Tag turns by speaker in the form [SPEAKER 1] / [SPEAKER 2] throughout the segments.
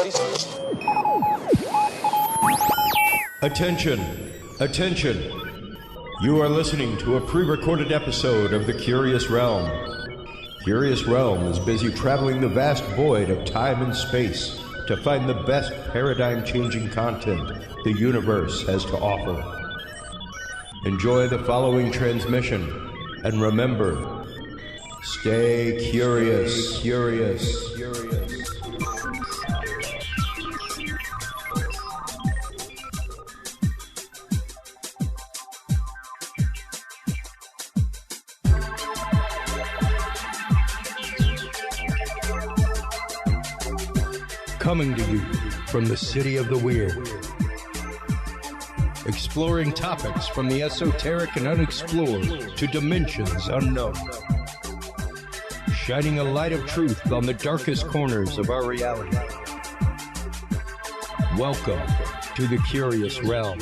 [SPEAKER 1] buddies.
[SPEAKER 2] Attention, attention. You are listening to a pre-recorded episode of The Curious Realm. Curious Realm is busy traveling the vast void of time and space to find the best paradigm-changing content the universe has to offer. Enjoy the following transmission, and remember, stay curious. Coming to you from the City of the Weird. Exploring topics from the esoteric and unexplored to dimensions unknown. Shining a light of truth on the darkest corners of our reality. Welcome to the Curious Realm.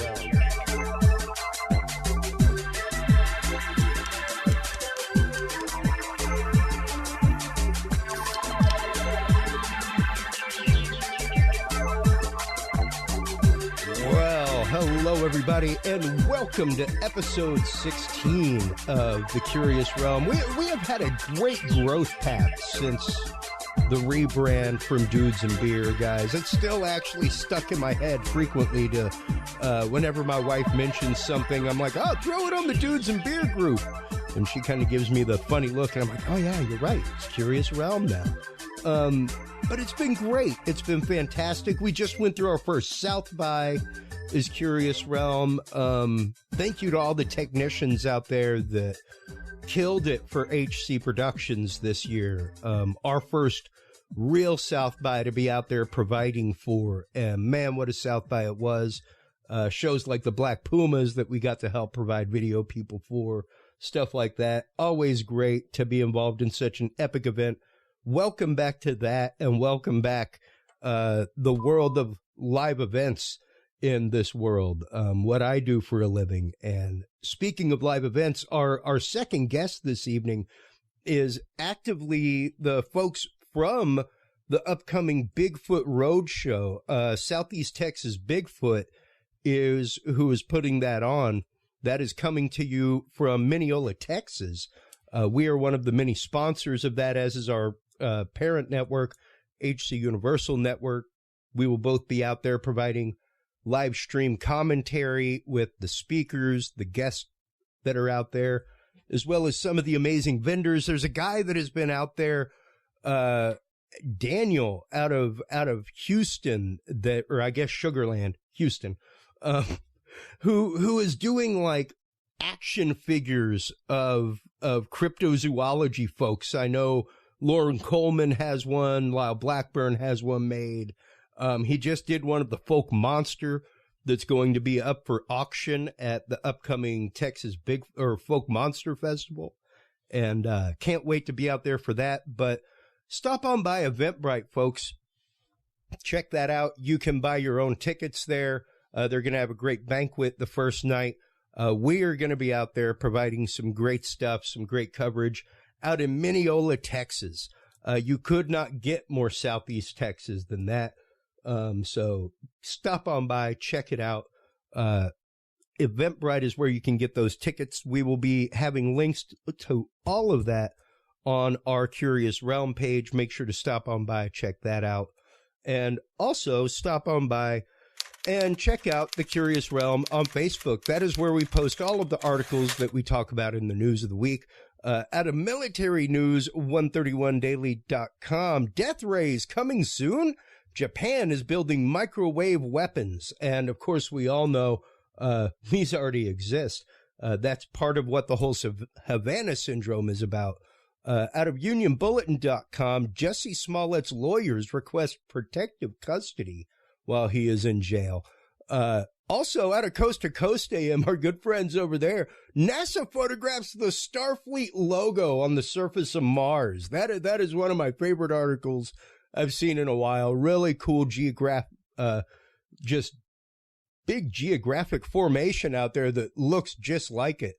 [SPEAKER 2] Hello, everybody, and welcome to episode 16 of The Curious Realm. We have had a great growth path since the rebrand from Dudes and Beer, guys. It's still actually stuck in my head frequently to whenever my wife mentions something, I'm like, oh, throw it on the Dudes and Beer group. And she kind of gives me the funny look, and I'm like, oh, yeah, you're right. It's Curious Realm now. But it's been great. It's been fantastic. We just went through our first South by is Curious Realm. Thank you to all the technicians out there that killed it for HC Productions this year. Our first real South by to be out there providing for, and man, what a South by it was. Shows like the Black Pumas that we got to help provide video people for, stuff like that. Always great to be involved in such an epic event. Welcome back to that, and welcome back the world of live events in this world, what I do for a living. And speaking of live events, our second guest this evening is actively the folks from the upcoming Bigfoot Roadshow. Southeast Texas Bigfoot is who is putting that on. That is coming to you from Mineola, Texas. We are one of the many sponsors of that, as is our parent network, HC Universal Network. We will both be out there providing live stream commentary with the speakers, the guests that are out there, as well as some of the amazing vendors. There's a guy that has been out there, Daniel out of Houston, that, or I guess Sugarland, Houston, who is doing like action figures of cryptozoology folks. I know Lauren Coleman has one, Lyle Blackburn has one made. He just did one of the folk monster that's going to be up for auction at the upcoming Texas Folk Monster Festival. And can't wait to be out there for that. But stop on by Eventbrite, folks. Check that out. You can buy your own tickets there. They're going to have a great banquet the first night. We are going to be out there providing some great stuff, some great coverage out in Mineola, Texas. You could not get more Southeast Texas than that. So stop on by, check it out. Eventbrite is where you can get those tickets. We will be having links to all of that on our Curious Realm page. Make sure to stop on by, check that out. And also stop on by and check out the Curious Realm on Facebook. That is where we post all of the articles that we talk about in the news of the week. Out of Military News, 131daily.com. Death rays coming soon. Japan is building microwave weapons. And of course, we all know these already exist. That's part of what the whole Havana syndrome is about. Out of unionbulletin.com, Jesse Smollett's lawyers request protective custody while he is in jail. Also, out of Coast to Coast AM, our good friends over there, NASA photographs the Starfleet logo on the surface of Mars. That is one of my favorite articles I've seen in a while. Really cool just big geographic formation out there that looks just like it.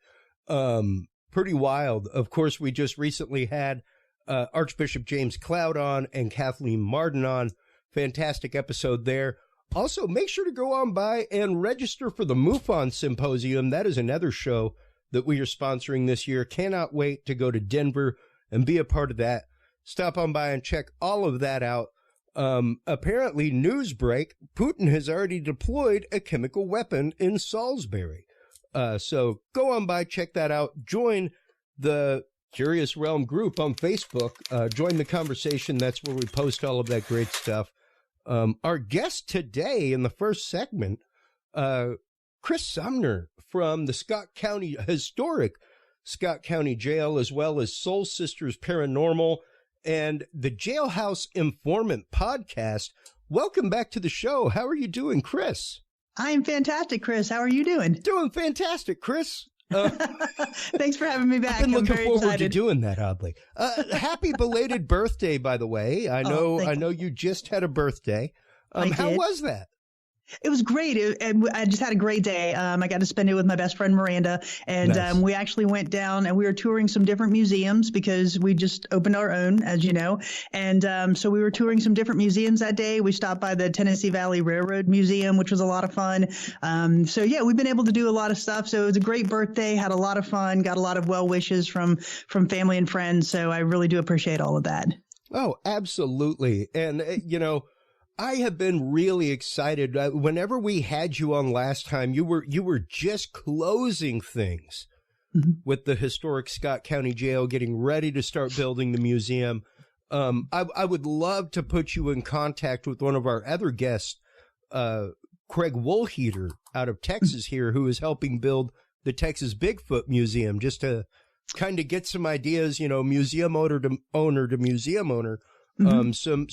[SPEAKER 2] Pretty wild. Of course, we just recently had Archbishop James Cloud on and Kathleen Marden on Fantastic episode there. Also, make sure to go on by and register for the MUFON Symposium. That is another show that we are sponsoring this year. Cannot wait to go to Denver and be a part of that. Stop on by and check all of that out. Apparently, news break, Putin has already deployed a chemical weapon in Salisbury. So go on by, check that out. Join the Curious Realm group on Facebook. Join the conversation. That's where we post all of that great stuff. Our guest today in the first segment, Kris Sumner from the historic Scott County Jail, as well as Soul Sisters Paranormal and the Jailhouse Informant podcast. Welcome back to the show. How are you doing, Kris?
[SPEAKER 1] I'm fantastic, Chris. How are you doing?
[SPEAKER 2] Doing fantastic, Kris.
[SPEAKER 1] Thanks for having me back.
[SPEAKER 2] I've been looking forward to doing that, oddly. Happy belated birthday, by the way. I know you just had a birthday. How was that?
[SPEAKER 1] It was great. I just had a great day. I got to spend it with my best friend, Miranda. And nice. We actually went down and we were touring some different museums because we just opened our own, as you know. And so we were touring some different museums that day. We stopped by the Tennessee Valley Railroad Museum, which was a lot of fun. So, yeah, we've been able to do a lot of stuff. So it was a great birthday, had a lot of fun, got a lot of well wishes from family and friends. So I really do appreciate all of that.
[SPEAKER 2] Oh, absolutely. And, I have been really excited. Whenever we had you on last time, you were just closing things with the historic Scott County Jail, getting ready to start building the museum. I would love to put you in contact with one of our other guests, Craig Woolheater out of Texas here, who is helping build the Texas Bigfoot Museum, just to kind of get some ideas, museum owner to museum owner. Some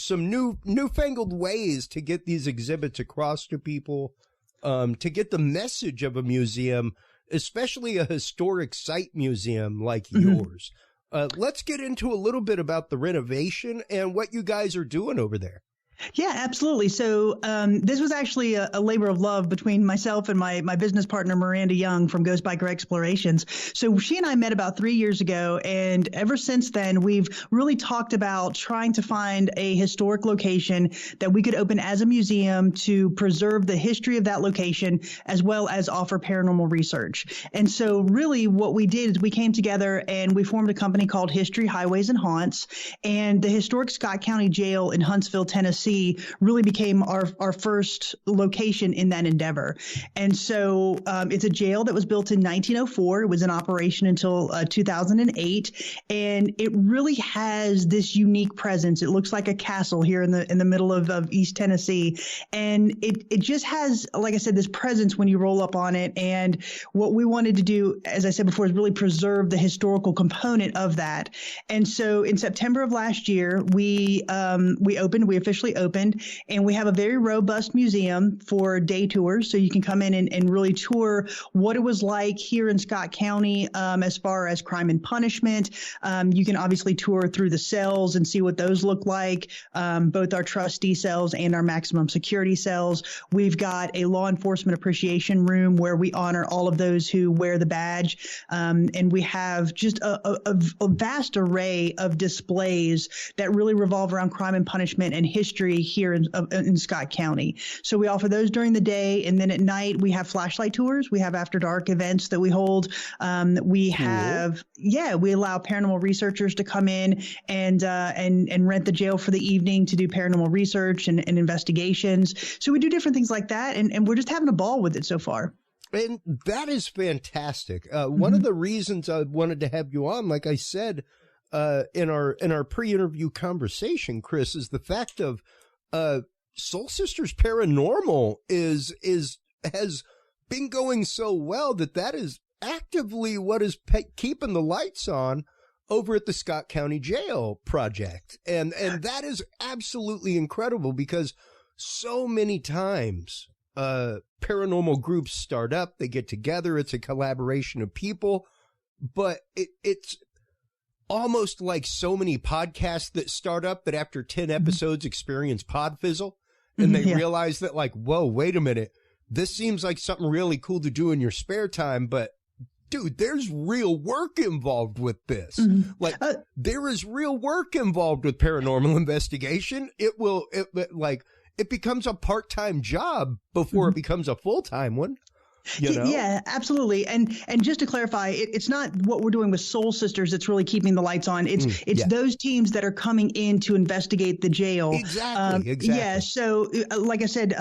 [SPEAKER 2] newfangled ways to get these exhibits across to people, to get the message of a museum, especially a historic site museum like yours. Let's get into a little bit about the renovation and what you guys are doing over there.
[SPEAKER 1] Yeah, absolutely. So this was actually a labor of love between myself and my business partner, Miranda Young from Ghost Biker Explorations. So she and I met about 3 years ago. And ever since then, we've really talked about trying to find a historic location that we could open as a museum to preserve the history of that location, as well as offer paranormal research. And so really what we did is we came together and we formed a company called History, Highways, and Haunts. And the historic Scott County Jail in Huntsville, Tennessee, really became our first location in that endeavor. And so it's a jail that was built in 1904. It was in operation until 2008. And it really has this unique presence. It looks like a castle here in the middle of East Tennessee. And it just has, like I said, this presence when you roll up on it. And what we wanted to do, as I said before, is really preserve the historical component of that. And so in September of last year, we officially opened, and we have a very robust museum for day tours. So you can come in and really tour what it was like here in Scott County as far as crime and punishment. You can obviously tour through the cells and see what those look like, both our trustee cells and our maximum security cells. We've got a law enforcement appreciation room where we honor all of those who wear the badge. And we have just a vast array of displays that really revolve around crime and punishment and history here in Scott County. So we offer those during the day, and then at night we have flashlight tours. We have after dark events that we hold. We have, we allow paranormal researchers to come in and rent the jail for the evening to do paranormal research and investigations. So we do different things like that, and we're just having a ball with it so far.
[SPEAKER 2] And that is fantastic. One of the reasons I wanted to have you on, like I said, in our pre-interview conversation, Kris, is the fact of Soul Sisters Paranormal has been going so well that is actively what is keeping the lights on over at the Scott County Jail project. And that is absolutely incredible, because so many times paranormal groups start up, they get together, it's a collaboration of people, but it's almost like so many podcasts that start up that after 10 episodes experience pod fizzle, and they realize that, like, whoa, wait a minute, this seems like something really cool to do in your spare time, but dude, there's real work involved with this. Like, there is real work involved with paranormal investigation. It becomes a part-time job before it becomes a full-time one. You know?
[SPEAKER 1] Yeah, absolutely. And just to clarify, it's not what we're doing with Soul Sisters that's really keeping the lights on. It's those teams that are coming in to investigate the jail.
[SPEAKER 2] Exactly.
[SPEAKER 1] Yeah. So like I said,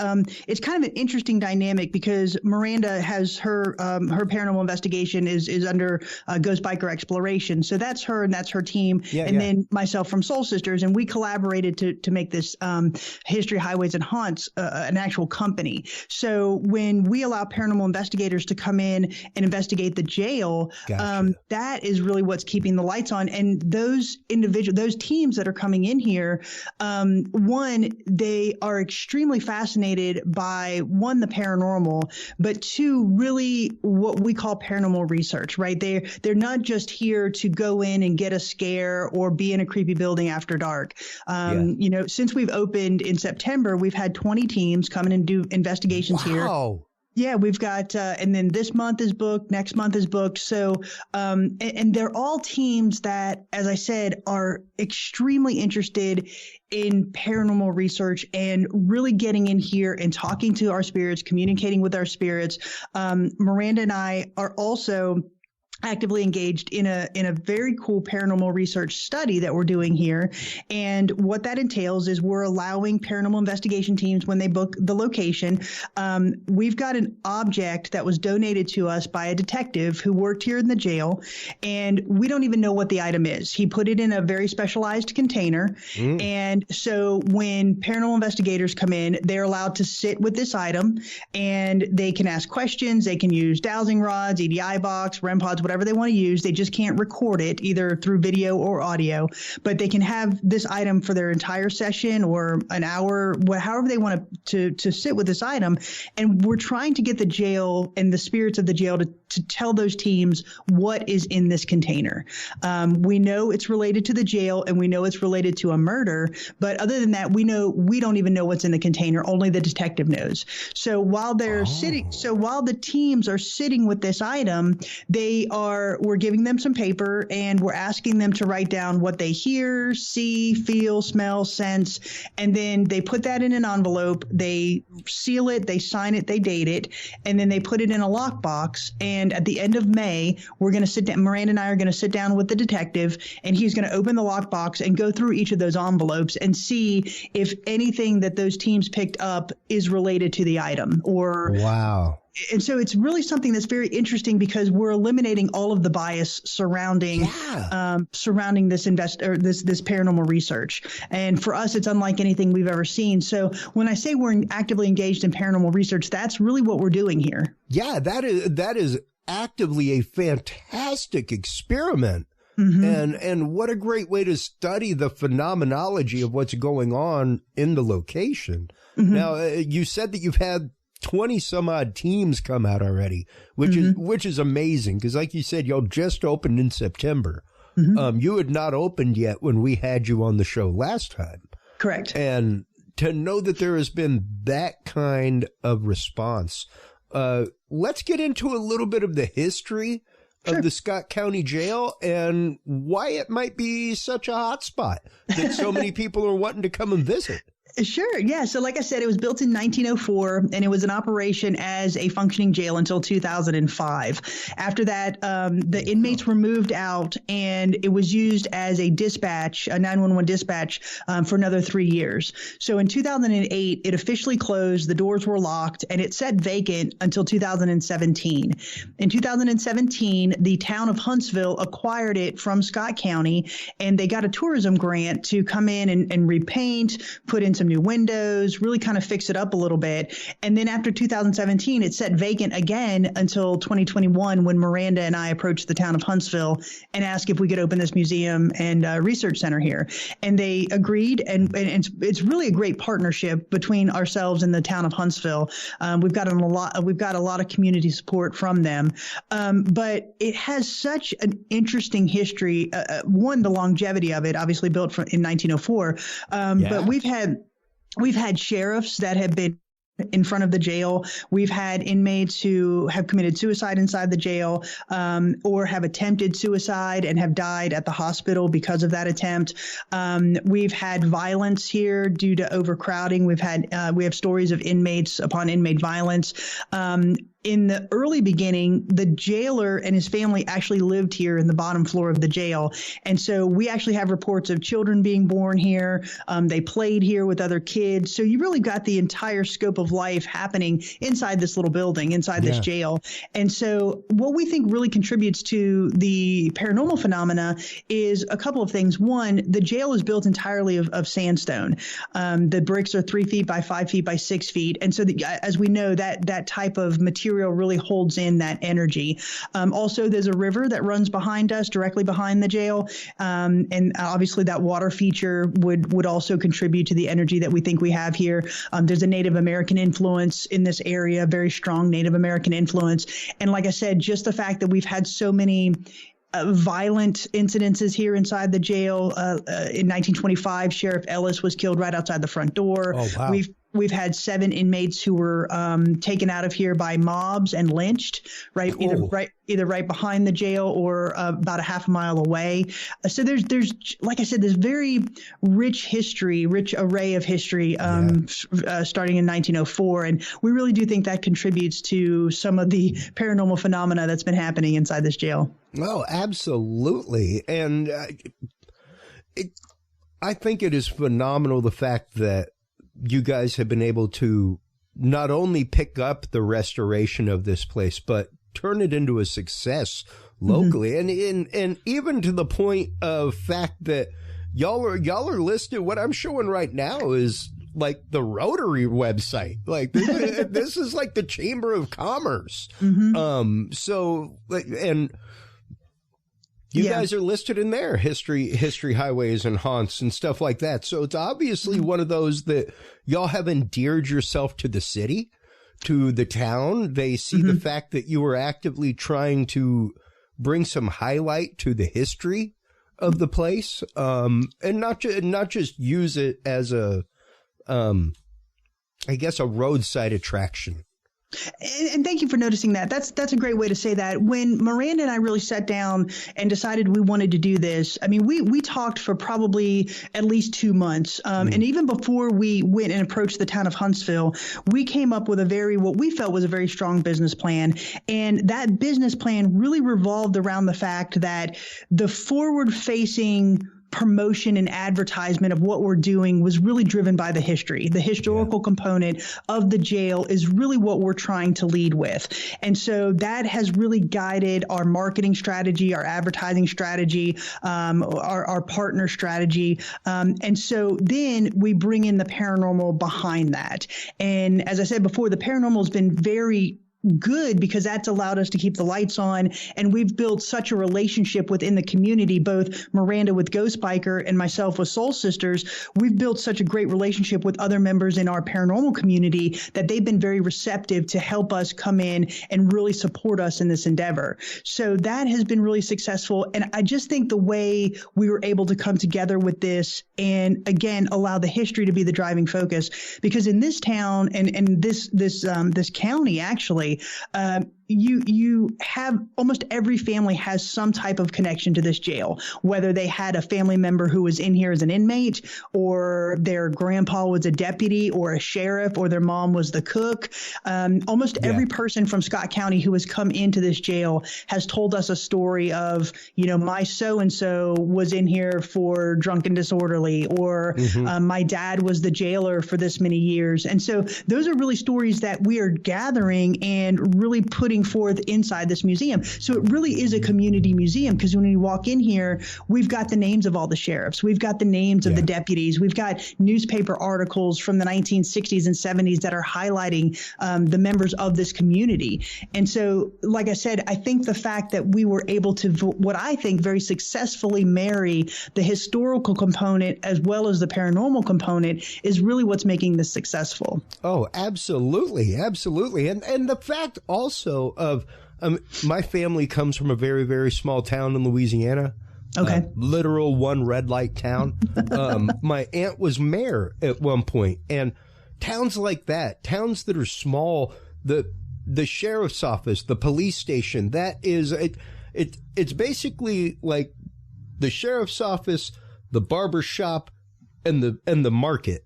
[SPEAKER 1] it's kind of an interesting dynamic because Miranda has her paranormal investigation is under Ghost Biker Exploration. So that's her and that's her team. Then myself from Soul Sisters. And we collaborated to make this History, Highways, and Haunts an actual company. So when we allow paranormal investigators to come in and investigate the jail, that is really what's keeping the lights on. And those teams that are coming in here, one, they are extremely fascinated by, one, the paranormal, but two, really what we call paranormal research, right? They're not just here to go in and get a scare or be in a creepy building after dark. You know, since we've opened in September, we've had 20 teams come in and do investigations here. Yeah, we've got, and then this month is booked, next month is booked. So, and they're all teams that, as I said, are extremely interested in paranormal research and really getting in here and talking to our spirits, communicating with our spirits. Miranda and I are also actively engaged in a very cool paranormal research study that we're doing here. And what that entails is we're allowing paranormal investigation teams, when they book the location, we've got an object that was donated to us by a detective who worked here in the jail, and we don't even know what the item is. He put it in a very specialized container. And so when paranormal investigators come in, they're allowed to sit with this item and they can ask questions. They can use dowsing rods, EDI box, REM pods, whatever they want to use. They just can't record it either through video or audio, but they can have this item for their entire session or an hour, however they want to sit with this item. And we're trying to get the jail and the spirits of the jail to tell those teams what is in this container. We know it's related to the jail and we know it's related to a murder, but other than that, we don't even know what's in the container. Only the detective knows. So while they're while the teams are sitting with this item, we're giving them some paper and we're asking them to write down what they hear, see, feel, smell, sense, and then they put that in an envelope, they seal it, they sign it, they date it, and then they put it in a lockbox. And at the end of May, we're going to sit down, Miranda and I are going to sit down with the detective, and he's going to open the lockbox and go through each of those envelopes and see if anything that those teams picked up is related to the item.
[SPEAKER 2] Wow.
[SPEAKER 1] And so it's really something that's very interesting because we're eliminating all of the bias surrounding this this paranormal research. And for us, it's unlike anything we've ever seen. So when I say we're actively engaged in paranormal research, that's really what we're doing here. Yeah,
[SPEAKER 2] that is actively a fantastic experiment. And what a great way to study the phenomenology of what's going on in the location. Now, you said that you've had 20 some odd teams come out already, which is amazing. Because like you said, y'all just opened in September. You had not opened yet when we had you on the show last time.
[SPEAKER 1] Correct.
[SPEAKER 2] And to know that there has been that kind of response, let's get into a little bit of the history of the Scott County Jail and why it might be such a hot spot that so many people are wanting to come and visit.
[SPEAKER 1] Sure. Yeah. So like I said, it was built in 1904 and it was in operation as a functioning jail until 2005. After that, the inmates were moved out and it was used as a 911 dispatch for another 3 years. So in 2008, it officially closed. The doors were locked and it sat vacant until 2017. In 2017, the town of Huntsville acquired it from Scott County and they got a tourism grant to come in and repaint, put in some new windows, really kind of fix it up a little bit. And then after 2017, it sat vacant again until 2021 when Miranda and I approached the town of Huntsville and asked if we could open this museum and research center here. And they agreed. And it's really a great partnership between ourselves and the town of Huntsville. We've got a lot of community support from them. But it has such an interesting history. One, the longevity of it, obviously built in 1904. But we've had sheriffs that have been in front of the jail. We've had inmates who have committed suicide inside the jail, or have attempted suicide and have died at the hospital because of that attempt. We've had violence here due to overcrowding. We have stories of inmates upon inmate violence. In the early beginning, the jailer and his family actually lived here in the bottom floor of the jail. And so we actually have reports of children being born here. They played here with other kids. So you really got the entire scope of life happening inside this little building, inside this jail. And so what we think really contributes to the paranormal phenomena is a couple of things. One, the jail is built entirely of sandstone. The bricks are 3 feet by 5 feet by 6 feet. And so as we know, that type of material really holds in that energy. Also, there's a river that runs behind us, directly behind the jail. And obviously that water feature would also contribute to the energy that we think we have here. There's a Native American influence in this area, very strong Native American influence. And like I said, just the fact that we've had so many violent incidences here inside the jail. In 1925, Sheriff Ellis was killed right outside the front door.
[SPEAKER 2] Oh, wow.
[SPEAKER 1] We've had 7 inmates who were taken out of here by mobs and lynched, right?
[SPEAKER 2] Cool.
[SPEAKER 1] Either right behind the jail or about a half a mile away. So there's like I said, this very rich array of history starting in 1904, and we really do think that contributes to some of the paranormal phenomena that's been happening inside this jail.
[SPEAKER 2] Oh, absolutely, and I think it is phenomenal the fact that you guys have been able to not only pick up the restoration of this place, but turn it into a success locally. Mm-hmm. And even to the point of fact that y'all are listed. What I'm showing right now is like the Rotary website. Like this is like the Chamber of Commerce. Mm-hmm. And you guys are listed in there, history highways and haunts and stuff like that. So it's obviously one of those that y'all have endeared yourself to the city, to the town. They see the fact that you were actively trying to bring some highlight to the history of the place, and not just use it as a roadside attraction.
[SPEAKER 1] And thank you for noticing that. That's a great way to say that. When Miranda and I really sat down and decided we wanted to do this, I mean, we talked for probably at least 2 months. And even before we went and approached the town of Huntsville, we came up with what we felt was a very strong business plan. And that business plan really revolved around the fact that the forward-facing promotion and advertisement of what we're doing was really driven by the history. The historical component of the jail is really what we're trying to lead with. And so that has really guided our marketing strategy, our advertising strategy, our partner strategy. And so then we bring in the paranormal behind that. And as I said before, the paranormal has been very good because that's allowed us to keep the lights on, and we've built such a relationship within the community, both Miranda with Ghost Biker and myself with Soul Sisters. We've built such a great relationship with other members in our paranormal community that they've been very receptive to help us come in and really support us in this endeavor. So that has been really successful, and I just think the way we were able to come together with this and again allow the history to be the driving focus, because in this town and this county actually, you have almost every family has some type of connection to this jail, whether they had a family member who was in here as an inmate, or their grandpa was a deputy or a sheriff, or their mom was the cook. Almost every person from Scott County who has come into this jail has told us a story of, my so-and-so was in here for drunk and disorderly, or my dad was the jailer for this many years. And so those are really stories that we are gathering and really putting forth inside this museum. So it really is a community museum, because when you walk in here, we've got the names of all the sheriffs. We've got the names of the deputies. We've got newspaper articles from the 1960s and 70s that are highlighting the members of this community. And so, like I said, I think the fact that we were able to, what I think, very successfully marry the historical component as well as the paranormal component is really what's making this successful.
[SPEAKER 2] Oh, absolutely. Absolutely. And the fact also of my family comes from a very, very small town in Louisiana.
[SPEAKER 1] Okay.
[SPEAKER 2] Literal one red light town. My aunt was mayor at one point, and towns like that, towns that are small, the sheriff's office, the police station, that is, it's basically like the sheriff's office, the barber shop, and the market.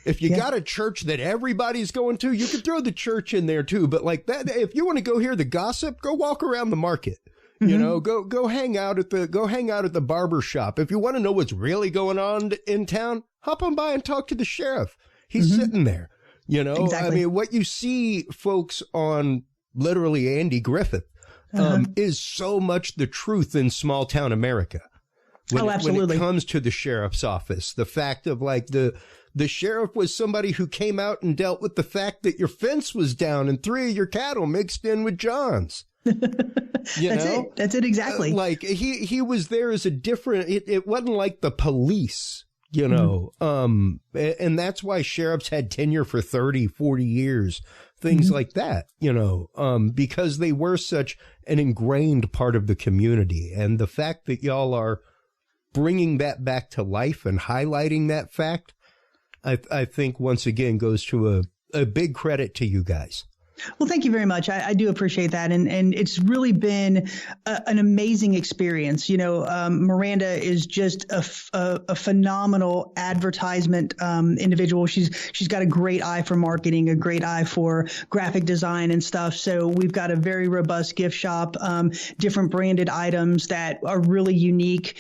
[SPEAKER 2] If you got a church that everybody's going to, you could throw the church in there too. But like that, if you want to go hear the gossip, go walk around the market. You know, go hang out at the barber shop. If you want to know what's really going on in town, hop on by and talk to the sheriff. He's sitting there. You know, exactly. I mean, what you see, folks, on literally Andy Griffith is so much the truth in small town America. Absolutely. When it comes to the sheriff's office, the fact of like the sheriff was somebody who came out and dealt with the fact that your fence was down and 3 of your cattle mixed in with John's. That's it exactly. Like he was there as a different, it wasn't like the police, you know, and that's why sheriffs had tenure for 30, 40 years, things like that, you know, because they were such an ingrained part of the community. And the fact that y'all are bringing that back to life and highlighting that fact, I think once again goes to a big credit to you guys.
[SPEAKER 1] Well, thank you very much. I do appreciate that. And it's really been an amazing experience. You know, Miranda is just a phenomenal advertisement individual. She's got a great eye for marketing, a great eye for graphic design and stuff. So we've got a very robust gift shop, different branded items that are really unique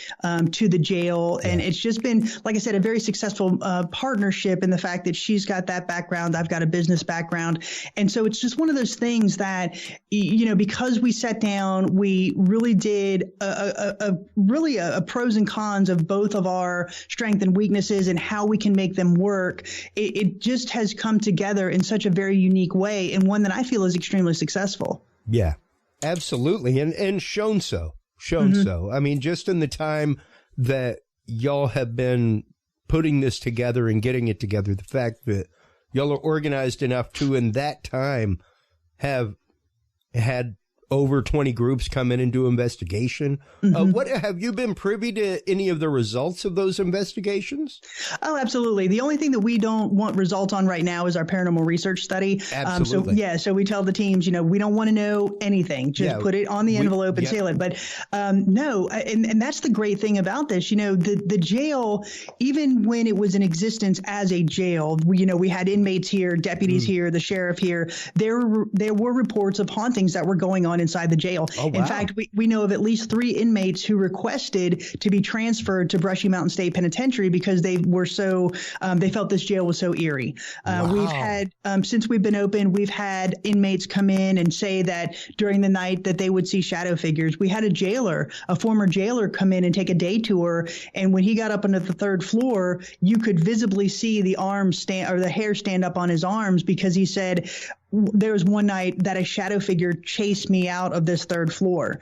[SPEAKER 1] to the jail. And it's just been, like I said, a very successful partnership in the fact that she's got that background. I've got a business background. And so it's just one of those things that, you know, because we sat down, we really did a pros and cons of both of our strengths and weaknesses and how we can make them work. It just has come together in such a very unique way, and one that I feel is extremely successful.
[SPEAKER 2] Yeah, absolutely. And shown so. I mean, just in the time that y'all have been putting this together and getting it together, the fact that y'all are organized enough to, in that time, have had over 20 groups come in and do investigation. What have you been privy to any of the results of those investigations? Oh,
[SPEAKER 1] absolutely. The only thing that we don't want results on right now is our paranormal research study.
[SPEAKER 2] Absolutely.
[SPEAKER 1] So we tell the teams, you know, we don't want to know anything. Just put it on the envelope and seal it. But no, and that's the great thing about this. You know, the jail, even when it was in existence as a jail, we had inmates here, deputies here, the sheriff here. There were reports of hauntings that were going on inside the jail. Oh, wow. In fact, we know of at least 3 inmates who requested to be transferred to Brushy Mountain State Penitentiary because they were so they felt this jail was so eerie.
[SPEAKER 2] Wow.
[SPEAKER 1] We've had since we've been open, we've had inmates come in and say that during the night that they would see shadow figures. We had a former jailer come in and take a day tour, and when he got up onto the 3rd floor, you could visibly see the arms the hair stand up on his arms, because he said there was one night that a shadow figure chased me out of this 3rd floor.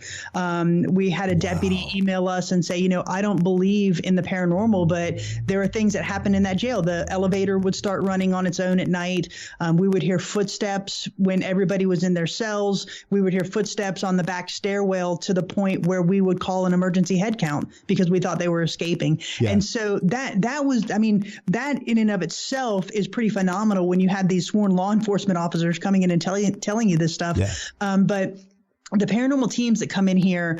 [SPEAKER 1] We had a deputy email us and say, you know, I don't believe in the paranormal, but there are things that happen in that jail. The elevator would start running on its own at night. We would hear footsteps when everybody was in their cells. We would hear footsteps on the back stairwell to the point where we would call an emergency head count because we thought they were escaping. Yeah. And so that was, I mean, that in and of itself is pretty phenomenal when you have these sworn law enforcement officers coming in and telling you this stuff. Yeah. But the paranormal teams that come in here,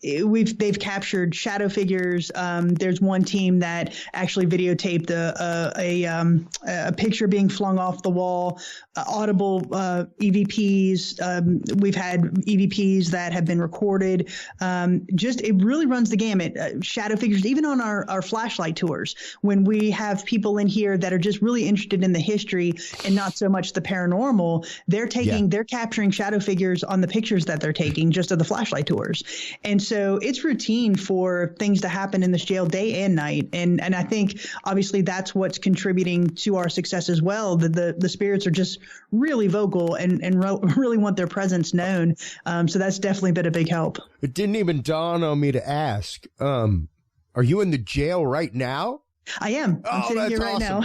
[SPEAKER 1] they've captured shadow figures. There's one team that actually videotaped a picture being flung off the wall, audible EVPs. We've had EVPs that have been recorded. It really runs the gamut. Shadow figures, even on our flashlight tours, when we have people in here that are just really interested in the history and not so much the paranormal, they're capturing shadow figures on the pictures that they're taking just of the flashlight tours. And so it's routine for things to happen in this jail day and night. And I think obviously that's what's contributing to our success as well. The spirits are just really vocal and really want their presence known. So that's definitely been a big help.
[SPEAKER 2] It didn't even dawn on me to ask, are you in the jail right now?
[SPEAKER 1] I am. I'm sitting here right now.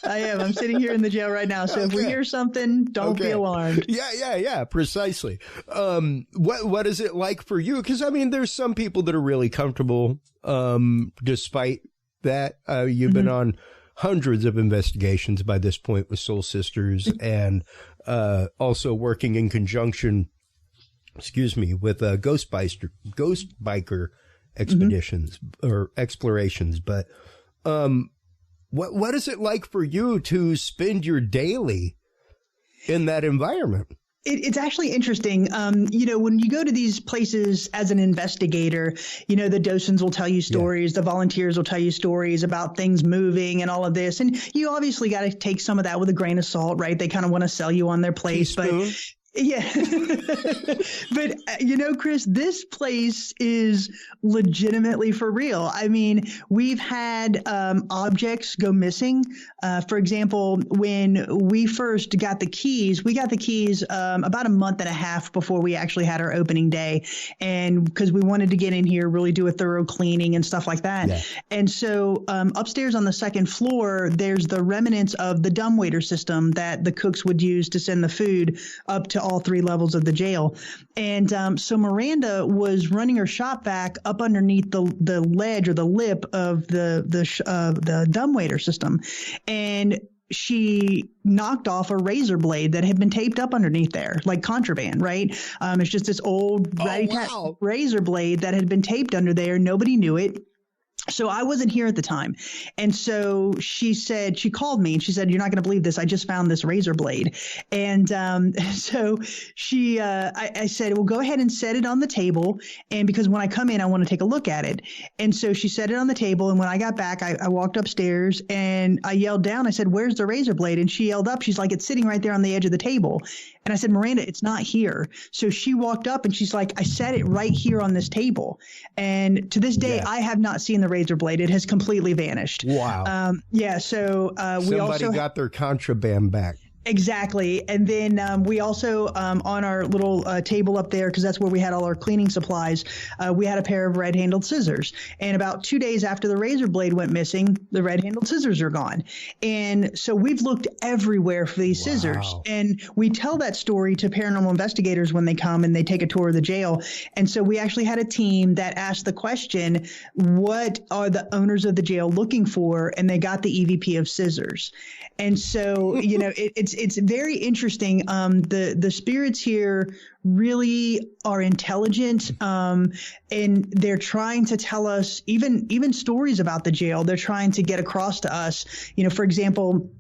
[SPEAKER 1] I am. I'm sitting here in the jail right now. So if we hear something, don't be alarmed.
[SPEAKER 2] Yeah. Precisely. What is it like for you? Because I mean, there's some people that are really comfortable, despite that. You've been on hundreds of investigations by this point with Soul Sisters, and also working in conjunction, with Ghost Biker expeditions or explorations. But what is it like for you to spend your daily in that environment?
[SPEAKER 1] It's actually interesting. When you go to these places as an investigator, the docents will tell you stories, the volunteers will tell you stories about things moving and all of this. And you obviously got to take some of that with a grain of salt, right? They kind of want to sell you on their place.
[SPEAKER 2] Teaspoon.
[SPEAKER 1] But yeah. But, Kris, this place is legitimately for real. I mean, we've had objects go missing. For example, when we first got the keys, about a month and a half before we actually had our opening day. And because we wanted to get in here, really do a thorough cleaning and stuff like that. Yeah. And so upstairs on the second floor, there's the remnants of the dumbwaiter system that the cooks would use to send the food up to all three levels of the jail. And so Miranda was running her shop vac up underneath the ledge or the lip of the dumbwaiter system. And she knocked off a razor blade that had been taped up underneath there, like contraband, right? It's just this old razor blade that had been taped under there. Nobody knew it. So I wasn't here at the time. And so she called me and she said, "You're not going to believe this. I just found this razor blade." And so I said, "Well, go ahead and set it on the table. And because when I come in, I want to take a look at it." And so she set it on the table. And when I got back, I walked upstairs and I yelled down. I said, "Where's the razor blade?" And she yelled up. She's like, "It's sitting right there on the edge of the table." And I said, "Miranda, it's not here." So she walked up and she's like, "I set it right here on this table." And to this day, I have not seen the razor blade. It has completely vanished.
[SPEAKER 2] Wow.
[SPEAKER 1] So we also
[SPEAKER 2] got their contraband back.
[SPEAKER 1] Exactly. And then we also on our little table up there, because that's where we had all our cleaning supplies, we had a pair of red-handled scissors. And about 2 days after the razor blade went missing, the red-handled scissors are gone. And so we've looked everywhere for these scissors. And we tell that story to paranormal investigators when they come and they take a tour of the jail. And so we actually had a team that asked the question, what are the owners of the jail looking for? And they got the EVP of scissors. And so, it's very interesting. The spirits here really are intelligent, and they're trying to tell us even stories about the jail. They're trying to get across to us. For example,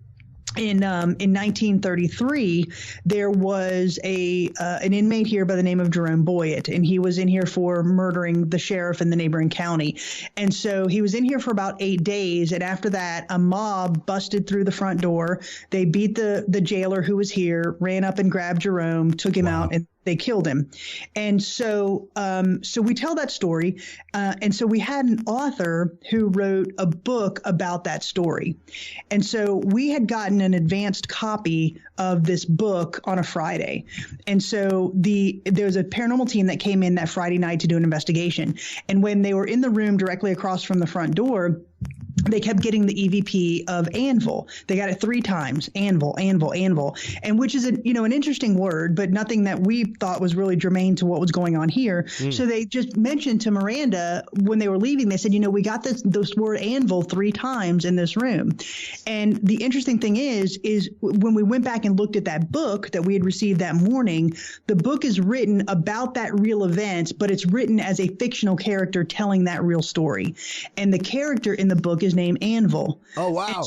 [SPEAKER 1] in 1933, there was an inmate here by the name of Jerome Boyett, and he was in here for murdering the sheriff in the neighboring county. And so he was in here for about 8 days. And after that, a mob busted through the front door. They beat the jailer who was here, ran up and grabbed Jerome, took him out, and they killed him. And so we tell that story. And so we had an author who wrote a book about that story. And so we had gotten an advanced copy of this book on a Friday. And so there was a paranormal team that came in that Friday night to do an investigation. And when they were in the room directly across from the front door, they kept getting the EVP of anvil. They got it 3 times, anvil, anvil, anvil, and which is an interesting word, but nothing that we thought was really germane to what was going on here. So they just mentioned to Miranda when they were leaving, they said, we got this word anvil 3 times in this room. And the interesting thing is when we went back and looked at that book that we had received that morning, the book is written about that real event, but it's written as a fictional character telling that real story. And the character in the book is named Anvil.
[SPEAKER 2] Oh, wow.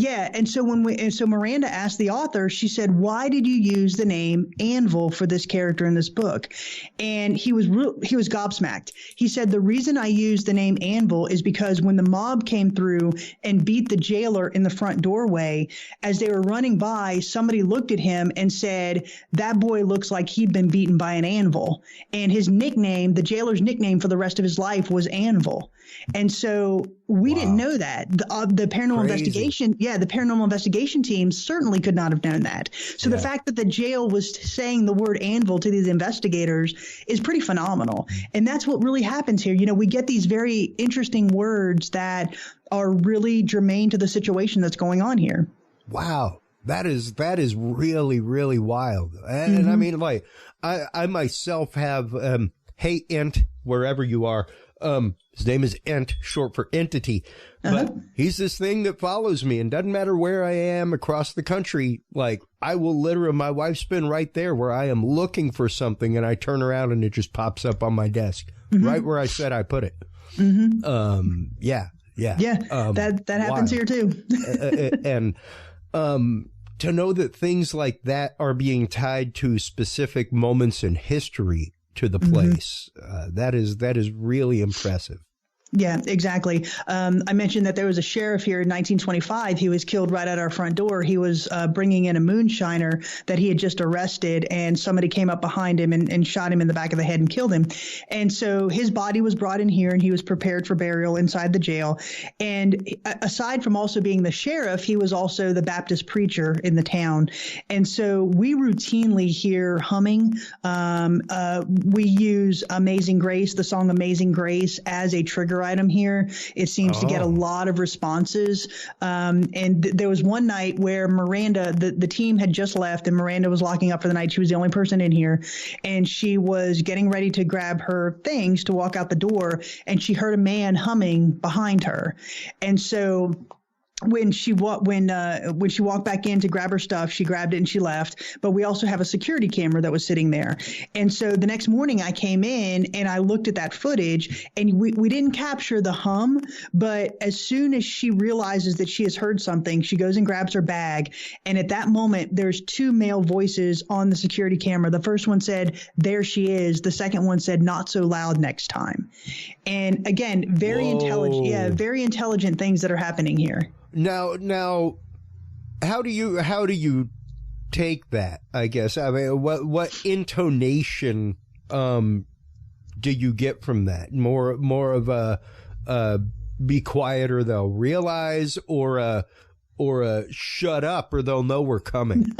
[SPEAKER 1] And so Miranda asked the author, she said, "Why did you use the name Anvil for this character in this book?" And he was gobsmacked. He said, "The reason I used the name Anvil is because when the mob came through and beat the jailer in the front doorway, as they were running by, somebody looked at him and said, 'That boy looks like he'd been beaten by an anvil.' And his nickname, the jailer's nickname for the rest of his life, was Anvil." And so we didn't know that. The paranormal investigation, the paranormal investigation team certainly could not have known that. So the fact that the jail was saying the word anvil to these investigators is pretty phenomenal. And that's what really happens here. We get these very interesting words that are really germane to the situation that's going on here.
[SPEAKER 2] Wow. That is really, really wild. And I mean, like, I myself have, hey, Int, wherever you are, His name is Ent, short for entity. But he's this thing that follows me, and doesn't matter where I am across the country. Like, I will literally, my wife's been right there where I am looking for something, and I turn around and it just pops up on my desk, right where I said I put it. Yeah.
[SPEAKER 1] That happens here too.
[SPEAKER 2] And to know that things like that are being tied to specific moments in history to the place, that is really impressive.
[SPEAKER 1] Yeah, exactly. I mentioned that there was a sheriff here in 1925. He was killed right at our front door. He was bringing in a moonshiner that he had just arrested, and somebody came up behind him and shot him in the back of the head and killed him. And so his body was brought in here, and he was prepared for burial inside the jail. And aside from also being the sheriff, he was also the Baptist preacher in the town. And so we routinely hear humming. We use Amazing Grace, the song Amazing Grace, as a trigger item here. It seems to get a lot of responses. And there was one night where Miranda, the team had just left, and Miranda was locking up for the night. She was the only person in here, and she was getting ready to grab her things to walk out the door, and she heard a man humming behind her. And so when she walked back in to grab her stuff, she grabbed it and she left. But we also have a security camera that was sitting there. And so the next morning I came in and I looked at that footage, and we didn't capture the hum. But as soon as she realizes that she has heard something, she goes and grabs her bag. And at that moment, there's two male voices on the security camera. The first one said, "There she is." The second one said, "Not so loud next time." And again, very intelligent. Yeah, very intelligent things that are happening here.
[SPEAKER 2] Now, how do you take that? I guess, I mean, what intonation do you get from that? More of a be quiet or they'll realize, or a shut up or they'll know we're coming?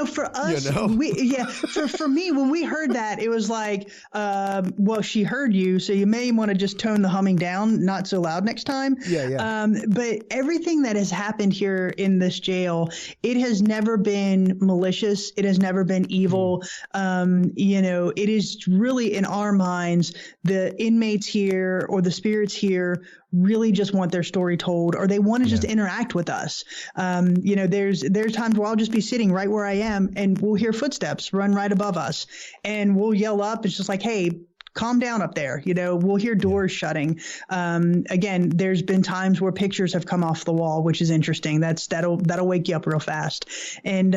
[SPEAKER 1] For us, for me, when we heard that, it was like, well, she heard you, so you may want to just tone the humming down, not so loud next time. But everything that has happened here in this jail, it has never been malicious. It has never been evil. It is really, in our minds, the inmates here or the spirits here really just want their story told, or they want to just interact with us. There's times where I'll just be sitting right where I am, and we'll hear footsteps run right above us, and we'll yell up. It's just like, "Hey, calm down up there." We'll hear doors shutting. Again, there's been times where pictures have come off the wall, which is interesting. That'll wake you up real fast. And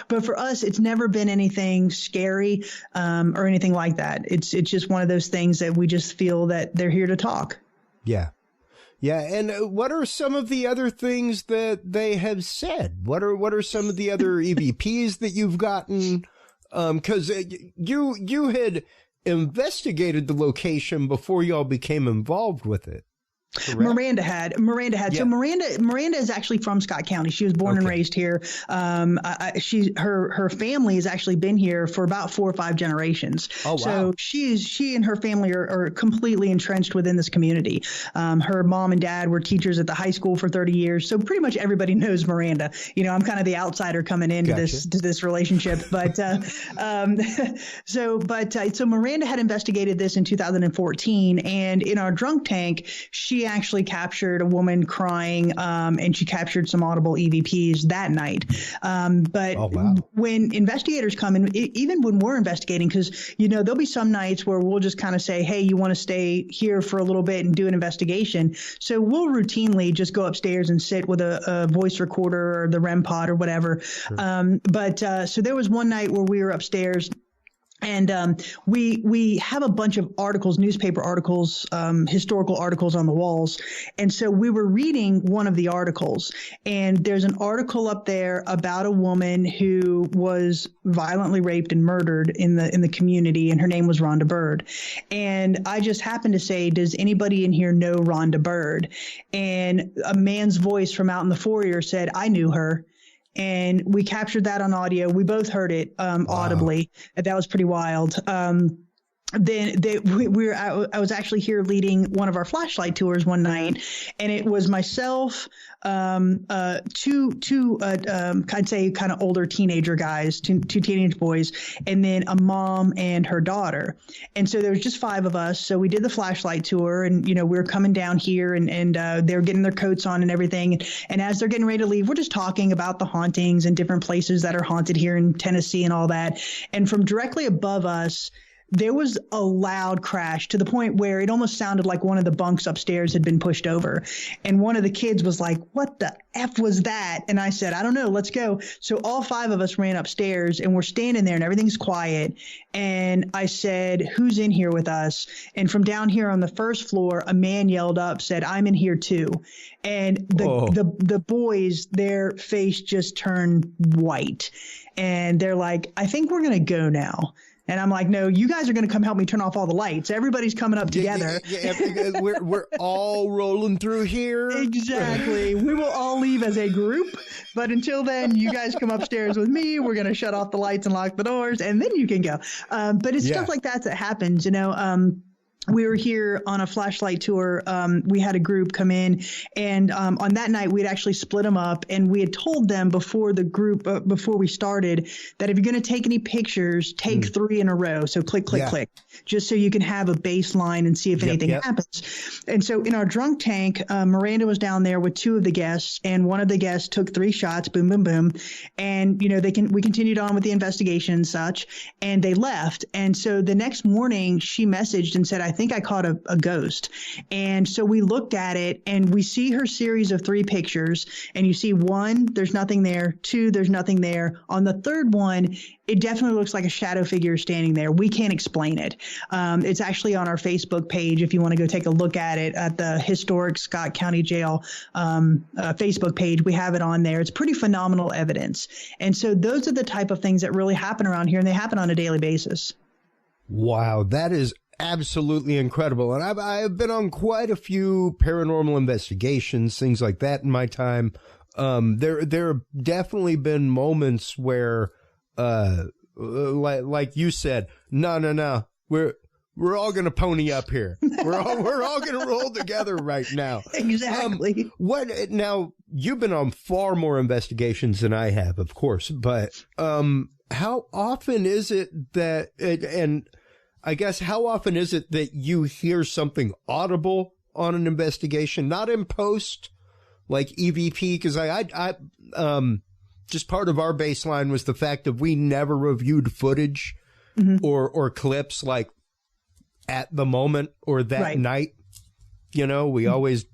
[SPEAKER 1] but for us, it's never been anything scary or anything like that. It's just one of those things that we just feel that they're here to talk.
[SPEAKER 2] Yeah. And what are some of the other things that they have said? What are some of the other EVPs that you've gotten? Because you had investigated the location before y'all became involved with it. Correct? Miranda had. Yeah.
[SPEAKER 1] So Miranda is actually from Scott County. She was born and raised here. Her family has actually been here for about 4 or 5 generations. Oh, wow. So she and her family are completely entrenched within this community. Her mom and dad were teachers at the high school for 30 years. So pretty much everybody knows Miranda. I'm kind of the outsider coming into this relationship. But so Miranda had investigated this in 2014, and in our drunk tank, she actually captured a woman crying, and she captured some audible EVPs that night. When investigators come in, even when we're investigating, because, there'll be some nights where we'll just kind of say, "Hey, you want to stay here for a little bit and do an investigation?" So we'll routinely just go upstairs and sit with a voice recorder or the REM pod or whatever. Sure. So there was one night where we were upstairs, and we have a bunch of articles, newspaper articles, historical articles on the walls. And so we were reading one of the articles, and there's an article up there about a woman who was violently raped and murdered in the community, and her name was Rhonda Bird. And I just happened to say, "Does anybody in here know Rhonda Bird?" And a man's voice from out in the foyer said, "I knew her." And we captured that on audio. We both heard it audibly. That was pretty wild. I was actually here leading one of our flashlight tours one night, and it was myself, two I'd say kind of older teenager guys, two teenage boys, and then a mom and her daughter. And so there was just 5 of us. So we did the flashlight tour, and we were coming down here, and they were getting their coats on and everything. And as they're getting ready to leave, we're just talking about the hauntings and different places that are haunted here in Tennessee and all that. And from directly above us, there was a loud crash to the point where it almost sounded like one of the bunks upstairs had been pushed over. And one of the kids was like, "What the F was that?" And I said, "I don't know. Let's go." So all 5 of us ran upstairs, and we're standing there and everything's quiet. And I said, "Who's in here with us?" And from down here on the first floor, a man yelled up, said, "I'm in here too." And the boys, their face just turned white. And they're like, "I think we're going to go now." And I'm like, "No, you guys are going to come help me turn off all the lights. Everybody's coming up together."
[SPEAKER 2] We're all rolling through here.
[SPEAKER 1] Exactly. We will all leave as a group. But until then, you guys come upstairs with me. We're going to shut off the lights and lock the doors, and then you can go. But it's stuff like that happens, We were here on a flashlight tour. We had a group come in, and on that night, we'd actually split them up, and we had told them before we started, that if you're going to take any pictures, take 3 in a row. So click, click, click, just so you can have a baseline and see if anything happens. And so in our drunk tank, Miranda was down there with 2 of the guests, and one of the guests took 3 shots, boom, boom, boom. And, we continued on with the investigation and such, and they left. And so the next morning, she messaged and said, "I think I caught a ghost." And so we looked at it, and we see her series of 3 pictures, and you see 1, there's nothing there. 2, there's nothing there. On the 3rd one, it definitely looks like a shadow figure standing there. We can't explain it. It's actually on our Facebook page if you want to go take a look at it, at the historic Scott County Jail Facebook page. We have it on there. It's pretty phenomenal evidence. And so those are the type of things that really happen around here, and they happen on a daily basis.
[SPEAKER 2] Wow, that is absolutely incredible. And I've been on quite a few paranormal investigations, things like that in my time. There have definitely been moments where, like you said, no, we're all going to pony up here. We're all going to roll together right now.
[SPEAKER 1] Exactly.
[SPEAKER 2] Now you've been on far more investigations than I have, of course, but how often is it that I guess how often is it that you hear something audible on an investigation, not in post, like EVP? Because I just part of our baseline was the fact that we never reviewed footage or clips like at the moment or that night. We always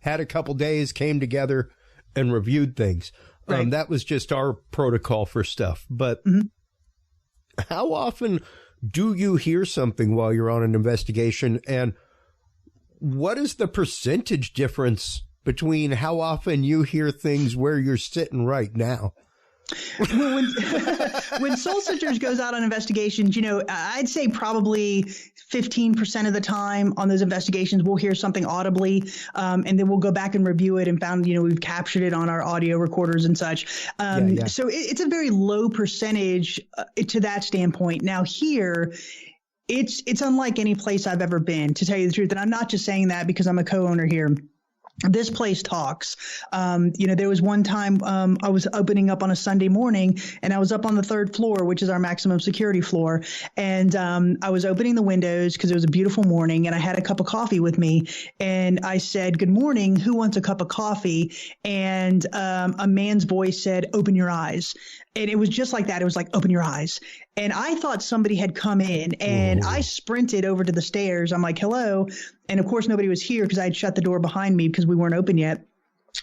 [SPEAKER 2] had a couple days, came together and reviewed things. That was just our protocol for stuff. But how often do you hear something while you're on an investigation? And what is the percentage difference between how often you hear things where you're sitting right now?
[SPEAKER 1] Well, when Soul Sisters goes out on investigations, I'd say probably 15% of the time on those investigations, we'll hear something audibly, and then we'll go back and review it and found, we've captured it on our audio recorders and such. So it's a very low percentage to that standpoint. Now here, it's unlike any place I've ever been, to tell you the truth. And I'm not just saying that because I'm a co-owner here. This place talks. There was one time I was opening up on a Sunday morning, and I was up on the 3rd floor, which is our maximum security floor. And I was opening the windows because it was a beautiful morning, and I had a cup of coffee with me. And I said, "Good morning. Who wants a cup of coffee?" And a man's voice said, "Open your eyes." And it was just like that. It was like, "Open your eyes." And I thought somebody had come in, and I sprinted over to the stairs. I'm like, "Hello." And of course, nobody was here because I had shut the door behind me because we weren't open yet.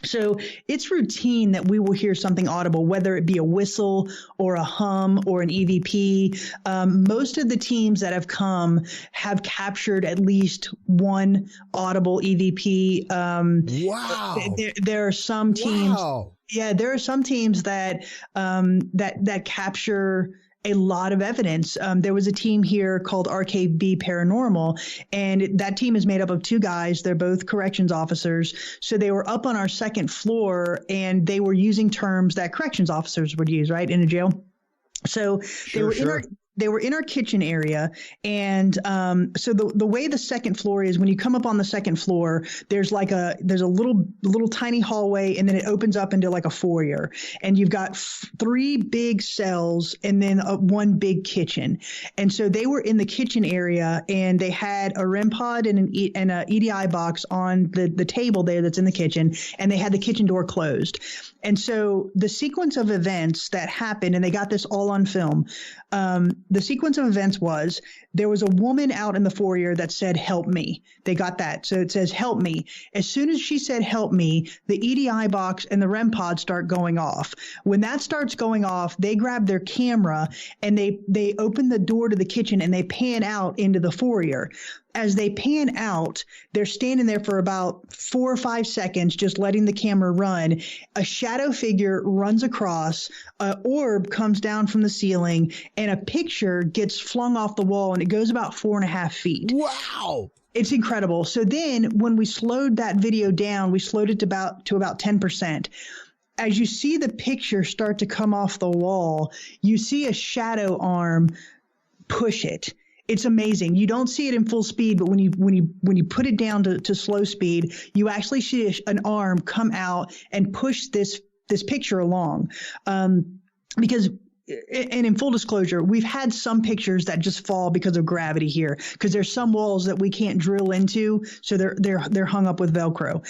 [SPEAKER 1] So it's routine that we will hear something audible, whether it be a whistle or a hum or an EVP. Most of the teams that have come have captured at least one audible EVP.
[SPEAKER 2] Wow.
[SPEAKER 1] There are some teams.
[SPEAKER 2] Wow.
[SPEAKER 1] Yeah, there are some teams that that capture a lot of evidence. There was a team here called RKB Paranormal, and that team is made up of 2 guys. They're both corrections officers. So they were up on our 2nd floor, and they were using terms that corrections officers would use, right, in a jail. So they were they were in our kitchen area. And so the way the second floor is, when you come up on the second floor, there's a little tiny hallway, and then it opens up into like a foyer. And you've got 3 big cells and then one big kitchen. And so they were in the kitchen area, and they had a REM pod and an EDI box on the table there that's in the kitchen, and they had the kitchen door closed. And so the sequence of events that happened, and they got this all on film, the sequence of events was there was a woman out in the foyer that said, "Help me." They got that. So it says, "Help me." As soon as she said, "Help me," the EDI box and the REM pod start going off. When that starts going off, they grab their camera and they open the door to the kitchen and they pan out into the foyer. As they pan out, they're standing there for about 4 or 5 seconds, just letting the camera run. A shadow figure runs across, an orb comes down from the ceiling, and a picture gets flung off the wall, and it goes about 4.5 feet.
[SPEAKER 2] Wow.
[SPEAKER 1] It's incredible. So then when we slowed that video down, we slowed it to about 10%. As you see the picture start to come off the wall, you see a shadow arm push it. It's amazing. You don't see it in full speed, but when you put it down to slow speed, you actually see an arm come out and push this picture along. Because, and in full disclosure, we've had some pictures that just fall because of gravity here, because there's some walls that we can't drill into, so they're hung up with Velcro.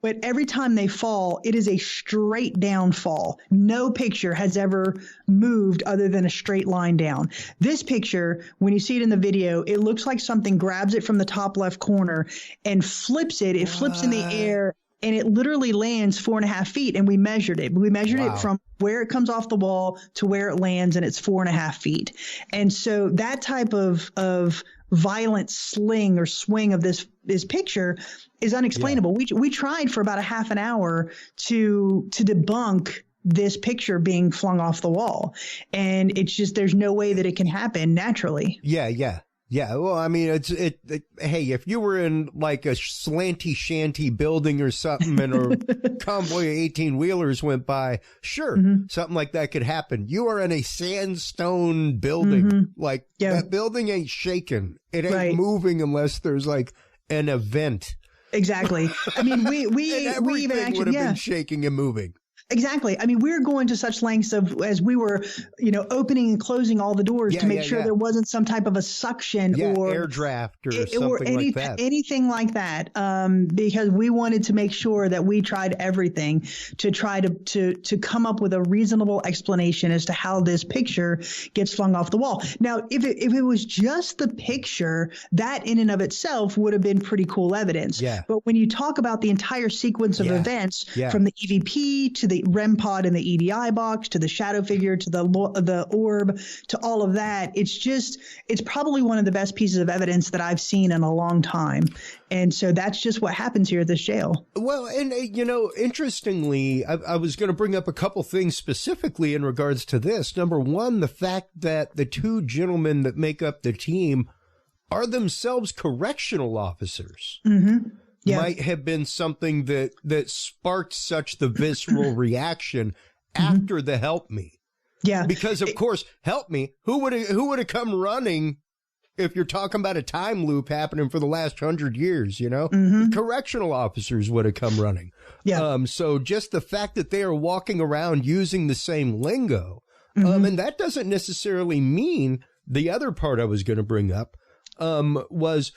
[SPEAKER 1] But every time they fall, it is a straight down fall. No picture has ever moved other than a straight line down. This picture, when you see it in the video, it looks like something grabs it from the top left corner and flips it. It flips in the air, and it literally lands 4.5 feet. And we measured it. We measured it from where it comes off the wall to where it lands, and it's 4.5 feet. And so that type of violent sling or swing of this picture is unexplainable. Yeah. We tried for about a half an hour to debunk this picture being flung off the wall, and it's just, there's no way that it can happen naturally.
[SPEAKER 2] Yeah, well, I mean, hey, if you were in like a slanty shanty building or something, and a convoy of 18-wheelers went by, sure, something like that could happen. You are in a sandstone building. Like, that building ain't shaking. It ain't moving unless there's like an event.
[SPEAKER 1] Exactly. I mean, we even actually
[SPEAKER 2] would have been shaking and moving.
[SPEAKER 1] Exactly. I mean, we were going to such lengths as we were, opening and closing all the doors to make sure there wasn't some type of a suction or
[SPEAKER 2] air draft or something like that.
[SPEAKER 1] Anything like that, because we wanted to make sure that we tried everything to try to come up with a reasonable explanation as to how this picture gets flung off the wall. Now, if it was just the picture, that in and of itself would have been pretty cool evidence.
[SPEAKER 2] Yeah.
[SPEAKER 1] But when you talk about the entire sequence of events, from the EVP to the REM pod and the EDI box to the shadow figure to the orb to all of that, it's probably one of the best pieces of evidence that I've seen in a long time. And so that's just what happens here at this jail.
[SPEAKER 2] Well, and interestingly, I was going to bring up a couple things specifically in regards to this. Number one, the fact that the 2 gentlemen that make up the team are themselves correctional officers. Might have been something that sparked such the visceral reaction after the help me. Yeah. Because of course, help me. Who would have come running if you're talking about a time loop happening for the last 100 years, Correctional officers would have come running. Yeah. So just the fact that they are walking around using the same lingo, and that doesn't necessarily mean the other part I was going to bring up, was,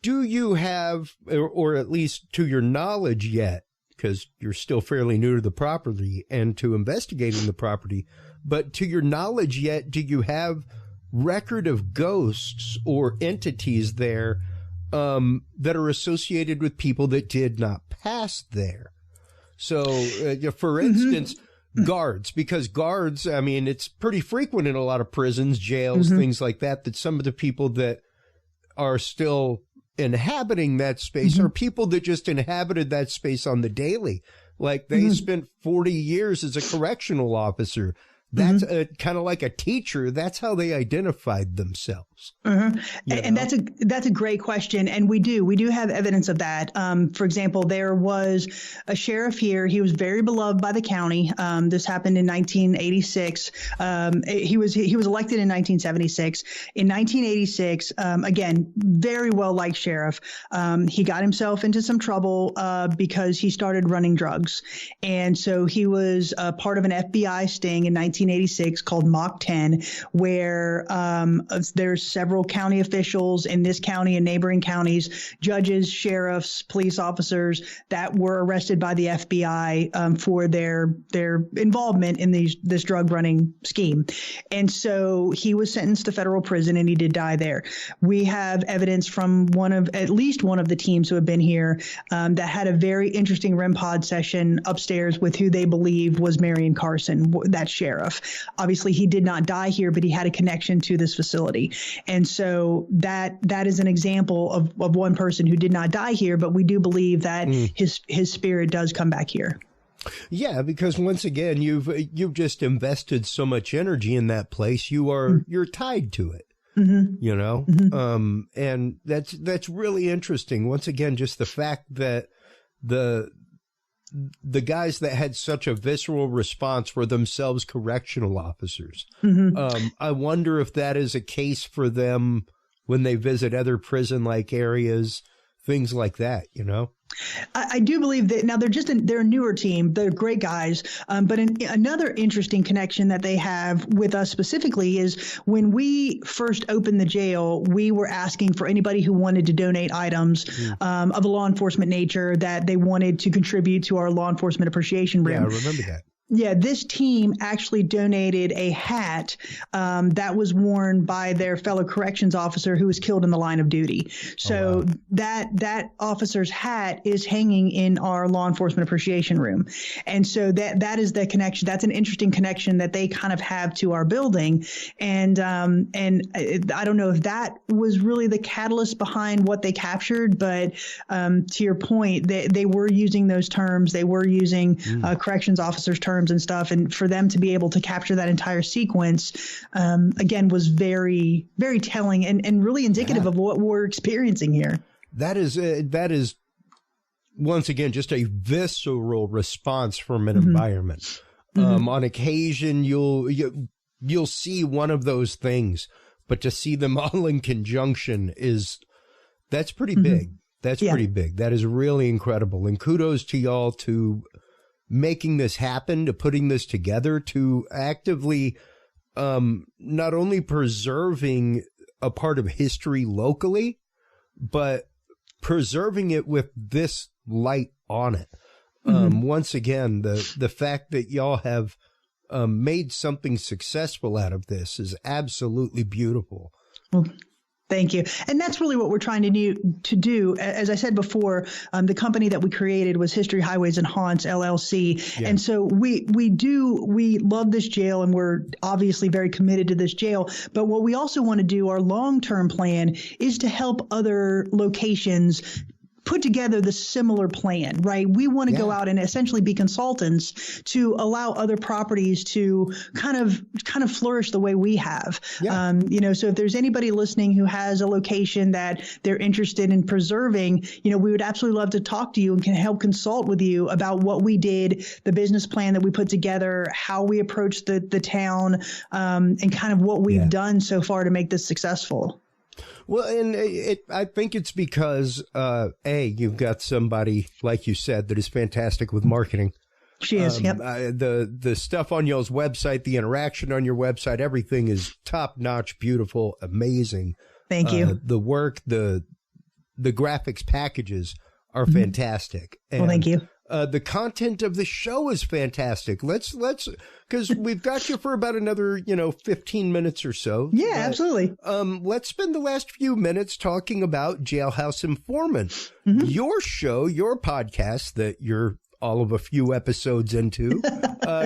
[SPEAKER 2] do you have, or at least to your knowledge yet, because you're still fairly new to the property and to investigating the property, but to your knowledge yet, do you have record of ghosts or entities there that are associated with people that did not pass there? So, for instance, guards, because guards, I mean, it's pretty frequent in a lot of prisons, jails, things like that, that some of the people that are still inhabiting that space are people that just inhabited that space on the daily. Like they spent 40 years as a correctional officer. That's kind of like a teacher. That's how they identified themselves.
[SPEAKER 1] And that's a great question. And we do have evidence of that. For example, there was a sheriff here. He was very beloved by the county. This happened in 1986. He was elected in 1976. In 1986, again, very well liked sheriff. He got himself into some trouble because he started running drugs. And so he was part of an FBI sting in 1986 called Mach 10, where there's several county officials in this county and neighboring counties, judges, sheriffs, police officers that were arrested by the FBI for their involvement in this drug running scheme. And so he was sentenced to federal prison and he did die there. We have evidence from at least one of the teams who have been here that had a very interesting REM pod session upstairs with who they believe was Marion Carson, that sheriff. Obviously, he did not die here, but he had a connection to this facility. And so that is an example of one person who did not die here, but we do believe that his spirit does come back here.
[SPEAKER 2] Yeah, because once again, you've just invested so much energy in that place. You're tied to it. You know, and that's really interesting. Once again, just the fact that the guys that had such a visceral response were themselves correctional officers. I wonder if that is a case for them when they visit other prison-like areas, things like that, you know?
[SPEAKER 1] I do believe that now they're a newer team. They're great guys. But another interesting connection that they have with us specifically is when we first opened the jail, we were asking for anybody who wanted to donate items of a law enforcement nature that they wanted to contribute to our law enforcement appreciation room.
[SPEAKER 2] Yeah, I remember that.
[SPEAKER 1] Yeah, this team actually donated a hat that was worn by their fellow corrections officer who was killed in the line of duty. So that officer's hat is hanging in our law enforcement appreciation room. And so that is the connection. That's an interesting connection that they kind of have to our building. And I don't know if that was really the catalyst behind what they captured, but to your point, they were using those terms. They were using corrections officers' terms and stuff, and for them to be able to capture that entire sequence again was very, very telling and really indicative of what we're experiencing here. That
[SPEAKER 2] is once again just a visceral response from an environment. On occasion you'll see one of those things, but to see them all in conjunction that's pretty big. That's pretty big. That is really incredible, and kudos to y'all to making this happen, to putting this together, to actively not only preserving a part of history locally, but preserving it with this light on it. Once again, the fact that y'all have made something successful out of this is absolutely beautiful.
[SPEAKER 1] Well, thank you. And that's really what we're trying to do. As I said before, the company that we created was History, Highways, and Haunts, LLC. Yeah. And so we love this jail, and we're obviously very committed to this jail. But what we also want to do, our long-term plan, is to help other locations put together the similar plan, right? We want to go out and essentially be consultants to allow other properties to kind of flourish the way we have. Yeah. So if there's anybody listening who has a location that they're interested in preserving, we would absolutely love to talk to you and can help consult with you about what we did, the business plan that we put together, how we approached the town, and kind of what we've done so far to make this successful.
[SPEAKER 2] Well, and I think it's because, you've got somebody, like you said, that is fantastic with marketing.
[SPEAKER 1] She is, yep.
[SPEAKER 2] The stuff on y'all's website, the interaction on your website, everything is top-notch, beautiful, amazing.
[SPEAKER 1] Thank you.
[SPEAKER 2] The work, the graphics packages are fantastic. And,
[SPEAKER 1] well, thank you.
[SPEAKER 2] The content of the show is fantastic. Let's, because we've got you for about another, 15 minutes or so.
[SPEAKER 1] Yeah, absolutely.
[SPEAKER 2] Let's spend the last few minutes talking about Jailhouse Informant, your show, your podcast that you're all of a few episodes into,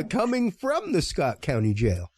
[SPEAKER 2] coming from the Scott County Jail.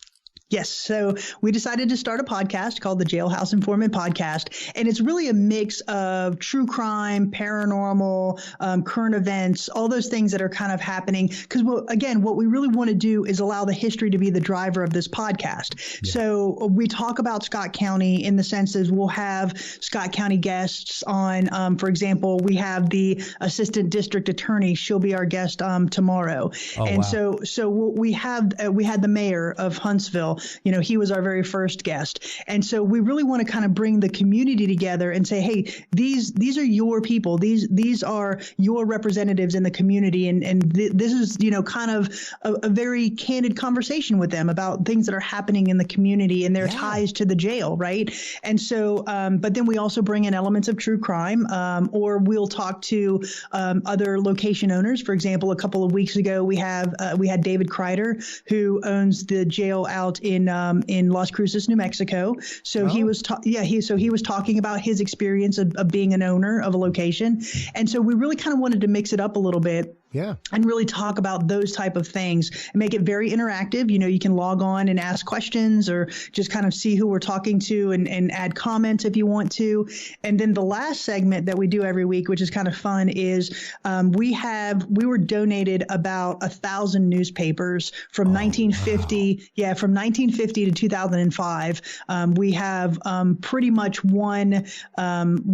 [SPEAKER 1] Yes. So we decided to start a podcast called the Jailhouse Informant Podcast. And it's really a mix of true crime, paranormal, current events, all those things that are kind of happening. Because, again, what we really want to do is allow the history to be the driver of this podcast. Yeah. So we talk about Scott County in the sense as we'll have Scott County guests on. For example, we have the assistant district attorney. She'll be our guest tomorrow. Oh, and wow. So we had the mayor of Huntsville. He was our very first guest. And so we really want to kind of bring the community together and say, hey, these are your people. These are your representatives in the community. And this is, kind of a very candid conversation with them about things that are happening in the community and their ties to the jail. Right. And so but then we also bring in elements of true crime, or we'll talk to other location owners. For example, a couple of weeks ago, we had David Kreider, who owns the jail out in Las Cruces, New Mexico. So he was talking about his experience of being an owner of a location. And so we really kind of wanted to mix it up a little bit. Yeah. And really talk about those type of things and make it very interactive. You can log on and ask questions or just kind of see who we're talking to and add comments if you want to. And then the last segment that we do every week, which is kind of fun, is we were donated about 1,000 newspapers from 1950. Wow. Yeah. From 1950 to 2005. We have pretty much one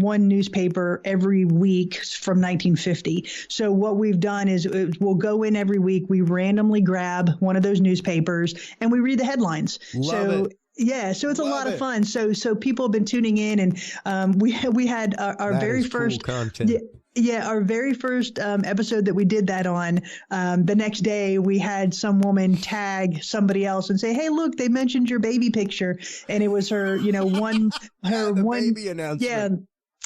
[SPEAKER 1] newspaper every week from 1950. So what we've done is we'll go in every week. We randomly grab one of those newspapers and we read the headlines. Love it. Yeah, so it's a lot of fun. So people have been tuning in, and we had our very first content. Yeah, our very first episode that we did that on, the next day we had some woman tag somebody else and say, hey, look, they mentioned your baby picture. And it was her, baby announcement. Yeah.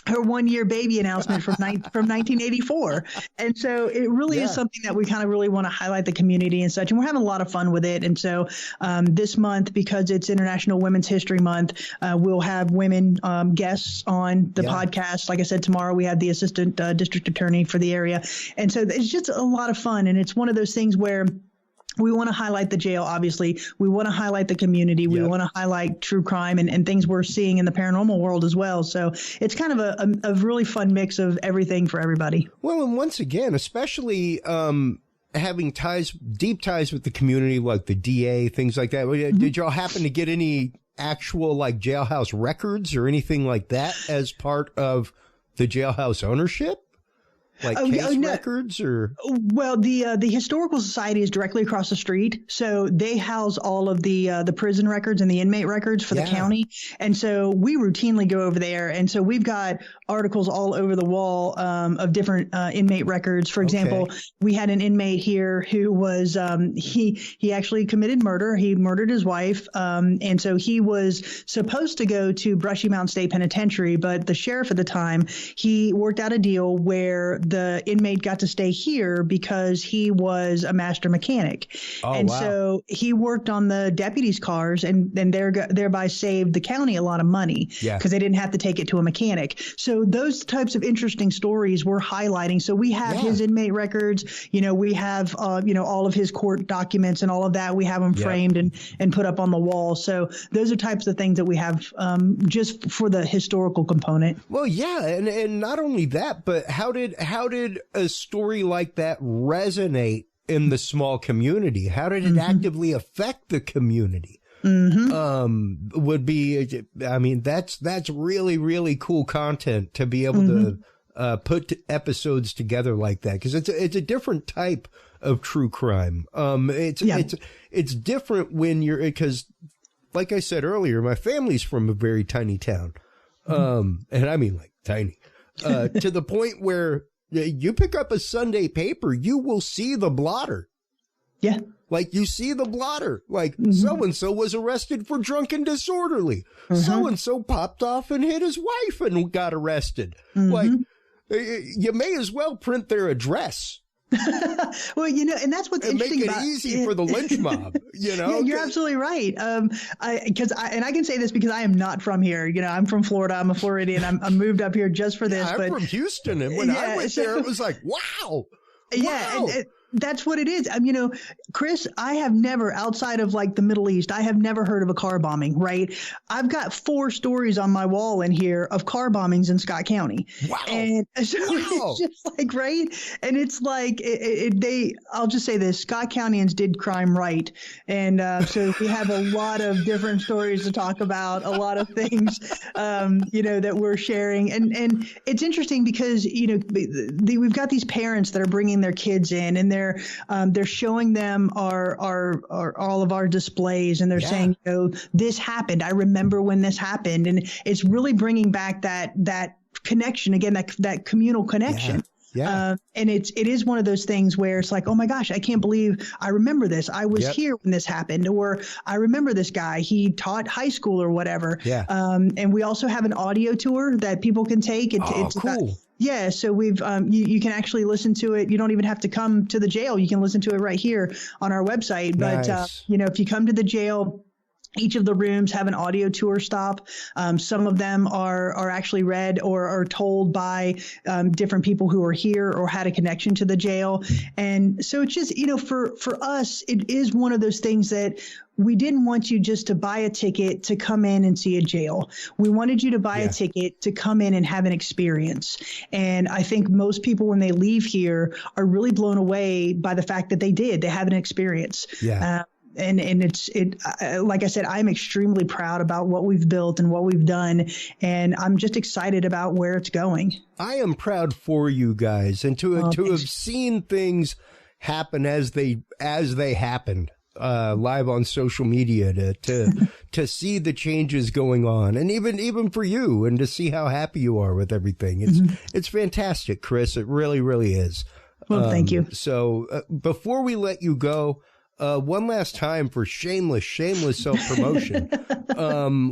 [SPEAKER 1] Her 1-year baby announcement from 1984. And so it really is something that we kind of really want to highlight the community and such. And we're having a lot of fun with it. And so this month, because it's International Women's History Month, we'll have women guests on the podcast. Like I said, tomorrow we have the assistant district attorney for the area. And so it's just a lot of fun. And it's one of those things where we want to highlight the jail, obviously. We want to highlight the community. We want to highlight true crime and things we're seeing in the paranormal world as well. So it's kind of a really fun mix of everything for everybody.
[SPEAKER 2] Well, and once again, especially having deep ties with the community, like the DA, things like that. Mm-hmm. Did y'all happen to get any actual like jailhouse records or anything like that as part of the jailhouse ownership? Like case records or?
[SPEAKER 1] Well, the Historical Society is directly across the street. So they house all of the prison records and the inmate records for the county. And so we routinely go over there. And so we've got articles all over the wall of different inmate records. For example, we had an inmate here who was he actually committed murder. He murdered his wife. And so he was supposed to go to Brushy Mountain State Penitentiary. But the sheriff at the time, he worked out a deal where the inmate got to stay here because he was a master mechanic. So he worked on the deputies' cars and thereby saved the county a lot of money because they didn't have to take it to a mechanic. So those types of interesting stories we're highlighting. So we have his inmate records, we have, all of his court documents and all of that. We have them framed and put up on the wall. So those are types of things that we have just for the historical component.
[SPEAKER 2] Well, and not only that, but how did a story like that resonate in the small community? How did it actively affect the community? Would be, I mean, that's really, really cool content to be able to put episodes together like that, because it's a different type of true crime. It's different when because like I said earlier, my family's from a very tiny town, and I mean like tiny, to the point where you pick up a Sunday paper, you will see the blotter.
[SPEAKER 1] Yeah.
[SPEAKER 2] Like you see the blotter, like so-and-so was arrested for drunk and disorderly. So-and-so popped off and hit his wife and got arrested. Like you may as well print their address.
[SPEAKER 1] Well, and that's what's interesting about it.
[SPEAKER 2] Make it easy for the lynch mob,
[SPEAKER 1] Yeah, you're absolutely right. I can say this because I am not from here. I'm from Florida. I'm a Floridian. I'm moved up here just for this.
[SPEAKER 2] I'm from Houston, and when I went there, it was like, wow.
[SPEAKER 1] Yeah.
[SPEAKER 2] Wow.
[SPEAKER 1] That's what it is. Kris, I have never, outside of like the Middle East, I have never heard of a car bombing, right? I've got 4 stories on my wall in here of car bombings in Scott County.
[SPEAKER 2] Wow.
[SPEAKER 1] And so it's just like, right? And it's like, I'll just say this, Scott Countyans did crime right. And so we have a lot of different stories to talk about, a lot of things, that we're sharing. And it's interesting because, we've got these parents that are bringing their kids in, and they're showing them our all of our displays, and they're saying, this happened. I remember when this happened. And it's really bringing back that connection again, that communal connection.
[SPEAKER 2] Yeah.
[SPEAKER 1] And it is one of those things where it's like, oh my gosh, I can't believe I remember this. I was here when this happened, or I remember this guy. He taught high school or whatever.
[SPEAKER 2] Yeah.
[SPEAKER 1] And we also have an audio tour that people can take. It's
[SPEAKER 2] cool.
[SPEAKER 1] So we've you can actually listen to it. You don't even have to come to the jail. You can listen to it right here on our website.
[SPEAKER 2] Nice.
[SPEAKER 1] But if you come to the jail, each of the rooms have an audio tour stop. Some of them are actually read or are told by different people who are here or had a connection to the jail. And so it's just, for us, it is one of those things that we didn't want you just to buy a ticket to come in and see a jail. We wanted you to buy a ticket to come in and have an experience. And I think most people, when they leave here, are really blown away by the fact that they have an experience.
[SPEAKER 2] Yeah.
[SPEAKER 1] And it's like I said, I'm extremely proud about what we've built and what we've done, and I'm just excited about where it's going.
[SPEAKER 2] I am proud for you guys, and to have seen things happen as they happened live on social media, to see the changes going on, and even for you, and to see how happy you are with everything. It's fantastic, Kris. It really, really is.
[SPEAKER 1] Well, thank you.
[SPEAKER 2] So before we let you go, one last time for shameless self-promotion.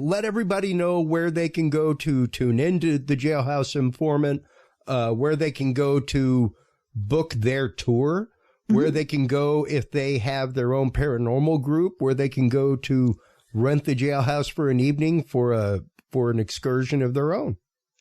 [SPEAKER 2] Let everybody know where they can go to tune into the Jailhouse Informant, where they can go to book their tour, where they can go if they have their own paranormal group, where they can go to rent the jailhouse for an evening for an excursion of their own.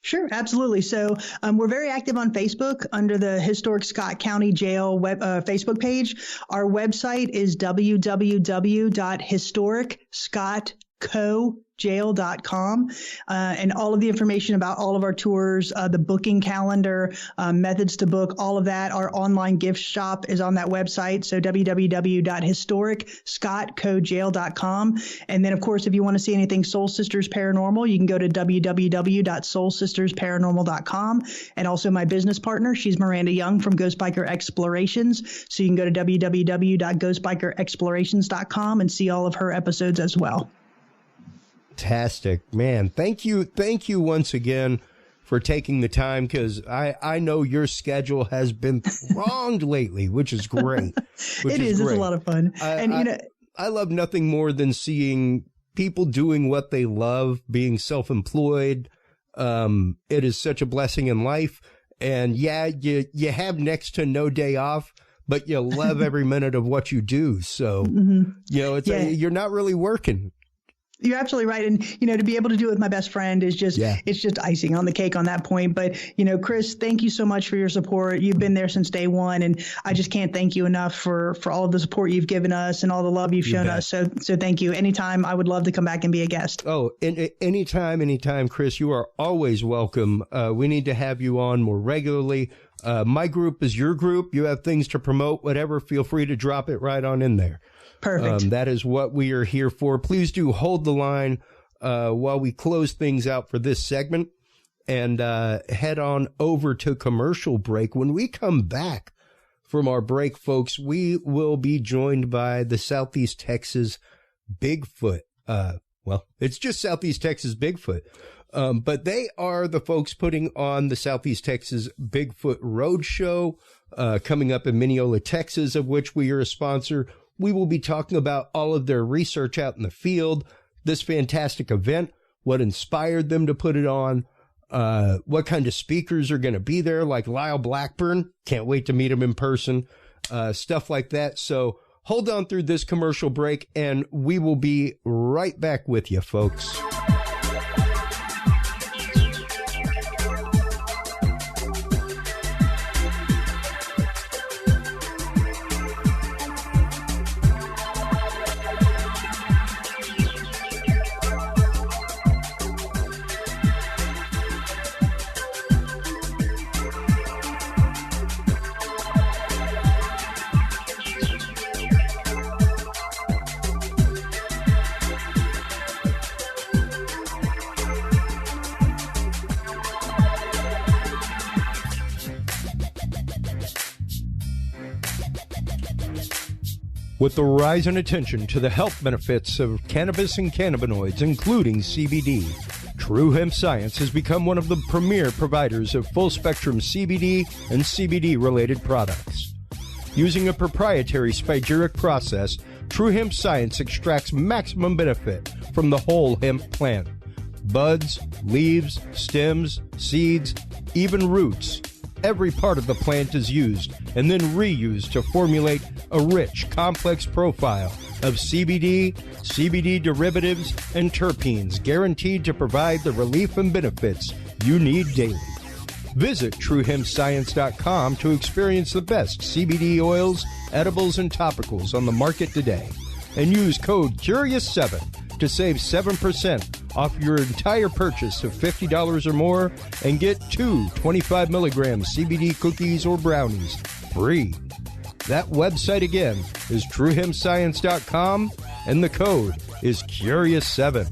[SPEAKER 1] Sure, absolutely. So we're very active on Facebook under the Historic Scott County Jail Facebook page. Our website is www.historicscottcojail.com. And all of the information about all of our tours, the booking calendar, methods to book, all of that. Our online gift shop is on that website. So www.historicscottcojail.com. And then, of course, if you want to see anything Soul Sisters Paranormal, you can go to www.soulsistersparanormal.com. And also my business partner, she's Miranda Young from Ghost Biker Explorations. So you can go to www.ghostbikerexplorations.com and see all of her episodes as well.
[SPEAKER 2] Fantastic, man. Thank you once again for taking the time, because I know your schedule has been thronged lately, which is great.
[SPEAKER 1] It is. It's a lot of fun.
[SPEAKER 2] I love nothing more than seeing people doing what they love, being self-employed. It is such a blessing in life. And you have next to no day off, but you love every minute of what you do. So, you're not really working.
[SPEAKER 1] You're absolutely right. And, to be able to do it with my best friend is just, it's just icing on the cake on that point. But, Kris, thank you so much for your support. You've been there since day one. And I just can't thank you enough for all of the support you've given us and all the love you've shown us. So thank you. Anytime, I would love to come back and be a guest.
[SPEAKER 2] Oh, anytime, Kris, you are always welcome. We need to have you on more regularly. My group is your group. You have things to promote, whatever. Feel free to drop it right on in there.
[SPEAKER 1] Perfect.
[SPEAKER 2] That is what we are here for. Please do hold the line while we close things out for this segment, and head on over to commercial break. When we come back from our break, folks, we will be joined by the Southeast Texas Bigfoot. Well, it's just Southeast Texas Bigfoot. But they are the folks putting on the Southeast Texas Bigfoot Roadshow coming up in Mineola, Texas, of which we are a sponsor. We will be talking about all of their research out in the field, this fantastic event, what inspired them to put it on, what kind of speakers are going to be there, like Lyle Blackburn. Can't wait to meet him in person, stuff like that. So hold on through this commercial break, and we will be right back with you, folks. With the rise in attention to the health benefits of cannabis and cannabinoids, including CBD, True Hemp Science has become one of the premier providers of full-spectrum CBD and CBD-related products. Using a proprietary spagyric process, True Hemp Science extracts maximum benefit from the whole hemp plant. Buds, leaves, stems, seeds, even roots. Every part of the plant is used and then reused to formulate a rich, complex profile of CBD, CBD derivatives, and terpenes guaranteed to provide the relief and benefits you need daily. Visit TrueHempScience.com to experience the best CBD oils, edibles, and topicals on the market today. And use code CURIOUS7 to save 7% off your entire purchase of $50 or more and get 2 25-milligram CBD cookies or brownies free. That website again is TrueHempScience.com and the code is CURIOUS7.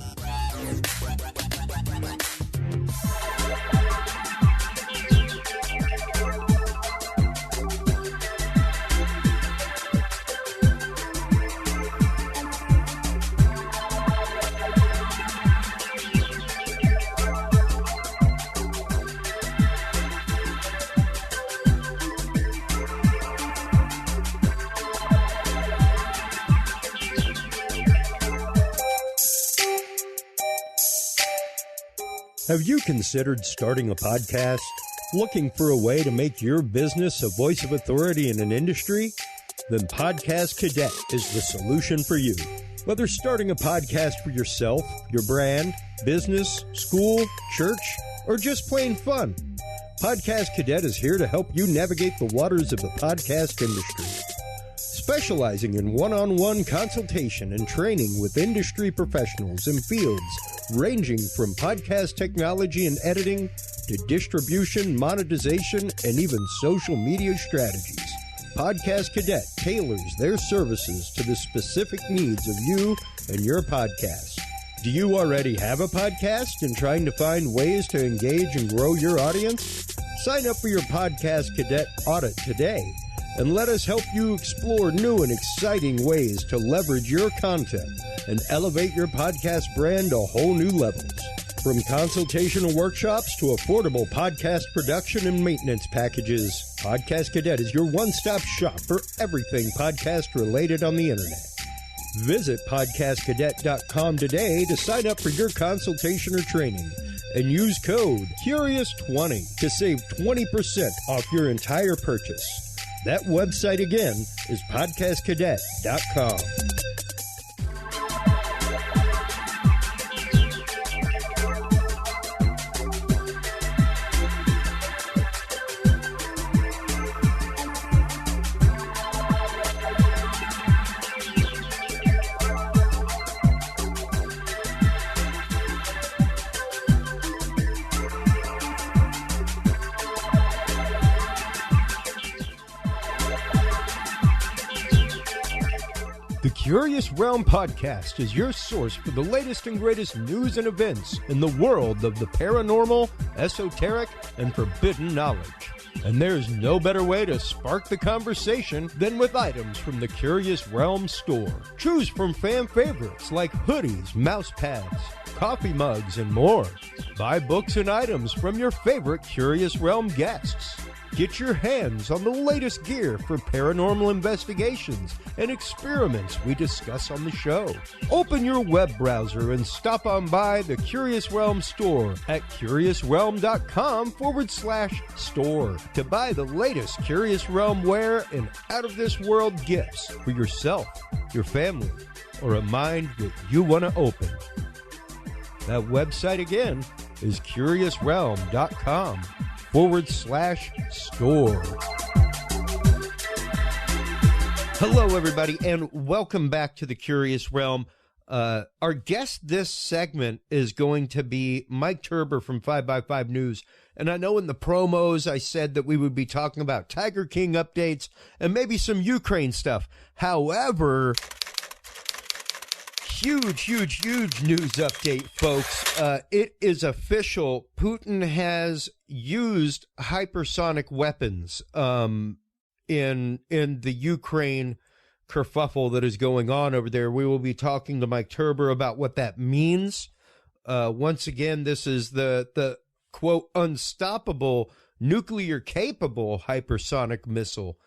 [SPEAKER 2] Have you considered starting a podcast? Looking for a way to make your business a voice of authority in an industry? Then Podcast Cadet is the solution for you. Whether starting a podcast for yourself, your brand, business, school, church, or just plain fun, Podcast Cadet is here to help you navigate the waters of the podcast industry. Specializing in one-on-one consultation and training with industry professionals in fields ranging from podcast technology and editing to distribution, monetization, and even social media strategies. Podcast Cadet tailors their services to the specific needs of you and your podcast. Do you already have a podcast and trying to find ways to engage and grow your audience? Sign up for your Podcast Cadet audit today and let us help you explore new and exciting ways to leverage your content and elevate your podcast brand to whole new levels. From consultational workshops to affordable podcast production and maintenance packages, Podcast Cadet is your one-stop shop for everything podcast related on the internet. Visit podcastcadet.com today to sign up for your consultation or training and use code CURIOUS20 to save 20% off your entire purchase. That website again is podcastcadet.com. The Curious Realm Podcast is your source for the latest and greatest news and events in the world of the paranormal, esoteric, and forbidden knowledge. And there's no better way to spark the conversation than with items from the Curious Realm store. Choose from fan favorites like hoodies, mouse pads, coffee mugs, and more. Buy books and items from your favorite Curious Realm guests. Get your hands on the latest gear for paranormal investigations and experiments we discuss on the show. Open your web browser and stop on by the Curious Realm store at curiousrealm.com/store to buy the latest Curious Realm wear and out-of-this-world gifts for yourself, your family, or a mind that you want to open. That website again is curiousrealm.com/store. Hello, everybody, and welcome back to the Curious Realm. Our guest this segment is going to be Mike Turber from 5x5 News. And I know in the promos I said that we would be talking about Tiger King updates and maybe some Ukraine stuff. However, huge news update, folks. It is official. Putin has used hypersonic weapons in the Ukraine kerfuffle that is going on over there. We will be talking to Mike Turber about what that means. Once again, this is the quote, unstoppable, nuclear-capable hypersonic missile.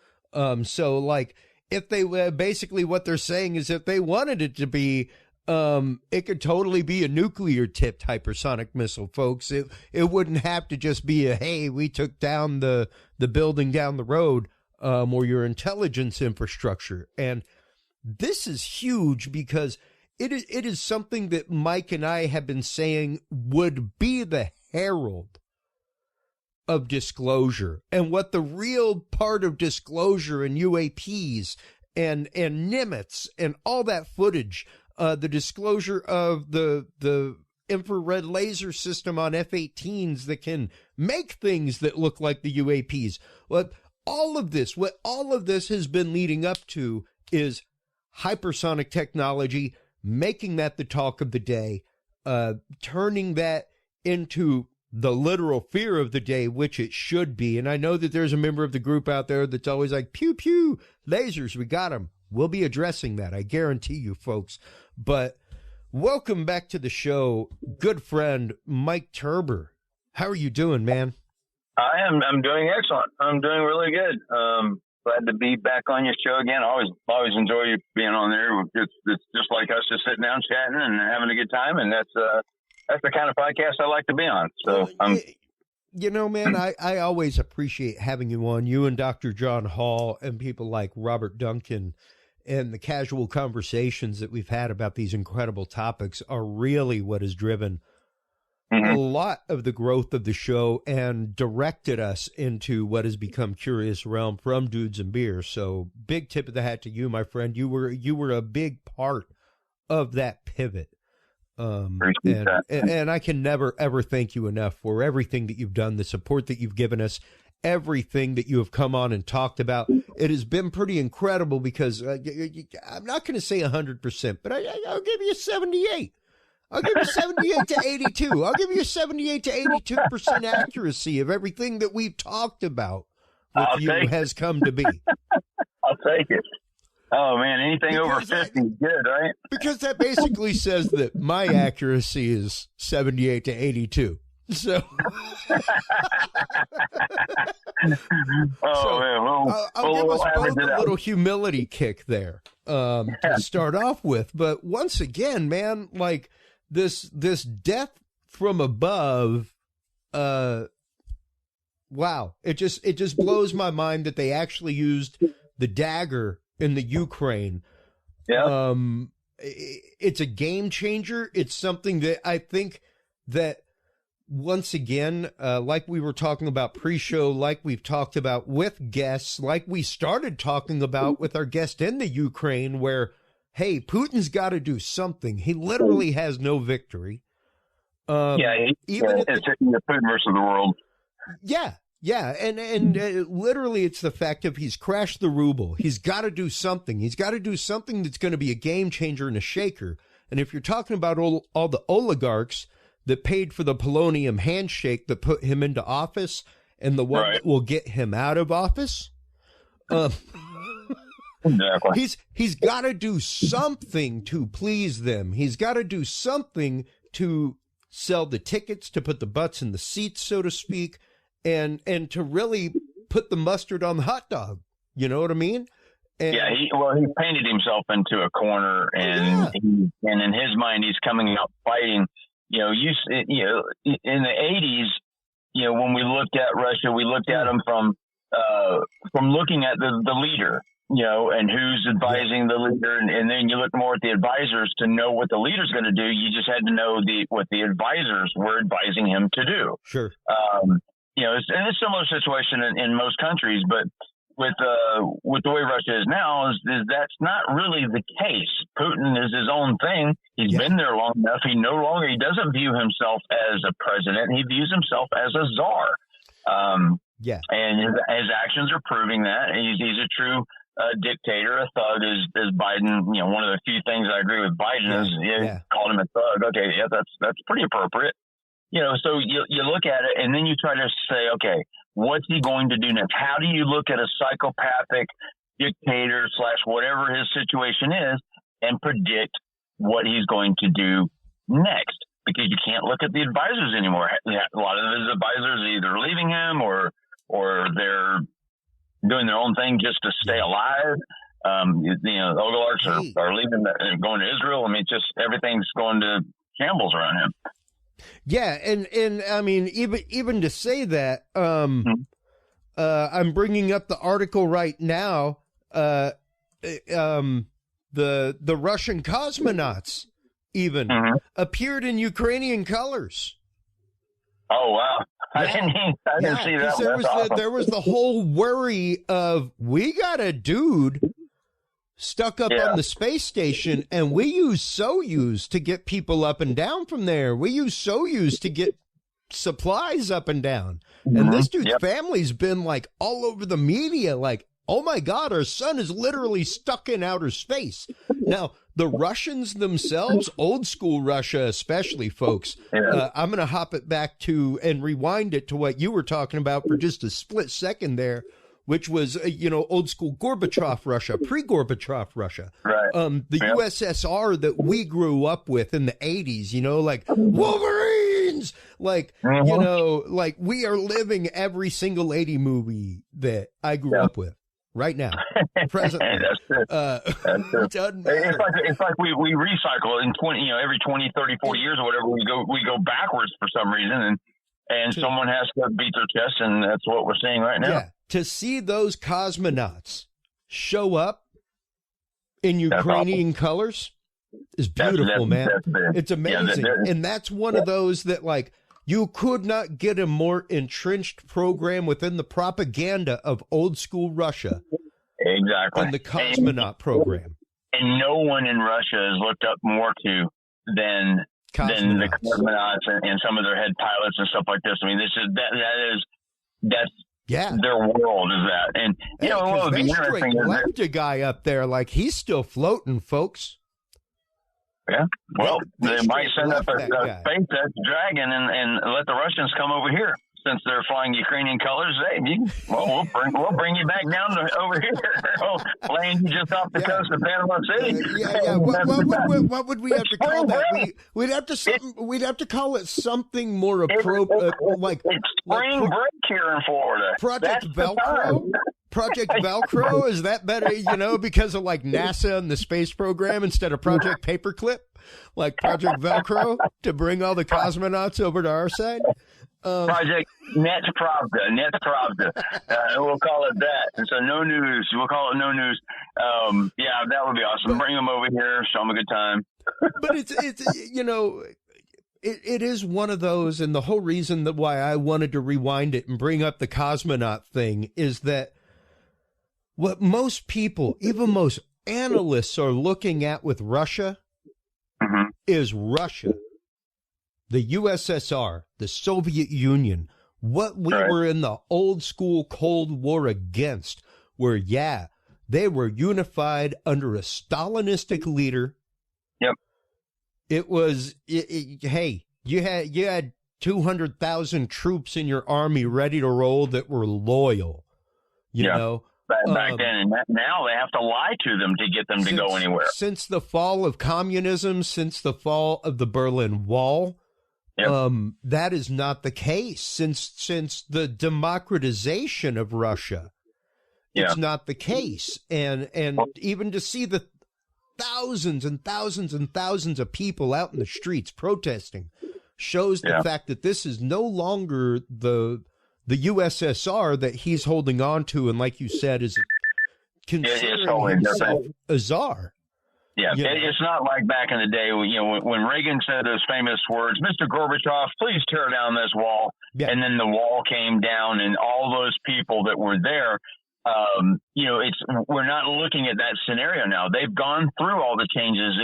[SPEAKER 2] So, like, if they basically what they're saying is if they wanted it to be, it could totally be a nuclear-tipped hypersonic missile, folks. It wouldn't have to just be a, hey, we took down the building down the road, or your intelligence infrastructure. And this is huge because it is something that Mike and I have been saying would be the herald of disclosure, and what the real part of disclosure and UAPs and Nimitz and all that footage, the disclosure of the infrared laser system on F-18s that can make things that look like the UAPs. What all of this has been leading up to is hypersonic technology, making that the talk of the day, turning that into the literal fear of the day, which it should be. And I know that there's a member of the group out there that's always like, pew, pew, lasers, we got them. We'll be addressing that, I guarantee you, folks. But welcome back to the show, good friend Mike Turber. How are you doing, man?
[SPEAKER 3] I'm doing excellent. I'm doing really good. Glad to be back on your show again. I always enjoy you being on there. It's just like us just sitting down chatting and having a good time, and that's the kind of podcast I like to be on. So
[SPEAKER 2] you know, man, I always appreciate having you on, you and Dr. John Hall and people like Robert Duncan, and the casual conversations that we've had about these incredible topics are really what has driven a lot of the growth of the show and directed us into what has become Curious Realm from Dudes and Beer. So big tip of the hat to you, my friend. You were a big part of that pivot. And I can never, ever thank you enough for everything that you've done, the support that you've given us, everything that you have come on and talked about. It has been pretty incredible because I'm not going to say 100%, but I'll give you 78. I'll give you 78 to 82. I'll give you 78 to 82% accuracy of everything that we've talked about with you has come to be.
[SPEAKER 3] I'll take it. Oh, man, anything over 50 is good, right?
[SPEAKER 2] Because that basically says that my accuracy is 78 to 82. So, I'll give us both a little humility kick there to start off with. But once again, man, like this death from above, wow, it just blows my mind that they actually used the dagger in the Ukraine.
[SPEAKER 3] Yeah.
[SPEAKER 2] It's a game changer. It's something that I think that once again, like we were talking about pre-show, like we've talked about with guests, like we started talking about with our guest in the Ukraine, where, hey, Putin's got to do something. He literally has no victory.
[SPEAKER 3] It's the Putin versus the world.
[SPEAKER 2] Yeah. Yeah, and literally it's the fact of he's crashed the ruble. He's got to do something. He's got to do something that's going to be a game changer and a shaker. And if you're talking about all the oligarchs that paid for the polonium handshake that put him into office and the one that will get him out of office,
[SPEAKER 3] exactly.
[SPEAKER 2] He's got to do something to please them. He's got to do something to sell the tickets, to put the butts in the seats, so to speak. And to really put the mustard on the hot dog, you know what I mean? And,
[SPEAKER 3] he painted himself into a corner, and and in his mind, he's coming out fighting. In the 80s, when we looked at Russia, we looked at them from looking at the leader, and who's advising the leader, and then you look more at the advisors to know what the leader's going to do. You just had to know what the advisors were advising him to do.
[SPEAKER 2] Sure.
[SPEAKER 3] It's a similar situation in most countries, but with the way Russia is now, is that's not really the case. Putin is his own thing. He's been there long enough. He doesn't view himself as a president. He views himself as a czar. And his actions are proving that. He's a true dictator, a thug, is Biden. One of the few things I agree with Biden is called him a thug. Okay, that's pretty appropriate. So you look at it, and then you try to say, okay, what's he going to do next? How do you look at a psychopathic, dictator / whatever his situation is and predict what he's going to do next, because you can't look at the advisors anymore. A lot of his advisors are either leaving him or they're doing their own thing just to stay alive. The oligarchs are leaving and going to Israel. I mean, just everything's going to shambles around him.
[SPEAKER 2] Yeah, and I mean, even to say that, I'm bringing up the article right now. The Russian cosmonauts even appeared in Ukrainian colors.
[SPEAKER 3] Oh wow! I didn't see that.
[SPEAKER 2] There was the whole worry of, we got a dude stuck up on the space station, and we use Soyuz to get people up and down from there. We use Soyuz to get supplies up and down. And this dude's family's been like all over the media, like, oh my God, our son is literally stuck in outer space. Now, the Russians themselves, old school Russia especially, folks, I'm going to hop it back to and rewind it to what you were talking about for just a split second there, which was, old school Gorbachev Russia, pre-Gorbachev Russia.
[SPEAKER 3] Right.
[SPEAKER 2] The USSR that we grew up with in the 80s, like Wolverines, like we are living every single 80 movie that I grew up with right now, presently.
[SPEAKER 3] That's it.
[SPEAKER 2] It doesn't matter.
[SPEAKER 3] It's like we recycle in every 20, 30, 40 years or whatever, we go backwards for some reason, and someone has to beat their chest, and that's what we're seeing right now.
[SPEAKER 2] Yeah. To see those cosmonauts show up in Ukrainian colors is beautiful, man. It's amazing. And that's one of those that, like, you could not get a more entrenched program within the propaganda of old school Russia.
[SPEAKER 3] Exactly.
[SPEAKER 2] And the cosmonaut program.
[SPEAKER 3] And no one in Russia is looked up more to than the cosmonauts and some of their head pilots and stuff like this. I mean, that's their world is that. And what would be interesting is
[SPEAKER 2] left a guy up there, like, he's still floating, folks.
[SPEAKER 3] Yeah. Well, they might send up a space dragon and let the Russians come over here. Since they're flying Ukrainian colors, we'll bring you back down over here. Land you just off the coast of Panama City.
[SPEAKER 2] What would we have to call that? We'd have to call it something more appropriate, like
[SPEAKER 3] spring break here in Florida.
[SPEAKER 2] Project Velcro. Project Velcro, is that better? Because of like NASA and the space program instead of Project Paperclip, like Project Velcro to bring all the cosmonauts over to our side.
[SPEAKER 3] Project Nets Pravda. We'll call it that. And so no news. We'll call it no news. That would be awesome. Bring them over here. Show them a good time.
[SPEAKER 2] But it's it is one of those, and the whole reason that why I wanted to rewind it and bring up the cosmonaut thing is that what most people, even most analysts, are looking at with Russia is Russia. The USSR, the Soviet Union, what we were in the old school Cold War against, where, they were unified under a Stalinistic leader.
[SPEAKER 3] Yep.
[SPEAKER 2] It was, hey, you had 200,000 troops in your army ready to roll that were loyal, you know.
[SPEAKER 3] Back then, and now they have to lie to them to get them to go anywhere.
[SPEAKER 2] Since the fall of communism, since the fall of the Berlin Wall, that is not the case. Since the democratization of Russia, it's not the case. And even to see the thousands and thousands and thousands of people out in the streets protesting shows the fact that this is no longer the USSR that he's holding on to, and like you said, is considering himself a czar.
[SPEAKER 3] Yeah, it's not like back in the day, when Reagan said those famous words, "Mr. Gorbachev, please tear down this wall," and then the wall came down, and all those people that were there, we're not looking at that scenario now. They've gone through all the changes.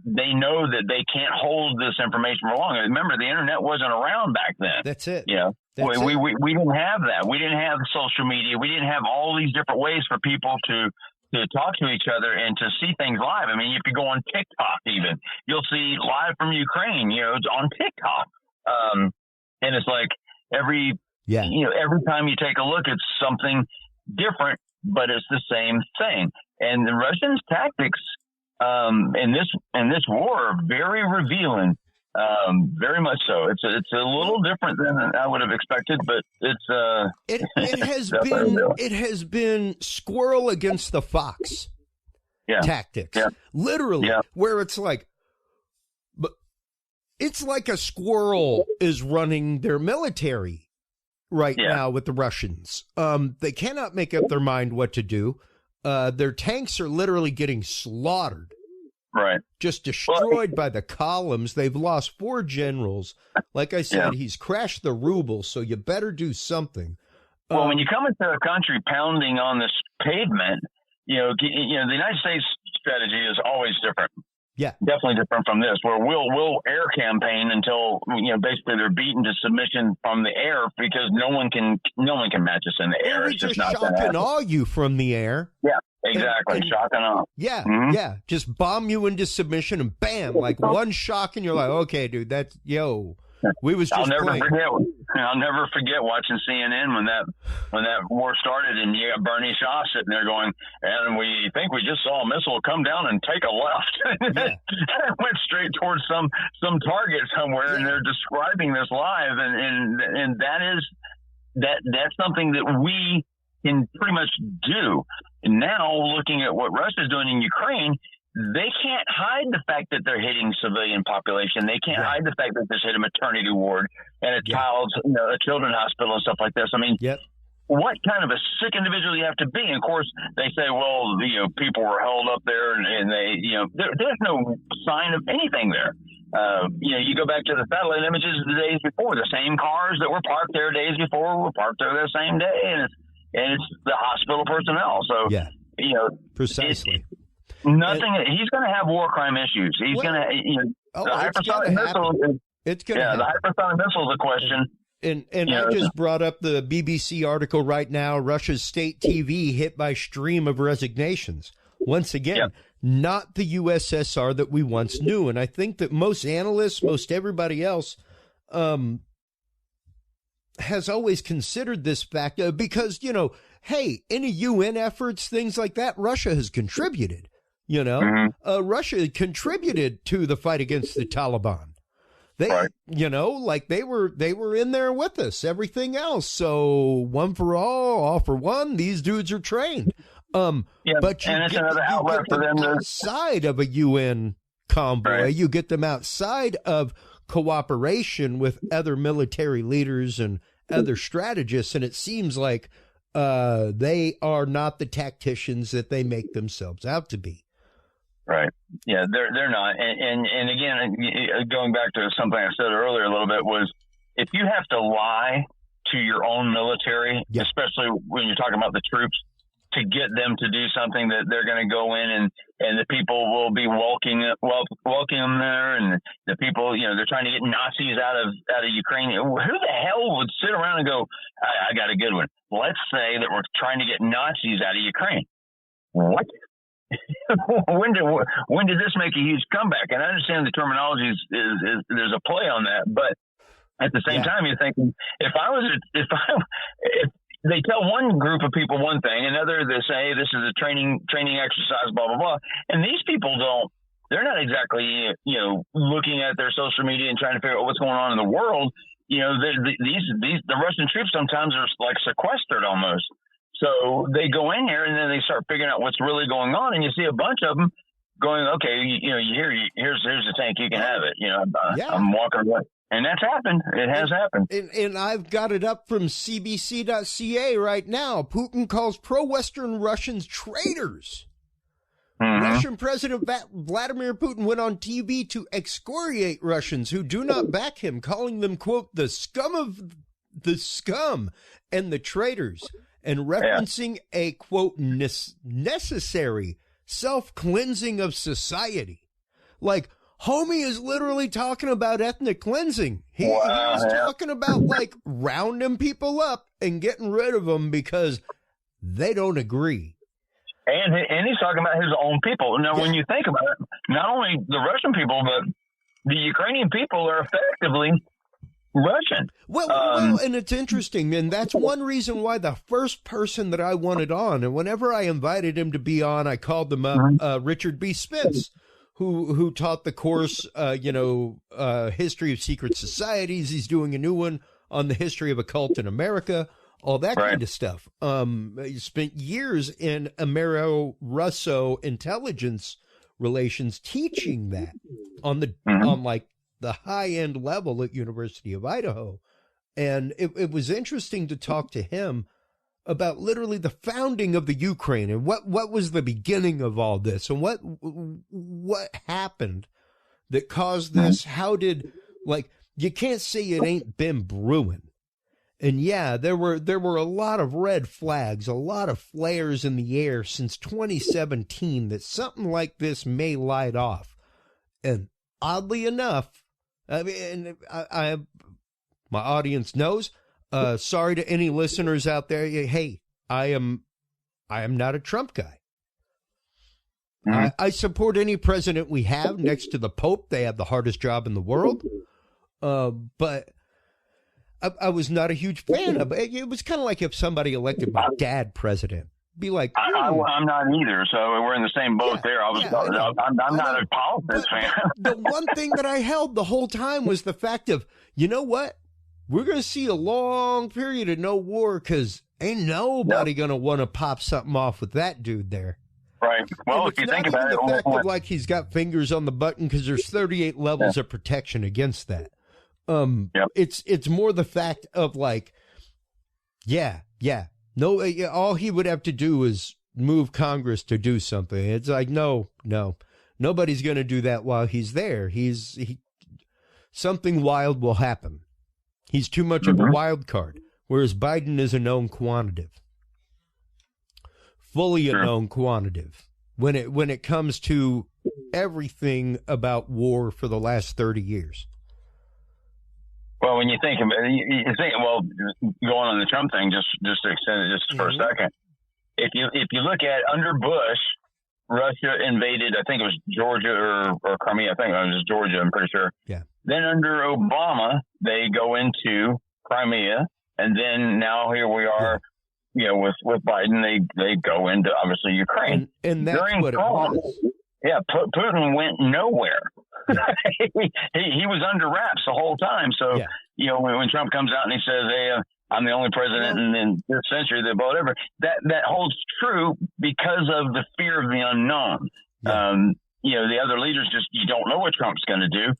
[SPEAKER 3] They know that they can't hold this information for long. Remember, the internet wasn't around back then.
[SPEAKER 2] That's it.
[SPEAKER 3] We didn't have that. We didn't have social media. We didn't have all these different ways for people to talk to each other and to see things live. I mean, if you go on TikTok even, you'll see live from Ukraine, on TikTok. And it's like every time you take a look, it's something different but it's the same thing. And the Russians' tactics in this war are very revealing. Very much so. It's a little different than I would have expected, but
[SPEAKER 2] it has been squirrel against the fox tactics, literally, where it's like, but it's like a squirrel is running their military right now with the Russians. They cannot make up their mind what to do. Their tanks are literally getting slaughtered.
[SPEAKER 3] Right.
[SPEAKER 2] Just destroyed by the columns. They've lost 4 generals. Like I said, he's crashed the ruble, so you better do something.
[SPEAKER 3] Well, when you come into a country pounding on this pavement, the United States strategy is always different.
[SPEAKER 2] Yeah.
[SPEAKER 3] Definitely different from this, where we'll air campaign until, basically they're beaten to submission from the air, because no one can match us in the air.
[SPEAKER 2] It's just shock and awe you from the air.
[SPEAKER 3] Yeah. Exactly. Shock and awe.
[SPEAKER 2] Yeah. Mm-hmm. Yeah. Just bomb you into submission and bam, like one shock and you're like, okay, dude, that's we was just playing.
[SPEAKER 3] I'll never forget watching CNN when that war started, and you got Bernie Shaw sitting there going, and we think we just saw a missile come down and take a left. It went straight towards some target somewhere, and they're describing this live, and that's something that we can pretty much do. And now, looking at what Russia's doing in Ukraine, they can't hide the fact that they're hitting civilian population. They can't hide the fact that this hit a maternity ward and a children's hospital and stuff like this. I mean, what kind of a sick individual you have to be? And of course, they say, well, people were held up there, and they, there's no sign of anything there. You go back to the satellite images of the days before. The same cars that were parked there days before were parked there the same day, and it's the hospital personnel. So,
[SPEAKER 2] precisely.
[SPEAKER 3] Nothing. He's going to have war crime issues. He's going to, the hypersonic missile.
[SPEAKER 2] It's going to happen.
[SPEAKER 3] The hypersonic missile is a question.
[SPEAKER 2] And I just brought up the BBC article right now. Russia's state TV hit by stream of resignations. Once again, not the USSR that we once knew. And I think that most analysts, most everybody else, has always considered this fact because, hey, any UN efforts, things like that, Russia has contributed. Russia contributed to the fight against the Taliban. They, they were in there with us, everything else. So one for all for one, these dudes are trained. But
[SPEAKER 3] it's another outlet for them
[SPEAKER 2] outside of a UN convoy. You get them outside of cooperation with other military leaders and other strategists, and it seems like they are not the tacticians that they make themselves out to be.
[SPEAKER 3] Right. Yeah, they're not. And again, going back to something I said earlier a little bit, was if you have to lie to your own military, especially when you're talking about the troops, to get them to do something that they're going to go in and the people will be welcoming them there, and the people, they're trying to get Nazis out of Ukraine. Who the hell would sit around and go, I got a good one. Let's say that we're trying to get Nazis out of Ukraine. What? When did this make a huge comeback? And I understand the terminology is there's a play on that, but at the same time, you're thinking, if they tell one group of people one thing, another they say this is a training exercise, blah blah blah, and these people they're not exactly looking at their social media and trying to figure out what's going on in the world. The Russian troops sometimes are like sequestered almost. So they go in here and then they start figuring out what's really going on, and you see a bunch of them going, okay, here's the tank, you can have it. I'm walking away. And that's happened. It has happened.
[SPEAKER 2] And I've got it up from CBC.ca right now. Putin calls pro-Western Russians traitors. Mm-hmm. Russian President Vladimir Putin went on TV to excoriate Russians who do not back him, calling them, quote, the scum of the scum and the traitors, and referencing a, quote, necessary self-cleansing of society. Like, homie is literally talking about ethnic cleansing. He was talking about, like, rounding people up and getting rid of them because they don't agree.
[SPEAKER 3] And he's talking about his own people. Now, when you think about it, not only the Russian people, but the Ukrainian people are effectively Russian.
[SPEAKER 2] Well, and it's interesting, and that's one reason why the first person that I wanted on, and whenever I invited him to be on, I called him up, Richard B. Spence, who taught the course, History of Secret Societies. He's doing a new one on the history of occult in America, all that kind of stuff. He spent years in Amero-Russo intelligence relations teaching that on the on like the high-end level at University of Idaho. And it was interesting to talk to him about literally the founding of the Ukraine and what was the beginning of all this and what happened that caused this. How did, like, you can't say it ain't been brewing. And yeah, there were a lot of red flags, a lot of flares in the air since 2017 that something like this may light off. And oddly enough, I mean, I my audience knows. Sorry to any listeners out there. Hey, I am not a Trump guy. I support any president we have. Next to the Pope, they have the hardest job in the world. But I was not a huge fan of it. It was kind of like if somebody elected my dad president. Be like,
[SPEAKER 3] I'm not either. So we're in the same boat there. I'm not a politics fan.
[SPEAKER 2] The one thing that I held the whole time was the fact of, you know what? We're going to see a long period of no war because ain't nobody going to want to pop something off with that dude there.
[SPEAKER 3] Right. Well, if you think about it,
[SPEAKER 2] the fact of like he's got fingers on the button because there's 38 levels of protection against that. It's more the fact of like, no, all he would have to do is move Congress to do something. It's like, no, nobody's going to do that while he's there. Something wild will happen. He's too much of a wild card, whereas Biden is a known quantitative, fully a known quantitative when it comes to everything about war for the last 30 years.
[SPEAKER 3] Well, when you think of it, you think, well, going on the Trump thing, just to extend it just for a second, if you look at under Bush, Russia invaded, I think it was Georgia or Crimea. I think it was Georgia, I'm pretty sure. Yeah. Then under Obama, they go into Crimea, and then now here we are, with Biden, they go into obviously Ukraine.
[SPEAKER 2] And that's during what Trump, it was.
[SPEAKER 3] Yeah, Putin went nowhere. he was under wraps the whole time. So, when Trump comes out and he says, hey, I'm the only president in this century that whatever, that holds true because of the fear of the unknown. Yeah. The other leaders you don't know what Trump's going to do.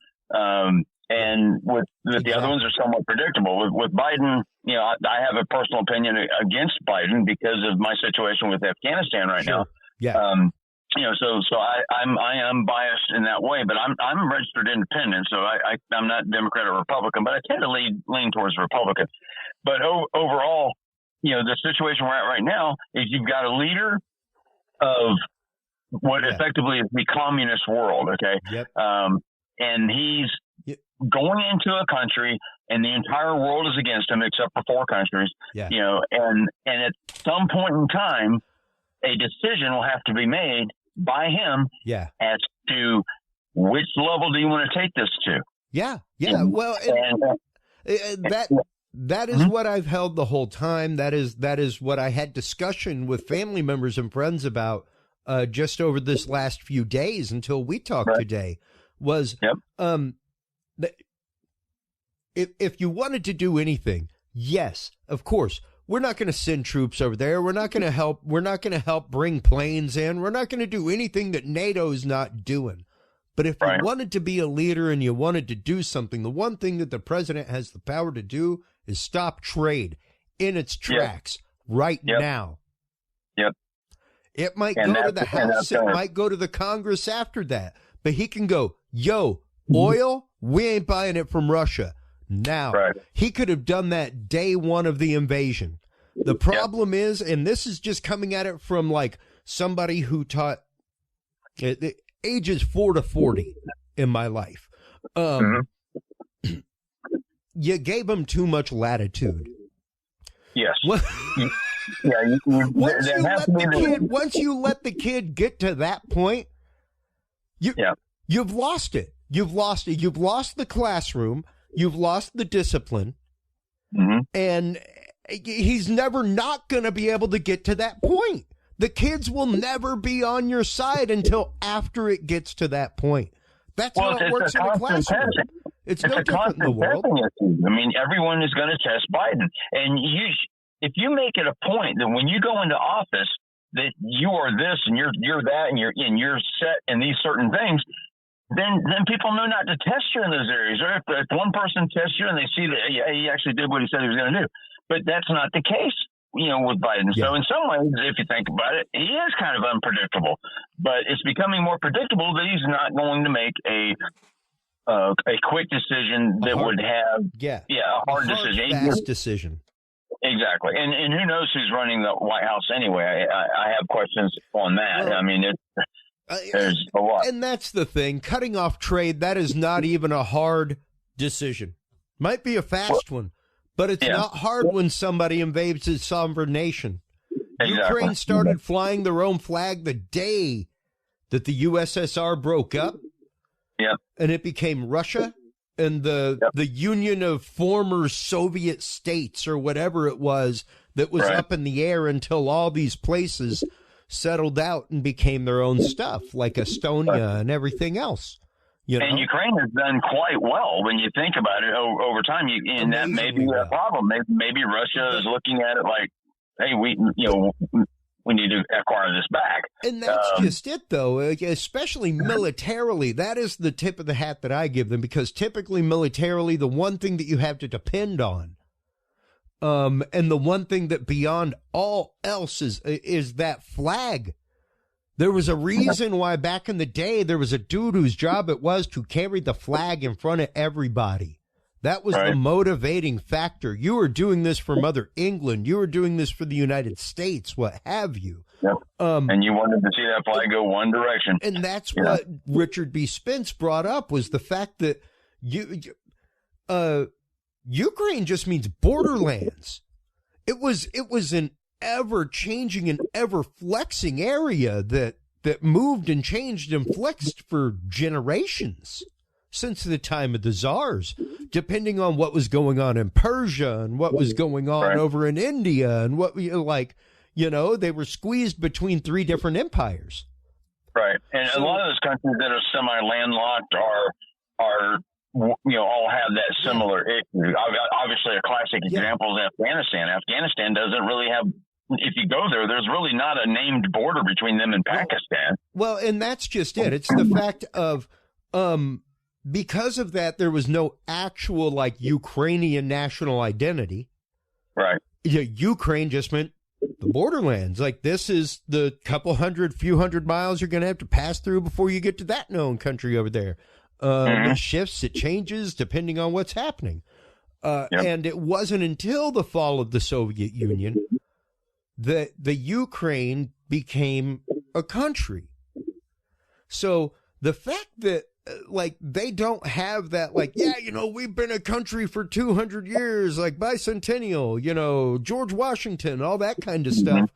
[SPEAKER 3] And with the other ones are somewhat predictable. With Biden, I have a personal opinion against Biden because of my situation with Afghanistan right now.
[SPEAKER 2] Yeah.
[SPEAKER 3] So I am biased in that way, but I'm a registered independent, so I'm not Democrat or Republican, but I tend to lean towards Republican. But overall, the situation we're at right now is you've got a leader of what effectively is the communist world, okay?
[SPEAKER 2] Yep.
[SPEAKER 3] And he's going into a country, and the entire world is against him except for 4 countries.
[SPEAKER 2] Yeah.
[SPEAKER 3] And at some point in time, a decision will have to be made by him as to which level do you want to take this to.
[SPEAKER 2] Yeah. Well, that is what I've held the whole time. That is what I had discussion with family members and friends about just over this last few days until we talked today. Was if you wanted to do anything, yes, of course. We're not going to send troops over there. We're not going to help. We're not going to help bring planes in. We're not going to do anything that NATO's not doing. But if you wanted to be a leader and you wanted to do something, the one thing that the president has the power to do is stop trade in its tracks now.
[SPEAKER 3] Yep.
[SPEAKER 2] It might go to the House. It might go to the Congress after that. But he can go, oil, we ain't buying it from Russia. Now, he could have done that day one of the invasion. The problem is, and this is just coming at it from like somebody who taught ages 4 to 40 in my life. You gave him too much latitude.
[SPEAKER 3] Yes.
[SPEAKER 2] Once you let the kid get to that point, you've lost it. You've lost it. You've lost the classroom. You've lost the discipline. And he's never not going to be able to get to that point. The kids will never be on your side until after it gets to that point. That's how it works in the classroom. It's no different in the world.
[SPEAKER 3] I mean, everyone is going to test Biden. And if you make it a point that when you go into office that you are this and you're that and you're set in these certain things, then people know not to test you in those areas. Or if one person tests you and they see that he actually did what he said he was going to do. But that's not the case, with Biden. So in some ways, if you think about it, he is kind of unpredictable. But it's becoming more predictable that he's not going to make a quick decision that would have a hard decision.
[SPEAKER 2] Fast decision.
[SPEAKER 3] Exactly. And who knows who's running the White House anyway? I have questions on that. Well, I mean, there's a lot.
[SPEAKER 2] And that's the thing. Cutting off trade, that is not even a hard decision. Might be a fast one, but it's not hard when somebody invades a sovereign nation. Exactly. Ukraine started flying their own flag the day that the USSR broke up.
[SPEAKER 3] Yeah.
[SPEAKER 2] And it became Russia and the Union of former Soviet states or whatever it was that was up in the air until all these places settled out and became their own stuff, like Estonia and everything else.
[SPEAKER 3] And Ukraine has done quite well when you think about it over time. And that may be a problem. Maybe Russia is looking at it like, hey, we need to acquire this back.
[SPEAKER 2] And that's just it, though, especially militarily. That is the tip of the hat that I give them, because typically militarily, the one thing that you have to depend on, and the one thing that beyond all else is that flag. There was a reason why back in the day there was a dude whose job it was to carry the flag in front of everybody. That was the motivating factor. You were doing this for Mother England. You were doing this for the United States, what have you.
[SPEAKER 3] Yep. And you wanted to see that flag go one direction.
[SPEAKER 2] And that's what Richard B. Spence brought up, was the fact that Ukraine just means borderlands. It was an ever-changing and ever-flexing area that moved and changed and flexed for generations since the time of the czars, depending on what was going on in Persia and what was going on over in India and what they were squeezed between three different empires.
[SPEAKER 3] Right. And a lot of those countries that are semi-landlocked are all have that similar issue. Obviously, a classic example is Afghanistan. Afghanistan doesn't really have, if you go there, there's really not a named border between them and Pakistan.
[SPEAKER 2] Well, and that's just it. It's the fact of, because of that, there was no actual, Ukrainian national identity.
[SPEAKER 3] Right.
[SPEAKER 2] Ukraine just meant the borderlands. Like, this is the few hundred miles you're going to have to pass through before you get to that known country over there. It shifts, it changes depending on what's happening. And it wasn't until the fall of the Soviet Union that the Ukraine became a country. So the fact that they don't have that, we've been a country for 200 years, bicentennial, George Washington, all that kind of stuff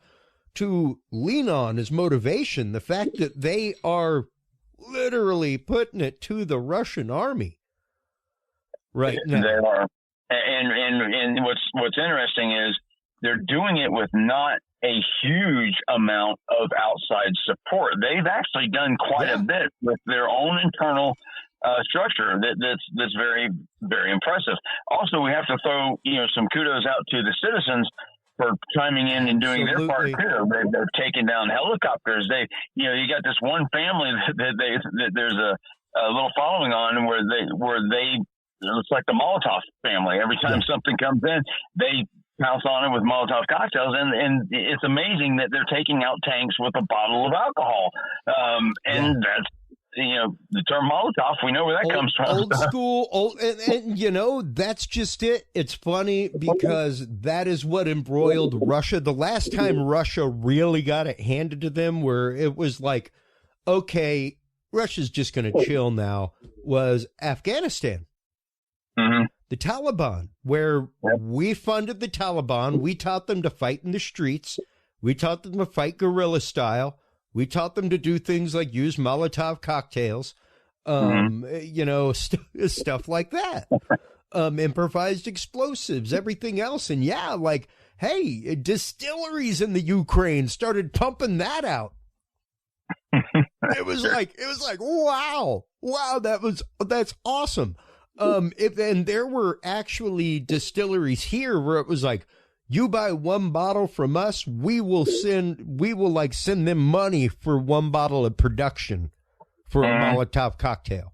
[SPEAKER 2] to lean on as motivation. The fact that they are literally putting it to the Russian army right now.
[SPEAKER 3] They are. And what's interesting is they're doing it with not a huge amount of outside support. They've actually done quite a bit with their own internal structure that's very, very impressive. Also, we have to throw some kudos out to the citizens for chiming in and doing their part too. They're taking down helicopters. You got this one family that there's a little following on where they it's like the Molotov family. Every time something comes in, they pounce on it with Molotov cocktails, and it's amazing that they're taking out tanks with a bottle of alcohol. And that's the term Molotov, we know where that comes from.
[SPEAKER 2] Old school, and that's just it. It's funny because that is what embroiled Russia. The last time Russia really got it handed to them, where it was like, okay, Russia's just going to chill now, was Afghanistan. The Taliban, where we funded the Taliban. We taught them to fight in the streets. We taught them to fight guerrilla style. We taught them to do things like use Molotov cocktails, stuff like that. improvised explosives, everything else. And yeah, like, hey, distilleries in the Ukraine started pumping that out. It was like, wow, that's awesome. And there were actually distilleries here where it was like, you buy one bottle from us, we will send them money for one bottle of production for a Molotov cocktail.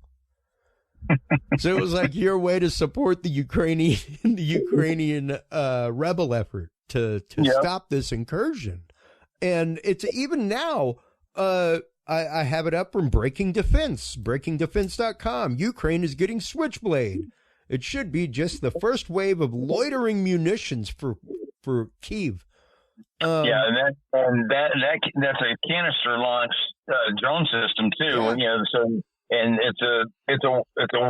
[SPEAKER 2] So it was like your way to support the Ukrainian rebel effort to stop this incursion. And it's even now, I have it up from Breaking Defense, breakingdefense.com. Ukraine is getting Switchblade. It should be just the first wave of loitering munitions for Kyiv.
[SPEAKER 3] And that's a canister launch drone system too.
[SPEAKER 2] Yeah.
[SPEAKER 3] You know, so and it's a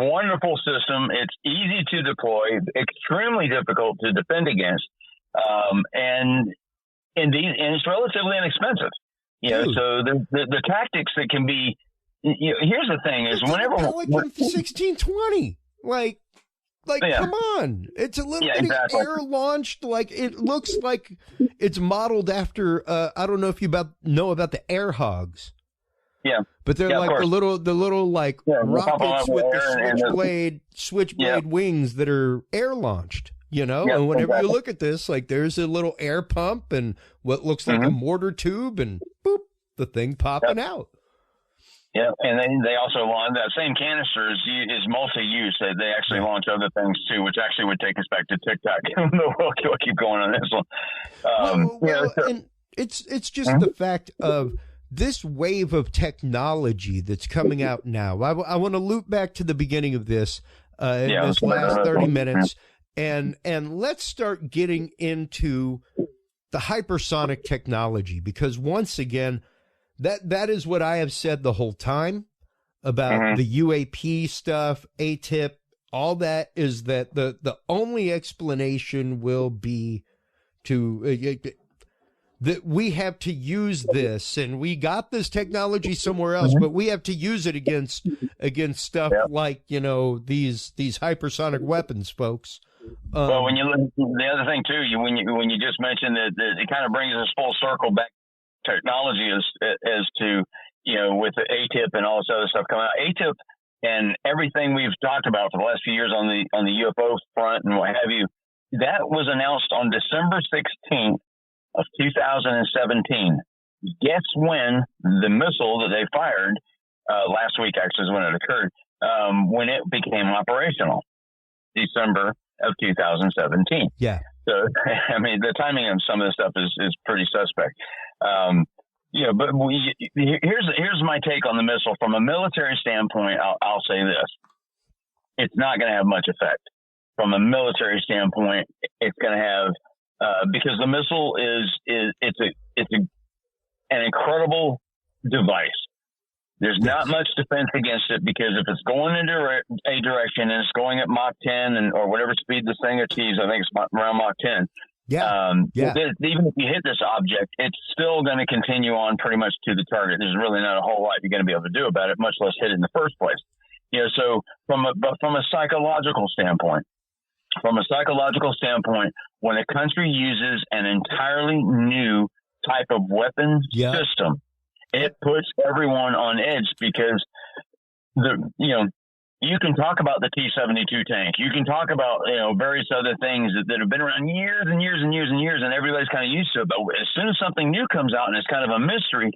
[SPEAKER 3] wonderful system. It's easy to deploy, extremely difficult to defend against, and it's relatively inexpensive. You know, so the tactics that can be. You know, here's the thing: is whenever
[SPEAKER 2] Pelican 1620, like, come on, it's a little air launched. Like, it looks like it's modeled after. I don't know if you know about the air hogs.
[SPEAKER 3] Yeah,
[SPEAKER 2] but they're like the little like rockets with the switchblade wings that are air launched. You know, and whenever you look at this, like, there's a little air pump and what looks like a mortar tube, and boop, the thing popping out.
[SPEAKER 3] Yeah, and then they also launch that same canister is multi-use. They actually launch other things too, which actually would take us back to TikTok. We'll keep going on this one.
[SPEAKER 2] And it's just the fact of this wave of technology that's coming out now. I want to loop back to the beginning of this in this last 30 minutes, and let's start getting into the hypersonic technology, because once again, that is what I have said the whole time about the UAP stuff, ATIP, all that, is that the only explanation will be that we have to use this, and we got this technology somewhere else, but we have to use it against stuff like, you know, these hypersonic weapons, folks.
[SPEAKER 3] Well, when you look, the other thing too, when you just mentioned that it kind of brings us full circle back to technology as to, you know, with the ATIP and all this other stuff coming out. ATIP and everything we've talked about for the last few years on the UFO front and what have you, that was announced on December 16th of 2017. Guess when the missile that they fired last week actually is when it occurred, when it became operational, December of 2017.
[SPEAKER 2] Yeah.
[SPEAKER 3] So, I mean, the timing of some of this stuff is pretty suspect. You know, but here's my take on the missile. From a military standpoint, I'll say this: it's not going to have much effect. From a military standpoint, it's going to have because the missile it's an incredible device. There's not much defense against it, because if it's going in a direction and it's going at Mach 10 or whatever speed this thing achieves, I think it's around Mach 10. Even if you hit this object, it's still going to continue on pretty much to the target. There's really not a whole lot you're going to be able to do about it, much less hit it in the first place. You know, so from a psychological standpoint, when a country uses an entirely new type of weapon system, it puts everyone on edge, because you can talk about the T-72 tank. You can talk about, you know, various other things that have been around years and years and years and years, and everybody's kind of used to it. But as soon as something new comes out and it's kind of a mystery,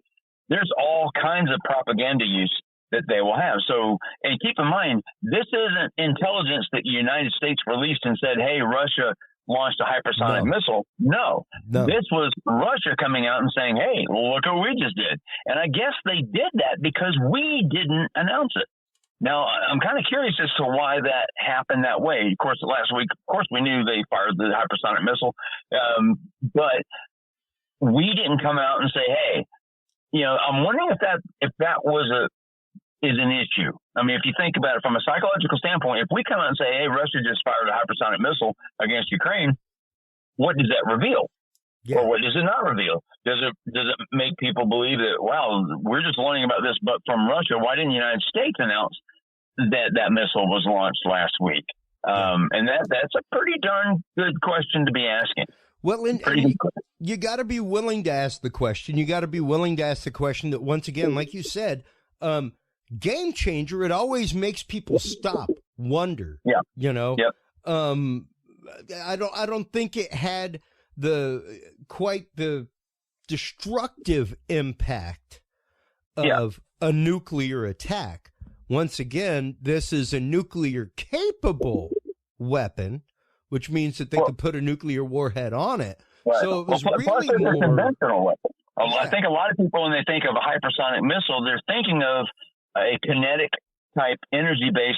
[SPEAKER 3] there's all kinds of propaganda use that they will have. So, and keep in mind, this isn't intelligence that the United States released and said, hey, Russia launched a hypersonic missile. No, this was Russia coming out and saying, hey, look what we just did. And I guess they did that because we didn't announce it. Now, I'm kind of curious as to why that happened that way. Of course, last week, we knew they fired the hypersonic missile, but we didn't come out and say, hey, you know, I'm wondering if that is an issue. I mean, if you think about it from a psychological standpoint, if we come out and say, hey, Russia just fired a hypersonic missile against Ukraine, what does that reveal? Yeah. Or what does it not reveal? Does it make people believe that, wow, we're just learning about this, but from Russia, why didn't the United States announce that missile was launched last week? And that's a pretty darn good question to be asking.
[SPEAKER 2] Well, you got to be willing to ask the question. You got to be willing to ask the question that, once again, like you said, game changer. It always makes people stop, wonder.
[SPEAKER 3] Yeah.
[SPEAKER 2] You know.
[SPEAKER 3] Yep.
[SPEAKER 2] I don't think it had quite the destructive impact of a nuclear attack. Once again, this is a nuclear capable weapon, which means that they could put a nuclear warhead on it.
[SPEAKER 3] Right.
[SPEAKER 2] So it was really
[SPEAKER 3] more a conventional weapon.
[SPEAKER 2] Yeah.
[SPEAKER 3] I think a lot of people, when they think of a hypersonic missile, they're thinking of a kinetic type energy based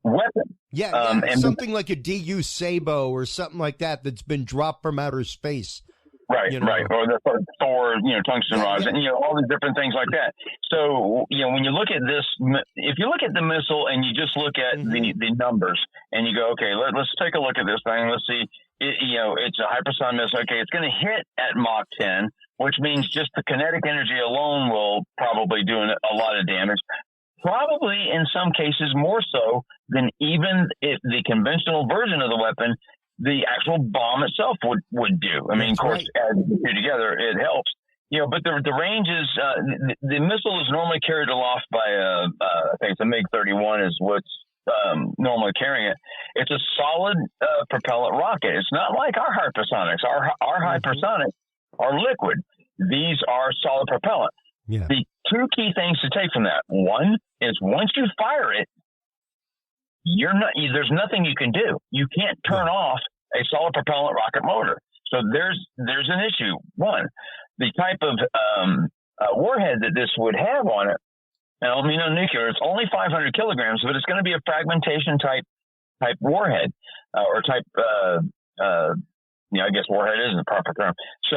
[SPEAKER 3] weapon.
[SPEAKER 2] Yeah, and something like a DU Sabo or something like that that's been dropped from outer space.
[SPEAKER 3] Right, right. Or the Thor, tungsten rods, and, all these different things like that. So, when you look at this, if you look at the missile and you just look at the numbers and you go, okay, let's take a look at this thing. Let's see, it's a hypersonic missile. Okay, it's going to hit at Mach 10, which means just the kinetic energy alone will probably do a lot of damage. Probably in some cases more so than even if the conventional version of the weapon, the actual bomb itself would do. I mean, of course, as you put together, it helps. But the range is the missile is normally carried aloft by I think it's a MiG-31 is what's normally carrying it. It's a solid propellant rocket. It's not like our hypersonics. Our hypersonics are liquid. These are solid propellant.
[SPEAKER 2] Yeah.
[SPEAKER 3] The two key things to take from that: one is once you fire it, there's nothing you can do. You can't turn off a solid propellant rocket motor. So there's an issue. One, the type of warhead that this would have on it, and I don't mean nuclear, it's only 500 kilograms, but it's going to be a fragmentation type warhead or type, I guess warhead isn't the proper term. So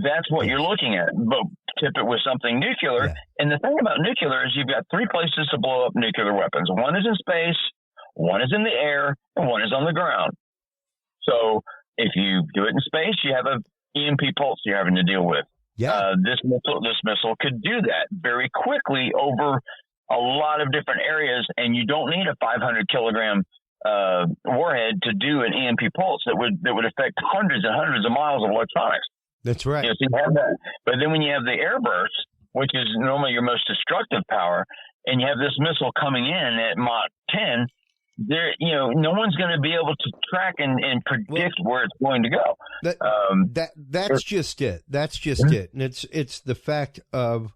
[SPEAKER 3] that's what you're looking at. But tip it with something nuclear. Yeah. And the thing about nuclear is you've got three places to blow up nuclear weapons. One is in space, one is in the air, and one is on the ground. So if you do it in space, you have an EMP pulse you're having to deal with.
[SPEAKER 2] Yeah.
[SPEAKER 3] This missile could do that very quickly over a lot of different areas, and you don't need a 500 kilogram warhead to do an EMP pulse that would affect hundreds and hundreds of miles of electronics.
[SPEAKER 2] That's right.
[SPEAKER 3] So you have that. But then when you have the air burst, which is normally your most destructive power, and you have this missile coming in at Mach 10, no one's going to be able to track and predict where it's going to go.
[SPEAKER 2] That's just it. That's just it. And it's the fact of,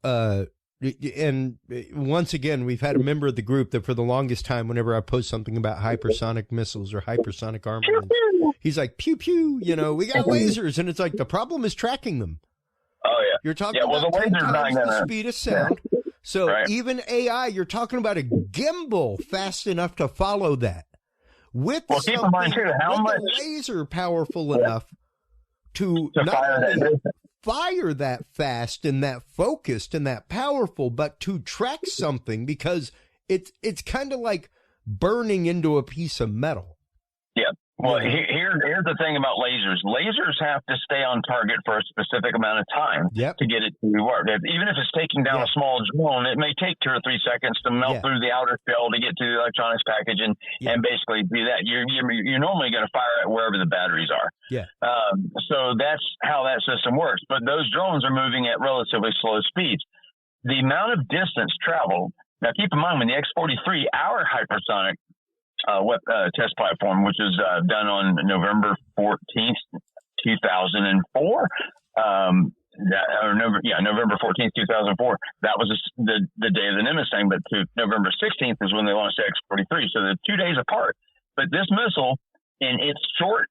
[SPEAKER 2] and once again, we've had a member of the group that for the longest time, whenever I post something about hypersonic missiles or hypersonic armaments, he's like, pew, pew, we got lasers. And it's like, the problem is tracking them.
[SPEAKER 3] Oh, yeah.
[SPEAKER 2] You're talking about 10 times the speed of sound.
[SPEAKER 3] Yeah.
[SPEAKER 2] So even AI, you're talking about a gimbal fast enough to follow that. With
[SPEAKER 3] keep in mind too, how much
[SPEAKER 2] laser powerful enough to not only fire that fast and that focused and that powerful, but to track something, because it's kind of like burning into a piece of metal.
[SPEAKER 3] Yeah. Well, here's the thing about lasers. Lasers have to stay on target for a specific amount of time to get it to work. Even if it's taking down a small drone, it may take 2 or 3 seconds to melt through the outer shell to get to the electronics package and basically do that. You're normally going to fire it wherever the batteries are.
[SPEAKER 2] Yeah.
[SPEAKER 3] So that's how that system works. But those drones are moving at relatively slow speeds. The amount of distance traveled. Now, keep in mind, when the X-43, our hypersonic test platform, which was done on November 14th, 2004. November 14th, 2004. That was the day of the Nimitz thing, but November 16th is when they launched the X-43. So they're 2 days apart. But this missile, in its short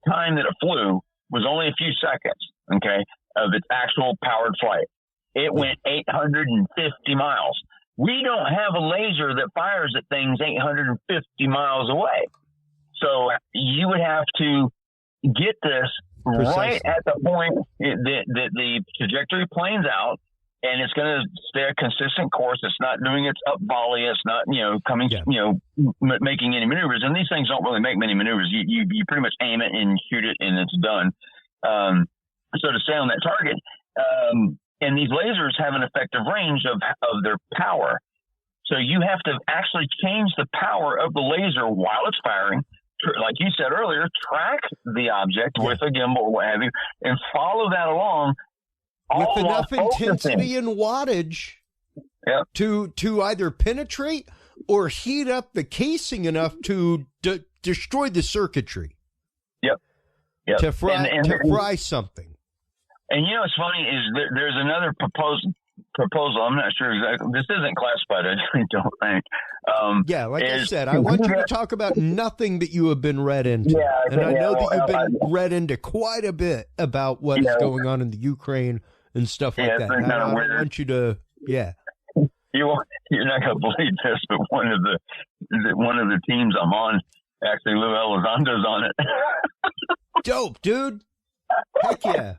[SPEAKER 3] time that it flew, was only a few seconds, of its actual powered flight. It went 850 miles. We don't have a laser that fires at things 850 miles away. So you would have to get this right at the point that the trajectory planes out, and it's going to stay a consistent course. It's not doing its up volley. It's not, coming, making any maneuvers. And these things don't really make many maneuvers. You pretty much aim it and shoot it, and it's done. So to stay on that target, and these lasers have an effective range of their power. So you have to actually change the power of the laser while it's firing. Like you said earlier, track the object with a gimbal or what have you, and follow that along.
[SPEAKER 2] With enough intensity and wattage to either penetrate or heat up the casing enough to destroy the circuitry.
[SPEAKER 3] Yep.
[SPEAKER 2] To fry something.
[SPEAKER 3] And you know what's funny is there's another proposal. I'm not sure exactly. This isn't classified, I don't think.
[SPEAKER 2] I said, I want you to talk about nothing that you have been read into. And I know that you've been read into quite a bit about what is going on in the Ukraine and stuff like that. I want you to,
[SPEAKER 3] You're not going to believe this, but one of the teams I'm on, actually Lou Elizondo's on it.
[SPEAKER 2] Dope, dude. Heck yeah.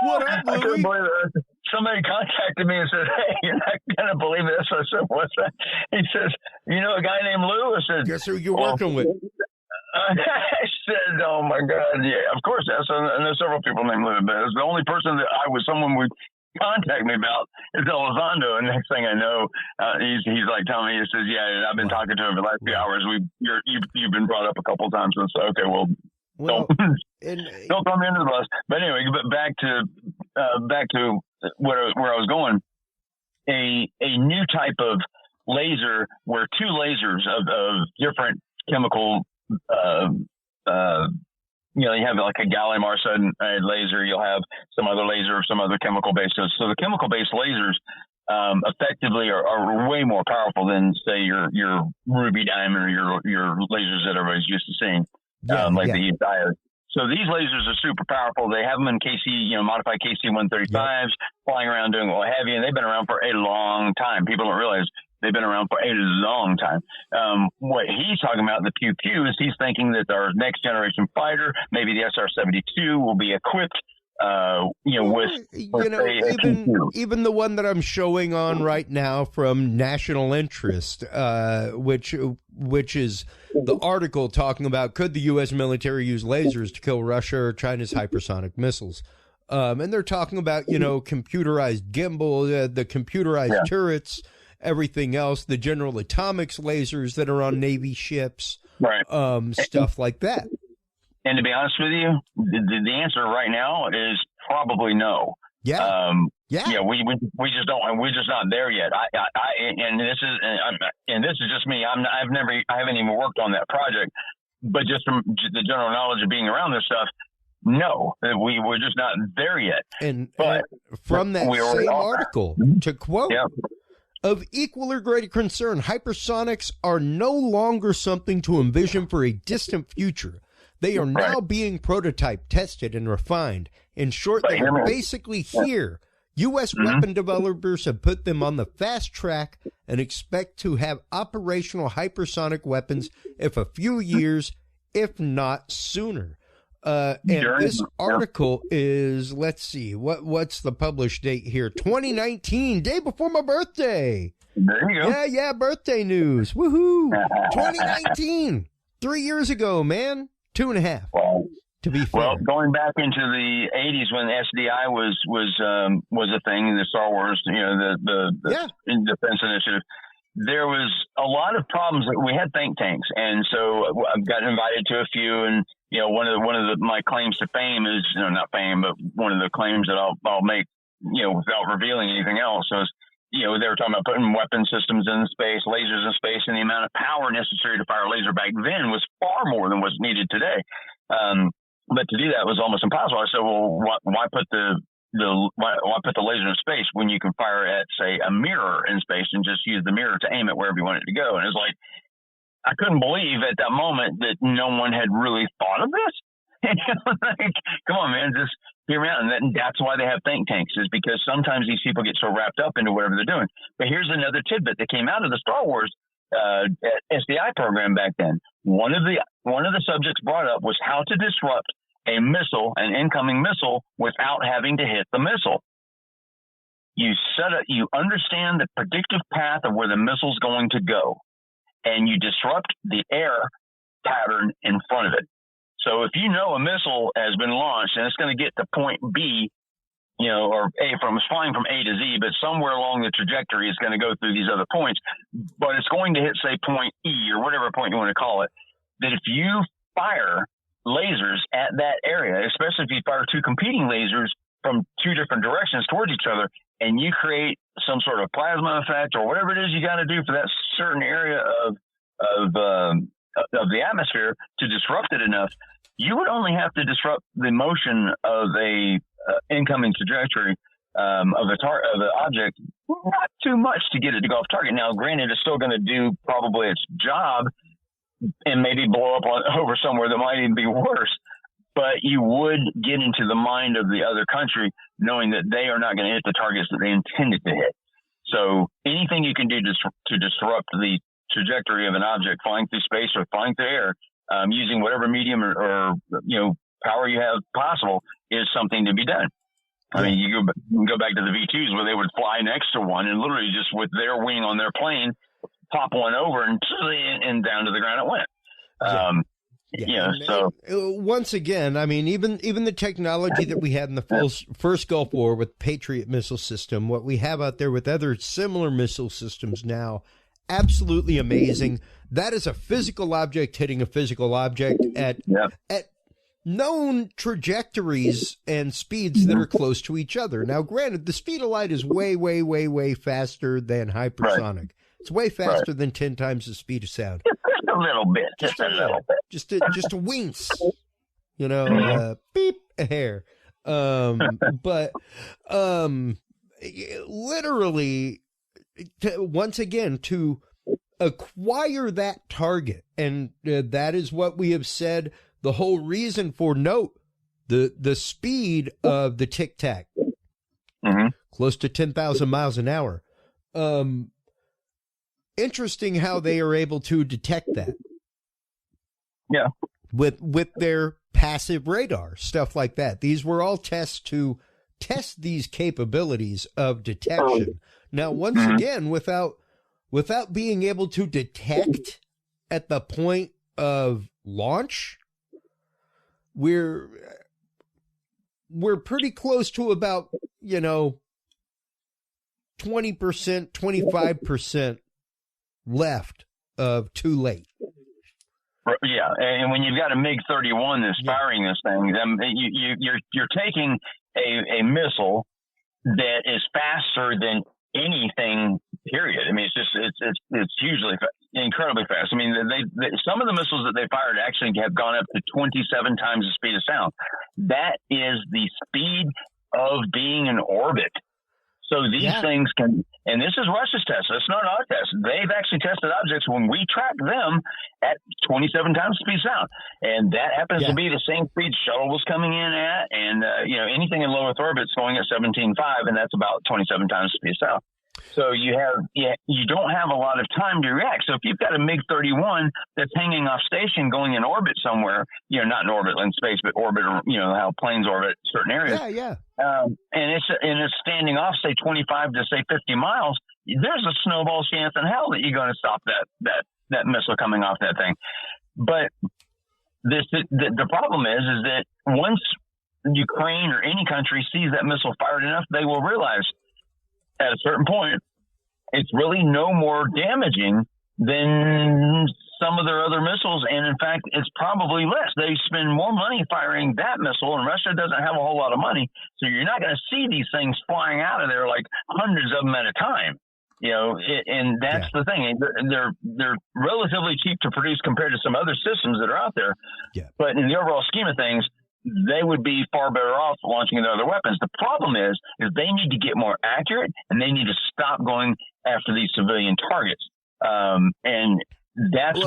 [SPEAKER 2] What up, Louie?
[SPEAKER 3] I couldn't believe it. Somebody contacted me and said, "Hey, you're not going to believe this." I said, "What's that?" He says, "You know a guy named Lou?" I said,
[SPEAKER 2] "Guess who you're working with?"
[SPEAKER 3] I said, "Oh my God, yeah, of course." I know several people named Lou, but it's the only person that someone would contact me about is Elizondo. And next thing I know, he's like telling me, he says, "Yeah, I've been talking to him for the last few hours. You've been brought up a couple of times." And so, okay, well, don't throw me under the bus. But anyway, back to where I was going. A new type of laser where two lasers of different chemical, you have like a gallium arsenide laser. You'll have some other laser of some other chemical bases. So the chemical based lasers effectively are way more powerful than say your ruby diamond or your lasers that everybody's used to seeing, the diode. So these lasers are super powerful. They have them in modified KC-135s, flying around doing what have you, and they've been around for a long time. People don't realize they've been around for a long time. What he's talking about in the Pew Pew is he's thinking that our next generation fighter, maybe the SR-72, will be equipped
[SPEAKER 2] even the one that I'm showing on right now from National Interest, which is the article talking about could the U.S. military use lasers to kill Russia or China's hypersonic missiles. And they're talking about, computerized gimbal, the computerized turrets, everything else, the General Atomics lasers that are on Navy ships, stuff like that.
[SPEAKER 3] And to be honest with you, the answer right now is probably no. We just don't. We're just not there yet. This is just me. I haven't even worked on that project, but just from the general knowledge of being around this stuff, no, we're just not there yet.
[SPEAKER 2] But from that same article, to quote. Of equal or greater concern, hypersonics are no longer something to envision for a distant future. They are now being prototyped, tested, and refined. In short, they are basically here. U.S. weapon developers have put them on the fast track and expect to have operational hypersonic weapons in a few years, if not sooner. And this article is, let's see, what's the published date here? 2019, day before my birthday.
[SPEAKER 3] There you go.
[SPEAKER 2] Yeah, birthday news. Woohoo. 2019, 3 years ago, man. 2.5.
[SPEAKER 3] Wow.
[SPEAKER 2] To be fair.
[SPEAKER 3] Well, going back into the 80s when SDI was a thing in the Star Wars, the defense initiative, there was a lot of problems. We had think tanks, and so I got invited to a few. And one of my claims to fame is not fame, but one of the claims that I'll make without revealing anything else is they were talking about putting weapon systems in space, lasers in space, and the amount of power necessary to fire a laser back then was far more than what's needed today. But to do that was almost impossible. I said, well, why put the laser in space when you can fire at, say, a mirror in space and just use the mirror to aim it wherever you want it to go? And it's like, I couldn't believe at that moment that no one had really thought of this. Like, come on, man, just hear me out. And that's why they have think tanks, is because sometimes these people get so wrapped up into whatever they're doing. But here's another tidbit that came out of the Star Wars SDI program back then. One of the subjects brought up was how to disrupt a missile, an incoming missile, without having to hit the missile. You understand the predictive path of where the missile's going to go, and you disrupt the air pattern in front of it. So if you know a missile has been launched and it's going to get to point B, or flying from A to Z, but somewhere along the trajectory is going to go through these other points, but it's going to hit, say, point E or whatever point you want to call it, that if you fire lasers at that area, especially if you fire two competing lasers from two different directions towards each other, and you create some sort of plasma effect or whatever it is you got to do for that certain area of the atmosphere to disrupt it enough, you would only have to disrupt the motion of a incoming trajectory of the object, not too much to get it to go off target. Now, granted, it's still going to do probably its job and maybe blow up over somewhere that might even be worse. But you would get into the mind of the other country knowing that they are not going to hit the targets that they intended to hit. So anything you can do to disrupt the trajectory of an object flying through space or flying through air, using whatever medium or power you have possible, is something to be done. I mean, you can go back to the V2s where they would fly next to one and literally just with their wing on their plane, pop one over and down to the ground it went. So
[SPEAKER 2] once again, I mean, even the technology that we had in the first Gulf War with Patriot missile system, what we have out there with other similar missile systems now, absolutely amazing. That is a physical object hitting a physical object at known trajectories and speeds that are close to each other. Now, granted, the speed of light is way, way, way, way faster than hypersonic. Right. It's way faster than 10 times the speed of sound.
[SPEAKER 3] Just a little bit. Just a little bit.
[SPEAKER 2] Just a wince. Beep, a hair. Literally, once again, to acquire that target, and that is what we have said. The whole reason for the speed of the Tic Tac, close to 10,000 miles an hour. Interesting how they are able to detect that.
[SPEAKER 3] Yeah.
[SPEAKER 2] With their passive radar, stuff like that. These were all tests to test these capabilities of detection. Now, once again, without being able to detect at the point of launch, we're pretty close to about, 20%, 25% left of too late.
[SPEAKER 3] Yeah, and when you've got a MiG-31 that's firing this thing, you're taking a missile that is faster than anything. Period. I mean, it's hugely incredibly fast. I mean, they some of the missiles that they fired actually have gone up to 27 times the speed of sound. That is the speed of being in orbit. So these things can, and this is Russia's test. It's not our test. They've actually tested objects when we track them at 27 times the speed of sound. And that happens to be the same speed shuttle was coming in at. And, anything in low Earth orbit is going at 17.5, and that's about 27 times the speed of sound. So you don't have a lot of time to react. So if you've got a MiG-31 that's hanging off station going in orbit somewhere, not in orbit in space, but orbit, how planes orbit certain areas. And it's standing off, say 25 to say 50 miles. There's a snowball chance in hell that you're going to stop that missile coming off that thing. But the problem is that once Ukraine or any country sees that missile fired enough, they will realize at a certain point, it's really no more damaging than some of their other missiles. And in fact, it's probably less. They spend more money firing that missile, and Russia doesn't have a whole lot of money. So you're not going to see these things flying out of there like hundreds of them at a time. And that's the thing. They're relatively cheap to produce compared to some other systems that are out there. Yeah. But in the overall scheme of things, they would be far better off launching their other weapons. The problem is they need to get more accurate, and they need to stop going after these civilian targets. And that's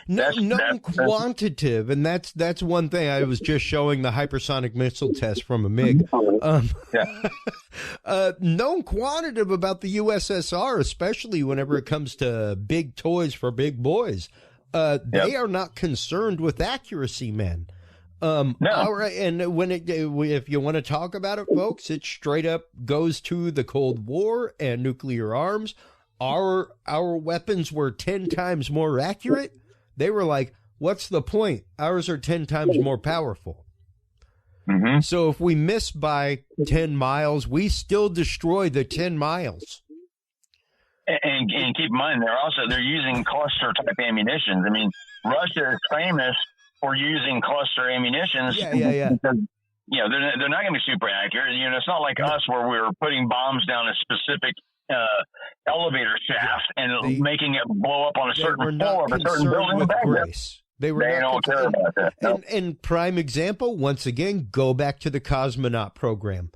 [SPEAKER 2] non-quantitative, and that's one thing. I was just showing the hypersonic missile test from a MiG. Known quantitative about the USSR, especially whenever it comes to big toys for big boys. They are not concerned with accuracy, man. No. All right, and if you want to talk about it, folks, it straight up goes to the Cold War and nuclear arms. Our weapons were 10 times more accurate. They were like, what's the point? Ours are 10 times more powerful.
[SPEAKER 3] Mm-hmm.
[SPEAKER 2] So if we miss by 10 miles, we still destroy the 10 miles.
[SPEAKER 3] And keep in mind, they're using cluster type ammunitions. I mean, Russia is famous for using cluster ammunitions.
[SPEAKER 2] Yeah.
[SPEAKER 3] Because, they're not going to be super accurate. It's not like us where we're putting bombs down a specific elevator shaft and making it blow up on a certain floor of a certain building.
[SPEAKER 2] With grace. They
[SPEAKER 3] don't care about that. No.
[SPEAKER 2] And prime example, once again, go back to the cosmonaut program.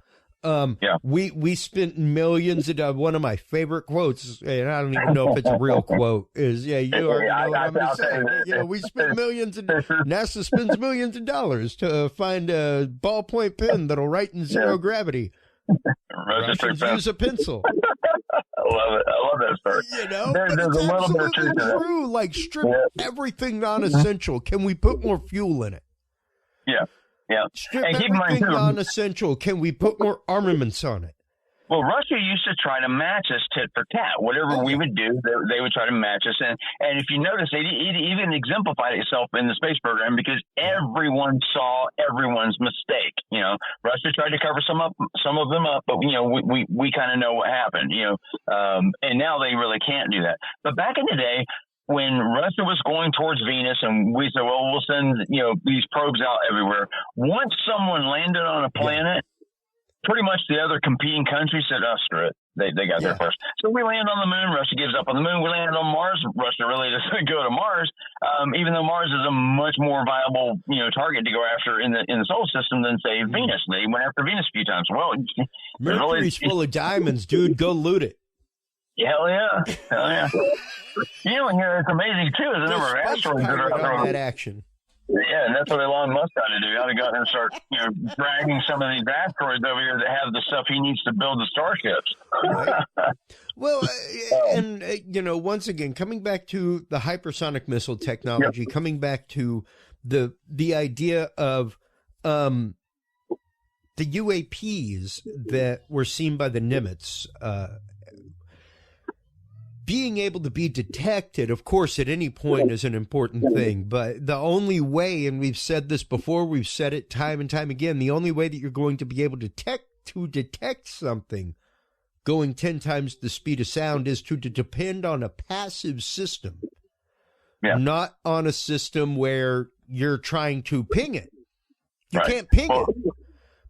[SPEAKER 2] We spent millions of dollars. One of my favorite quotes, and I don't even know if it's a real quote, is you already know what I'm going to say. We spent NASA spends millions of dollars to find a ballpoint pen that'll write in zero gravity. Russians use a pencil.
[SPEAKER 3] I love it. I love that story.
[SPEAKER 2] There's a little bit of truth to that. Like, strip everything non-essential. Can we put more fuel in it?
[SPEAKER 3] Yeah.
[SPEAKER 2] Strip everything non-essential. Can we put more armaments on it?
[SPEAKER 3] Well, Russia used to try to match us tit for tat. Whatever we would do, they would try to match us. And if you notice, it even exemplified itself in the space program because everyone saw everyone's mistake. Russia tried to cover some of them up, but we kind of know what happened. And now they really can't do that. But back in the day, when Russia was going towards Venus and we said, well, we'll send, these probes out everywhere. Once someone landed on a planet, pretty much the other competing countries said, oh, screw it. They got there first. So we land on the moon. Russia gives up on the moon. We land on Mars. Russia really doesn't go to Mars, even though Mars is a much more viable, target to go after in the solar system than, say, Venus. They went after Venus a few times. Well,
[SPEAKER 2] Mercury's full of diamonds, dude. Go loot it.
[SPEAKER 3] Hell yeah. Here it's amazing too. Is the number of asteroids that are out there.
[SPEAKER 2] That action.
[SPEAKER 3] Yeah, and that's what Elon Musk got to do. He ought to go out and start, dragging some of these asteroids over here that have the stuff he needs to build the starships.
[SPEAKER 2] Right. Well, and once again, coming back to the hypersonic missile technology, coming back to the idea of the UAPs that were seen by the Nimitz. Being able to be detected, of course, at any point is an important thing. But the only way, and we've said this before, we've said it time and time again, the only way that you're going to be able to detect something going 10 times the speed of sound is to depend on a passive system, not on a system where you're trying to ping it. You can't ping it.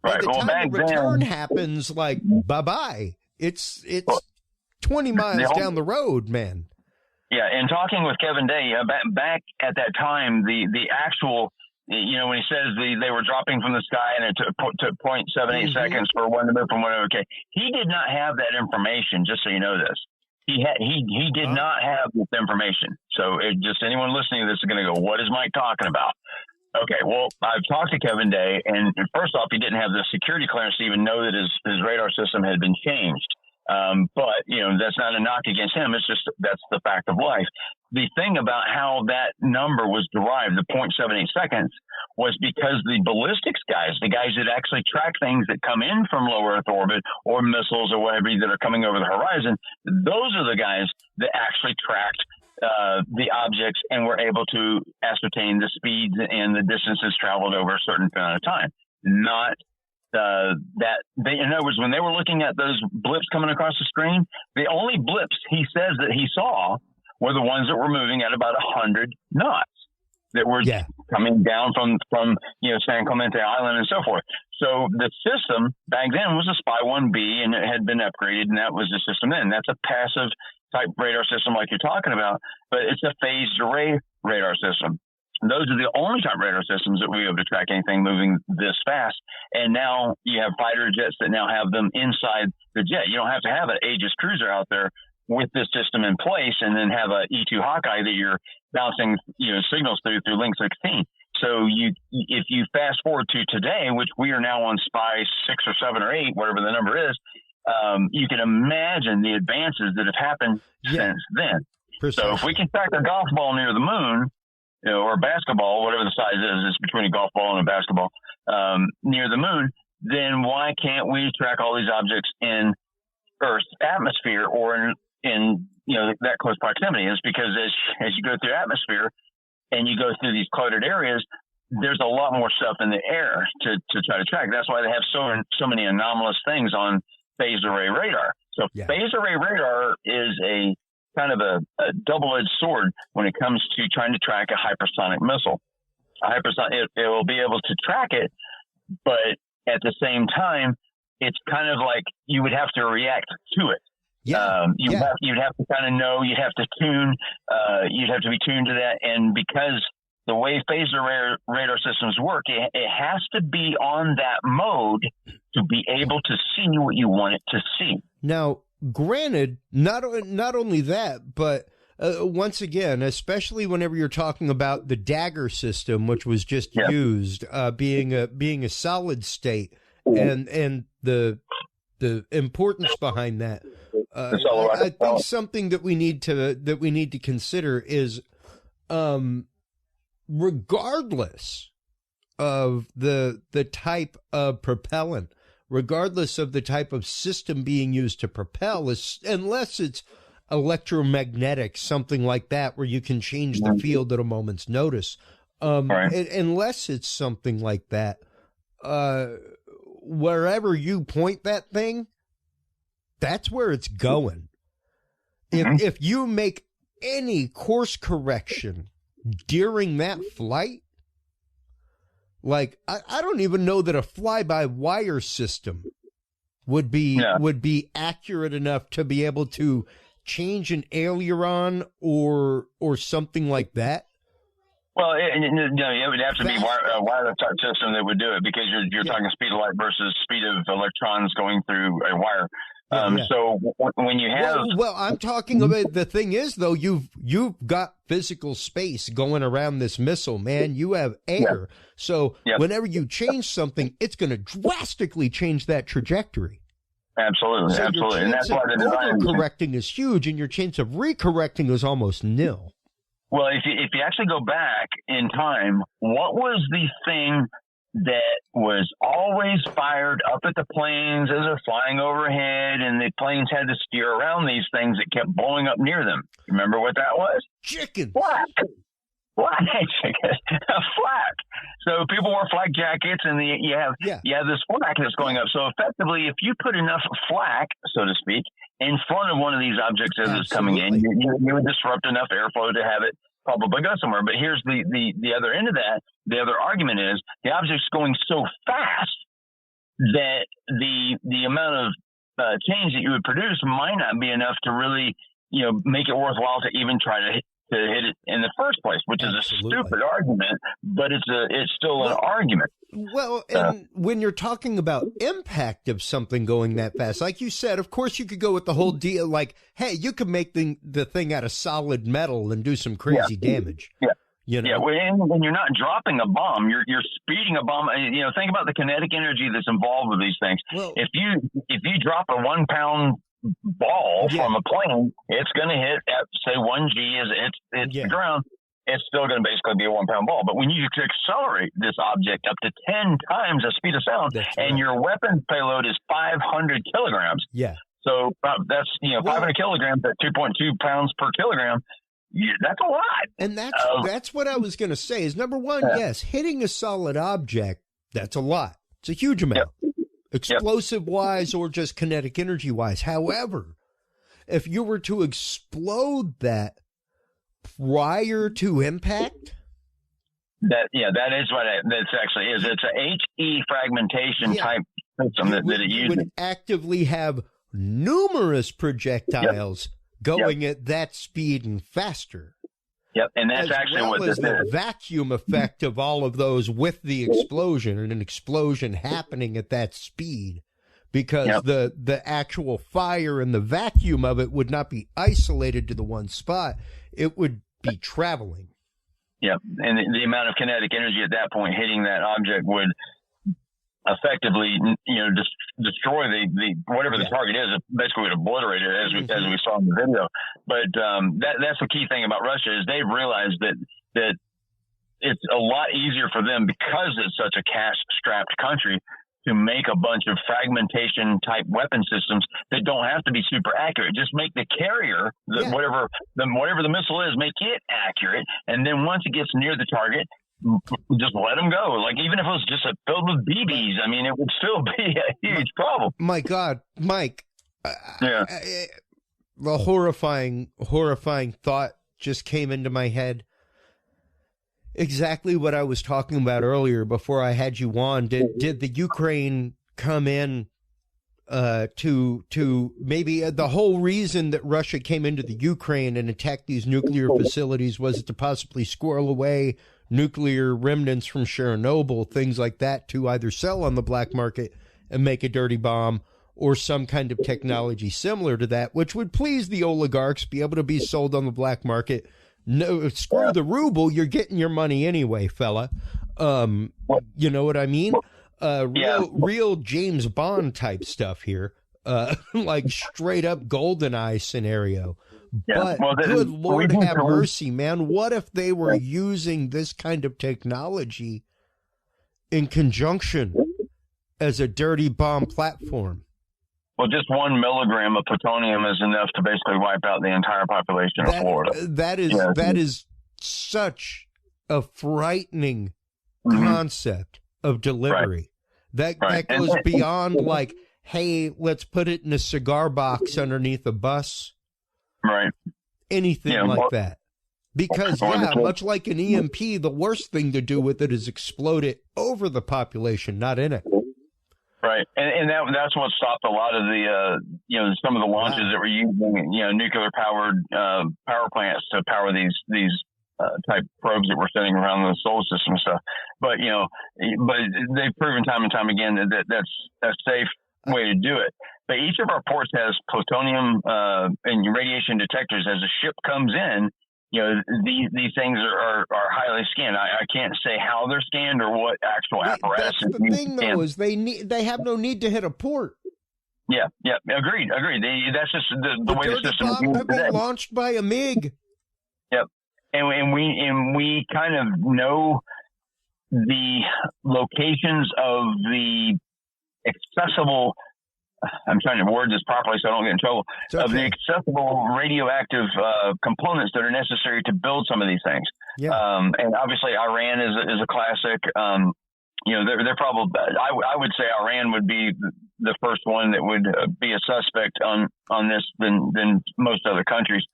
[SPEAKER 2] By the time the return happens, like, bye-bye. It's 20 miles down the road, man.
[SPEAKER 3] Yeah, and talking with Kevin Day, back at that time, the actual, when he says they were dropping from the sky and it took 0.78 seconds for one to move from one to okay, he did not have that information. Just so you know this, he did not have this information. So anyone listening to this is going to go, what is Mike talking about? Okay, well, I've talked to Kevin Day, and first off, he didn't have the security clearance to even know that his radar system had been changed. But that's not a knock against him. It's just, that's the fact of life. The thing about how that number was derived, the 0.78 seconds, was because the ballistics guys, the guys that actually track things that come in from low Earth orbit or missiles or whatever that are coming over the horizon, those are the guys that actually tracked the objects and were able to ascertain the speeds and the distances traveled over a certain amount of time. Not in other words, when they were looking at those blips coming across the screen, the only blips he says that he saw were the ones that were moving at about 100 knots that were coming down from San Clemente Island and so forth. So the system back then was a Spy 1B, and it had been upgraded, and that was the system then. That's a passive type radar system like you're talking about, but it's a phased array radar system. Those are the only type radar systems that we have to track anything moving this fast. And now you have fighter jets that now have them inside the jet. You don't have to have an Aegis cruiser out there with this system in place and then have a E-2 Hawkeye that you're bouncing signals through Link 16. So if you fast forward to today, which we are now on Spy 6 or 7 or 8, whatever the number is, you can imagine the advances that have happened since then. Precisely. So if we can track a golf ball near the moon, or a basketball, whatever the size is, it's between a golf ball and a basketball, near the moon, then why can't we track all these objects in Earth's atmosphere or in that close proximity? It's because as you go through atmosphere and you go through these cluttered areas, there's a lot more stuff in the air to try to track. That's why they have so many anomalous things on phased array radar. So phased array radar is a kind of a double-edged sword when it comes to trying to track a hypersonic missile. It will be able to track it, but at the same time, it's kind of like you would have to react to it. You'd have to kind of know, you'd have to tune, you'd have to be tuned to that. And because the way phased array radar systems work, it has to be on that mode to be able to see what you want it to see.
[SPEAKER 2] Now, granted, not only that, but once again, especially whenever you're talking about the Dagger system, which was just used, being a solid state, and the importance behind that, I think something that we need to consider is, regardless of the type of propellant, regardless of the type of system being used to propel, unless it's electromagnetic, something like that, where you can change the field at a moment's notice. Unless it's something like that, wherever you point that thing, that's where it's going. If you make any course correction during that flight, like I don't even know that a fly-by-wire system would be accurate enough to be able to change an aileron or something like that.
[SPEAKER 3] Well, it would have to be a wireless type system that would do it, because you're talking speed of light versus speed of electrons going through a wire. So when you have,
[SPEAKER 2] well, I'm talking about, the thing is, though, you've got physical space going around this missile, man. You have air, so whenever you change something, it's going to drastically change that trajectory.
[SPEAKER 3] Absolutely,
[SPEAKER 2] so
[SPEAKER 3] absolutely,
[SPEAKER 2] and that's why the overcorrecting is huge, and your chance of recorrecting is almost nil.
[SPEAKER 3] Well, if you actually go back in time, what was the thing that was always fired up at the planes as they're flying overhead, and the planes had to steer around these things that kept blowing up near them? Remember what that was?
[SPEAKER 2] Chicken.
[SPEAKER 3] Flak. Flak. So people wear flak jackets, and you have this flak that's going up. So effectively, if you put enough flak, so to speak, in front of one of these objects as it's coming in, you would disrupt enough airflow to have it probably go somewhere. But here's the other end of that. The other argument is the object's going so fast that the amount of change that you would produce might not be enough to really, make it worthwhile to even try to hit it in the first place, which is a stupid argument, but it's still an argument.
[SPEAKER 2] Well, and when you're talking about impact of something going that fast, like you said, of course you could go with the whole deal, like, hey, you could make the thing out of solid metal and do some crazy damage.
[SPEAKER 3] When you're not dropping a bomb, you're speeding a bomb. Think about the kinetic energy that's involved with these things. Well, if you drop a 1 pound ball from a plane, it's going to hit at, say, 1 G as it's the ground. It's still going to basically be a 1 pound ball. But when you accelerate this object up to 10 times the speed of sound, and your weapon payload is 500 kilograms. Yeah. So that's 500 kilograms at 2.2 pounds per kilogram. That's a lot.
[SPEAKER 2] And that's what I was going to say is, number one, yes, hitting a solid object, that's a lot. It's a huge amount. Explosive-wise or just kinetic energy-wise. However, if you were to explode that prior to impact,
[SPEAKER 3] that is what this actually is. It's a HE fragmentation type system that it uses.
[SPEAKER 2] Would actively have numerous projectiles going at that speed and faster.
[SPEAKER 3] Yep, and that's actually what this is.
[SPEAKER 2] The vacuum effect of all of those with the explosion, and an explosion happening at that speed, because the actual fire and the vacuum of it would not be isolated to the one spot. It would be traveling.
[SPEAKER 3] Yep, and the amount of kinetic energy at that point hitting that object would effectively, destroy the whatever the target is. It basically would obliterate it, as we saw in the video. But that's the key thing about Russia, is they've realized that it's a lot easier for them, because it's such a cash-strapped country, to make a bunch of fragmentation type weapon systems that don't have to be super accurate. Just make the carrier, whatever the missile is, make it accurate, and then once it gets near the target, just let them go. Like, even if it was just filled with BBs, I mean, it would still be a huge problem.
[SPEAKER 2] My God, Mike.
[SPEAKER 3] Yeah.
[SPEAKER 2] The horrifying thought just came into my head. Exactly what I was talking about earlier before I had you on. Did the Ukraine come in to maybe the whole reason that Russia came into the Ukraine and attacked these nuclear facilities was to possibly squirrel away nuclear remnants from Chernobyl, things like that, to either sell on the black market and make a dirty bomb, or some kind of technology similar to that, which would please the oligarchs, be able to be sold on the black market. No, screw the ruble, you're getting your money anyway, fella. You know what I mean? Real James Bond type stuff here, like straight up GoldenEye scenario.
[SPEAKER 3] Yeah.
[SPEAKER 2] But good Lord have mercy, man. What if they were using this kind of technology in conjunction as a dirty bomb platform?
[SPEAKER 3] Well, just 1 milligram of plutonium is enough to basically wipe out the entire population of Florida.
[SPEAKER 2] That is such a frightening concept of delivery. Right. That goes beyond like, hey, let's put it in a cigar box underneath a bus.
[SPEAKER 3] Right.
[SPEAKER 2] Anything like that. Because, much like an EMP, the worst thing to do with it is explode it over the population, not in it.
[SPEAKER 3] Right, and that's what stopped a lot of the some of the launches that were using nuclear powered power plants to power these type probes that were sending around the solar system and stuff. But they've proven time and time again that that's a safe way to do it. But each of our ports has plutonium and radiation detectors. As a ship comes in, these things are highly scanned. I can't say how they're scanned or what actual apparatus.
[SPEAKER 2] That's the thing, though, is they have no need to hit a port.
[SPEAKER 3] Yeah, agreed. That's just the way the system is
[SPEAKER 2] used today. Launched by a MiG.
[SPEAKER 3] Yep, and we kind of know the locations of the accessible. I'm trying to word this properly so I don't get in trouble.
[SPEAKER 2] Okay.
[SPEAKER 3] Of the accessible radioactive components that are necessary to build some of these things.
[SPEAKER 2] Yeah.
[SPEAKER 3] And obviously Iran is a classic. They're probably. I would say Iran would be the first one that would be a suspect on this than most other countries.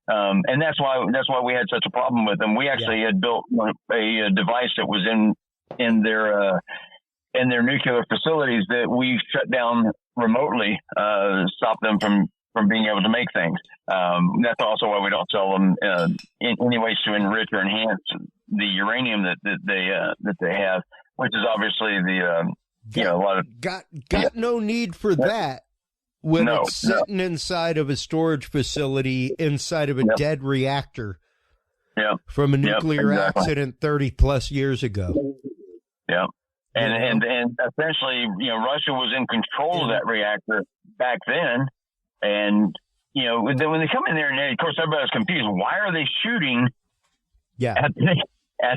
[SPEAKER 3] And that's why we had such a problem with them. We actually had built a device that was in their nuclear facilities that we shut down remotely, stop them from being able to make things. That's also why we don't sell them in any ways to enrich or enhance the uranium that they have, which is obviously a lot of
[SPEAKER 2] no need for that when it's sitting inside of a storage facility inside of a dead reactor from a nuclear accident 30 plus years ago.
[SPEAKER 3] Yeah. And essentially, Russia was in control of that reactor back then. And, then when they come in there, and of course, everybody's confused. Why are they shooting at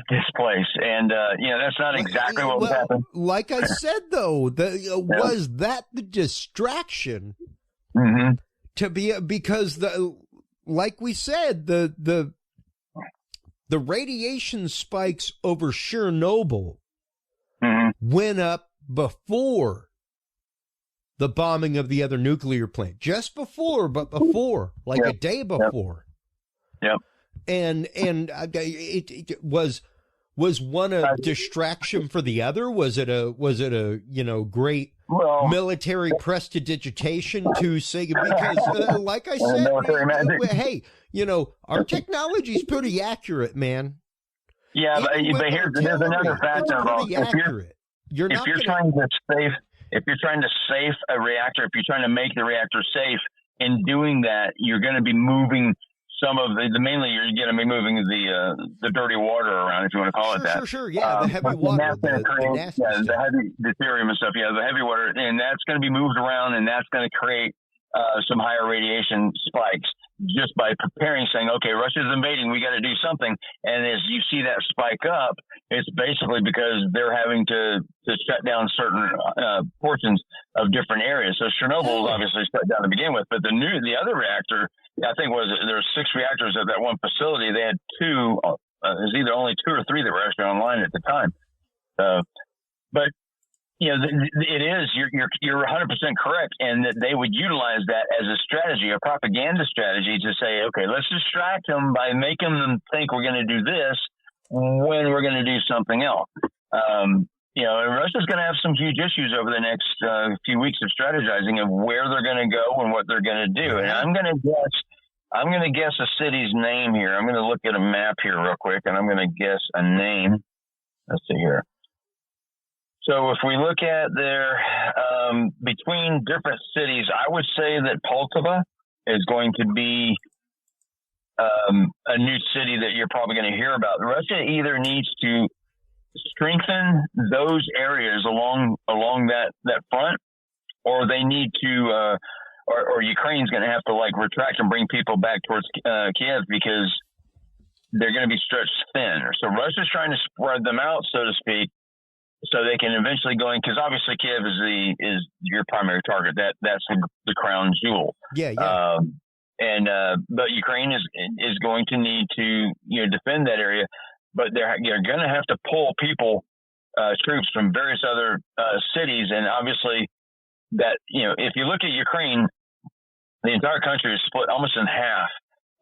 [SPEAKER 3] this place? And, that's not exactly what was happening.
[SPEAKER 2] Like I said, though, was that the distraction to be, because like we said, the radiation spikes over Chernobyl went up before the bombing of the other nuclear plant. Just before, but before, like a day before.
[SPEAKER 3] Yep.
[SPEAKER 2] And it was one a distraction for the other? Was it a great military prestidigitation to say, because like I said, hey, our technology's pretty accurate, man.
[SPEAKER 3] Yeah, but there's another factor. If you're trying to safe a reactor, if you're trying to make the reactor safe, in doing that, you're going to be moving some of mainly you're going to be moving the dirty water around, if you want to call it that.
[SPEAKER 2] Sure. Yeah, the heavy water, the
[SPEAKER 3] heavy deuterium and stuff. Yeah, the heavy water, and that's going to be moved around, and that's going to create some higher radiation spikes just by preparing, saying, okay, Russia's invading, we got to do something. And as you see that spike up, it's basically because they're having to shut down certain portions of different areas. So Chernobyl was obviously shut down to begin with, but the other reactor, I think there's 6 reactors at that one facility. They had 2 There's either only 2 or 3 that were actually online at the time. But you know, it is. You're 100% correct, and that they would utilize that as a strategy, a propaganda strategy, to say, okay, let's distract them by making them think we're going to do this when we're going to do something else. You know, and Russia's going to have some huge issues over the next few weeks of strategizing of where they're going to go and what they're going to do. And I'm going to guess a city's name here. I'm going to look at a map here real quick, and I'm going to guess a name. Let's see here. So if we look at their between different cities, I would say that Poltava is going to be a new city that you're probably going to hear about. Russia either needs to strengthen those areas along that front, or they need to, or Ukraine's going to have to like retract and bring people back towards Kiev, because they're going to be stretched thin. So Russia's trying to spread them out, so to speak, so they can eventually go in, because obviously Kiev is your primary target. That's the crown jewel.
[SPEAKER 2] Yeah.
[SPEAKER 3] But Ukraine is going to need to defend that area. But they're going to have to pull troops from various other cities. And obviously that, if you look at Ukraine, the entire country is split almost in half,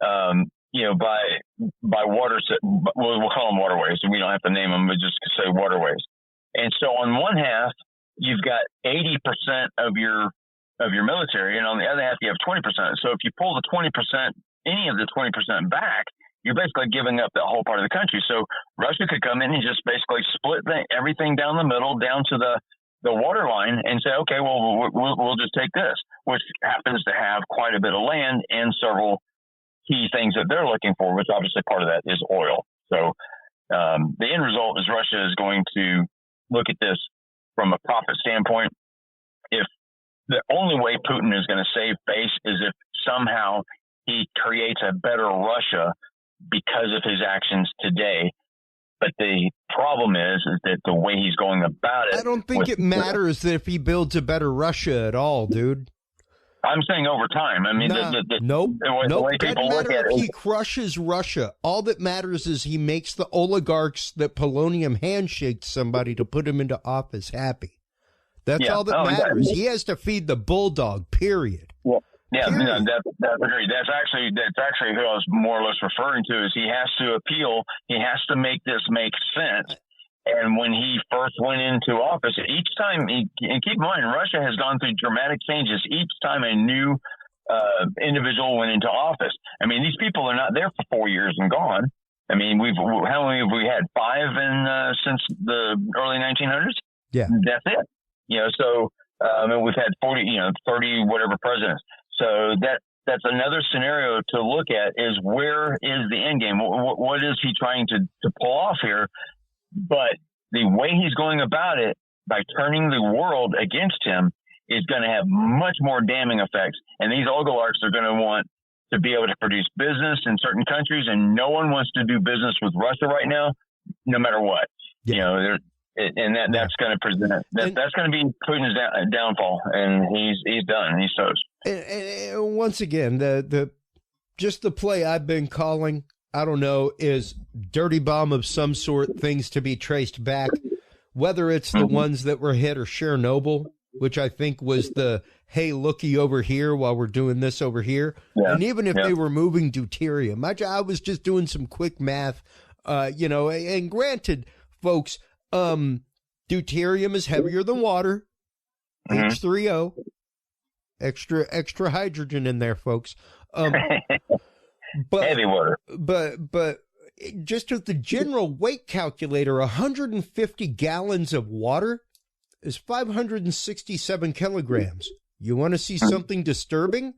[SPEAKER 3] by water. We'll call them waterways, and we don't have to name them, but just say waterways. And so on one half, you've got 80% of your military, and on the other half, you have 20%. So if you pull the 20%, any of the 20% back, you're basically giving up that whole part of the country. So Russia could come in and just basically split everything down the middle, down to the water line, and say, okay, well, we'll just take this, which happens to have quite a bit of land and several key things that they're looking for, which obviously part of that is oil. So the end result is Russia is going to look at this from a profit standpoint. If the only way Putin is going to save face is if somehow he creates a better Russia because of his actions today. But the problem is that the way he's going about it.
[SPEAKER 2] I don't think it matters that if he builds a better Russia at all, dude.
[SPEAKER 3] I'm saying over time. I mean,
[SPEAKER 2] nope.
[SPEAKER 3] The way people look at it.
[SPEAKER 2] He crushes Russia. All that matters is he makes the oligarchs that Polonium handshaked somebody to put him into office happy. That's all that matters. He has to feed the bulldog, period.
[SPEAKER 3] Yeah, that's agreed. That's actually who I was more or less referring to. Is he has to appeal. He has to make this make sense. And when he first went into office, each time, and keep in mind, Russia has gone through dramatic changes each time a new individual went into office. I mean, these people are not there for 4 years and gone. I mean, how many have we had? 5 since the early 1900s?
[SPEAKER 2] Yeah,
[SPEAKER 3] that's it. So we've had 40, 30 whatever presidents. So that's another scenario to look at, is where is the end game? What is he trying to pull off here? But the way he's going about it, by turning the world against him, is going to have much more damning effects. And these oligarchs are going to want to be able to produce business in certain countries, and no one wants to do business with Russia right now, no matter what. Yeah. That's going to present. That's going to be Putin's downfall, and he's done. He's toast.
[SPEAKER 2] And once again, the play I've been calling, I don't know, is dirty bomb of some sort, things to be traced back, whether it's the ones that were hit or Chernobyl, which I think was the, hey, looky over here while we're doing this over here. Yeah. And even if they were moving deuterium, I was just doing some quick math, and granted, folks, deuterium is heavier than water, H3O, extra hydrogen in there, folks. But, heavy water. But just with the general weight calculator, 150 gallons of water is 567 kilograms. You want to see something disturbing?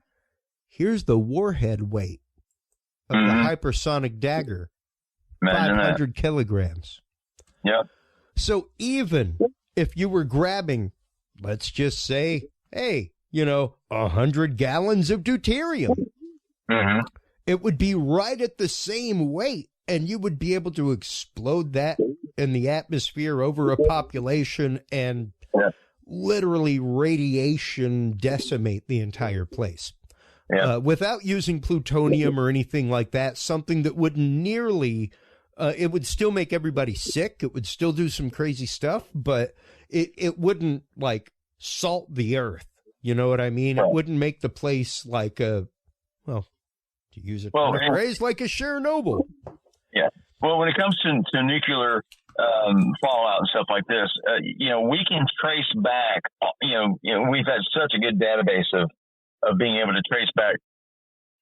[SPEAKER 2] Here's the warhead weight of the hypersonic dagger, 500 kilograms. Yep. So even if you were grabbing, let's just say, hey, 100 gallons of deuterium, it would be right at the same weight, and you would be able to explode that in the atmosphere over a population and literally radiation decimate the entire place. Without using plutonium or anything like that, something that wouldn't nearly It would still make everybody sick. It would still do some crazy stuff, but it wouldn't like salt the earth. You know what I mean? It wouldn't make the place like to use a phrase, like a Chernobyl. Yeah.
[SPEAKER 3] Well, when it comes to nuclear fallout and stuff like this, we can trace back. We've had such a good database of being able to trace back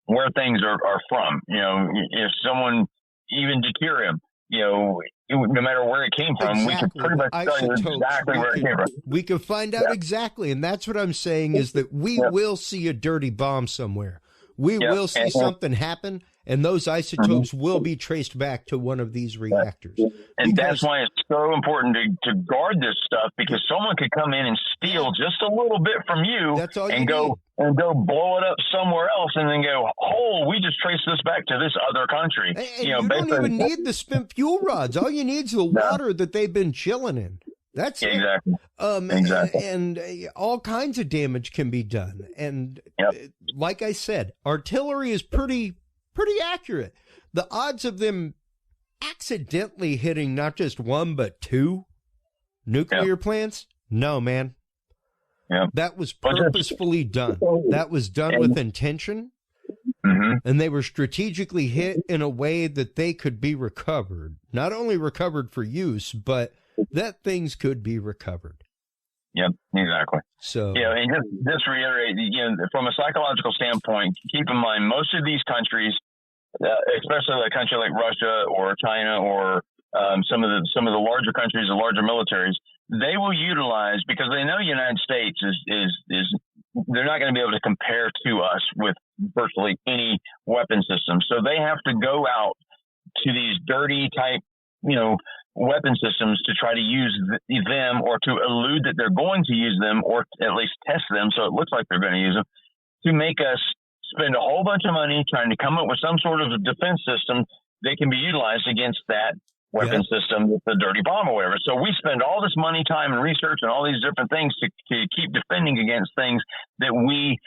[SPEAKER 3] where things are from. If someone, even deuterium, no matter where it came from, we can pretty much tell you exactly where it came from.
[SPEAKER 2] We can find out exactly, and that's what I'm saying is that we will see a dirty bomb somewhere. We will see something happen, and those isotopes will be traced back to one of these reactors.
[SPEAKER 3] And that's why it's so important to guard this stuff, because someone could come in and steal just a little bit from you and go blow it up somewhere else and then go, we just traced this back to this other country.
[SPEAKER 2] And you don't even need the spent fuel rods. All you need is the water that they've been chilling in. That's
[SPEAKER 3] exactly.
[SPEAKER 2] And all kinds of damage can be done. And like I said, artillery is pretty accurate. The odds of them accidentally hitting not just one but two nuclear plants, no, man. That was purposefully done. That was done with intention. And they were strategically hit in a way that they could be recovered. Not only recovered for use, but that things could be recovered.
[SPEAKER 3] Yep, exactly.
[SPEAKER 2] So,
[SPEAKER 3] and just reiterate, from a psychological standpoint, keep in mind most of these countries, especially a country like Russia or China or some of the larger countries, the larger militaries, they will utilize, because they know the United States is they're not going to be able to compare to us with virtually any weapon system. So they have to go out to these dirty type, weapon systems to try to use them, or to elude that they're going to use them, or at least test them so it looks like they're going to use them, to make us spend a whole bunch of money trying to come up with some sort of defense system that can be utilized against that weapon system, the dirty bomb or whatever. So we spend all this money, time, and research and all these different things to keep defending against things that we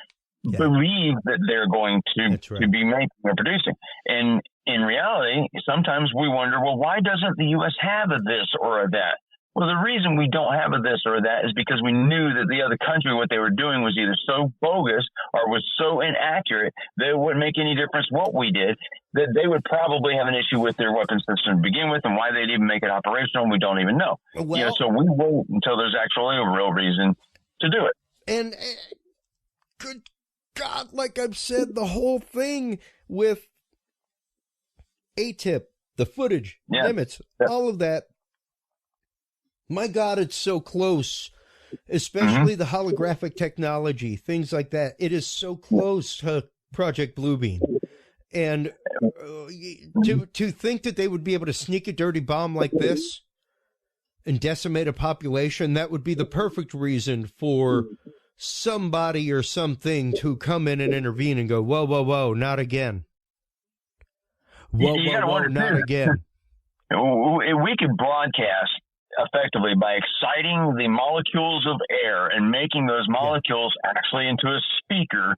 [SPEAKER 3] believe that they're going to be making or producing. And in reality, sometimes we wonder, well, why doesn't the U.S. have a this or a that? Well, the reason we don't have a this or a that is because we knew that the other country, what they were doing was either so bogus or was so inaccurate that it wouldn't make any difference what we did, that they would probably have an issue with their weapon system to begin with, and why they'd even make it operational, we don't even know.
[SPEAKER 2] Well,
[SPEAKER 3] so we wait until there's actually a real reason to do it.
[SPEAKER 2] And good God, like I've said, the whole thing with ATIP, the footage, limits, all of that. My God, it's so close, especially the holographic technology, things like that. It is so close to Project Bluebeam. And to think that they would be able to sneak a dirty bomb like this and decimate a population, that would be the perfect reason for somebody or something to come in and intervene and go, whoa, whoa, whoa, not again. Whoa, whoa, whoa, not again.
[SPEAKER 3] We could broadcast effectively by exciting the molecules of air and making those molecules actually into a speaker.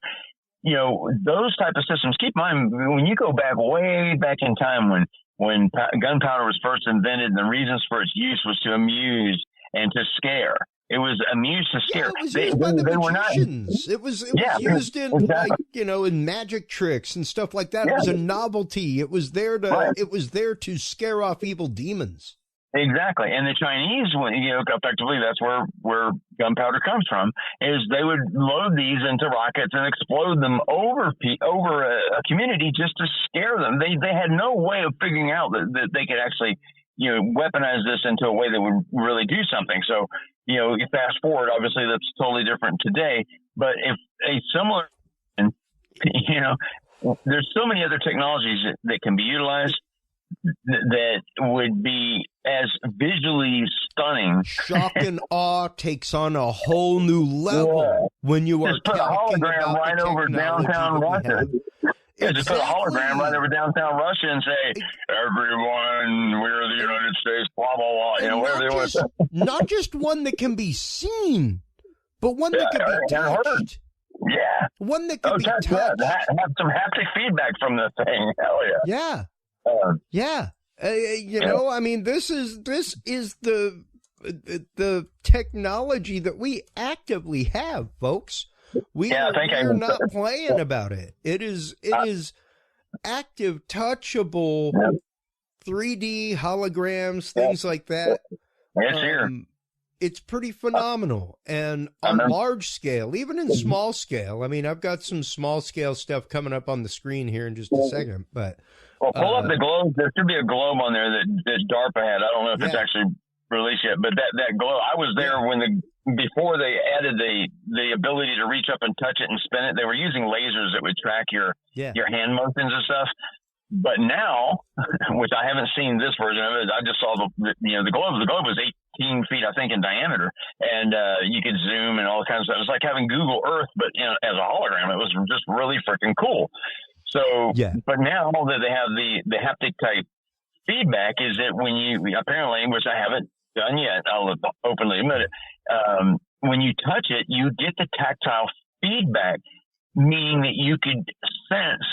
[SPEAKER 3] Those type of systems. Keep in mind, when you go way back in time when gunpowder was first invented, and the reasons for its use was to amuse and to scare. It was amused to scare.
[SPEAKER 2] It was used by the magicians. It was used in in magic tricks and stuff like that. It was a novelty. It was there to scare off evil demons.
[SPEAKER 3] Exactly. And the Chinese, effectively, that's where gunpowder comes from, is they would load these into rockets and explode them over a community just to scare them. They had no way of figuring out that they could actually, weaponize this into a way that would really do something. So, you fast forward, obviously that's totally different today, but if a similar, there's so many other technologies that can be utilized that would be as visually stunning.
[SPEAKER 2] Shock and awe takes on a whole new level when you are
[SPEAKER 3] talking about right over downtown Russia. Just put a hologram right over downtown Russia and say, everyone, we're the United States, blah, blah, blah. Whatever they want to say.
[SPEAKER 2] Not just one that can be seen, but one that can be touched.
[SPEAKER 3] Yeah.
[SPEAKER 2] One that can be touched.
[SPEAKER 3] Have some haptic feedback from the thing. Hell yeah.
[SPEAKER 2] Yeah. Yeah. You know, I mean, this is the technology that we actively have, folks. We're not playing about it. It is active, touchable, 3D holograms, things like that.
[SPEAKER 3] It's here.
[SPEAKER 2] It's pretty phenomenal. And on large scale, even in small scale, I mean, I've got some small scale stuff coming up on the screen here in just a second, but.
[SPEAKER 3] Well, pull up the globe. There should be a globe on there that DARPA had. I don't know if it's actually released yet, but that globe, I was there before they added the ability to reach up and touch it and spin it. They were using lasers that would track your hand motions and stuff. But now, which I haven't seen this version of it, I just saw the globe. The globe was 18 feet, I think, in diameter, and you could zoom and all kinds of stuff. It was like having Google Earth, but as a hologram. It was just really freaking cool. So, but now that they have the haptic type feedback, is that when you apparently, which I haven't done yet, I'll openly admit it, when you touch it, you get the tactile feedback, meaning that you could sense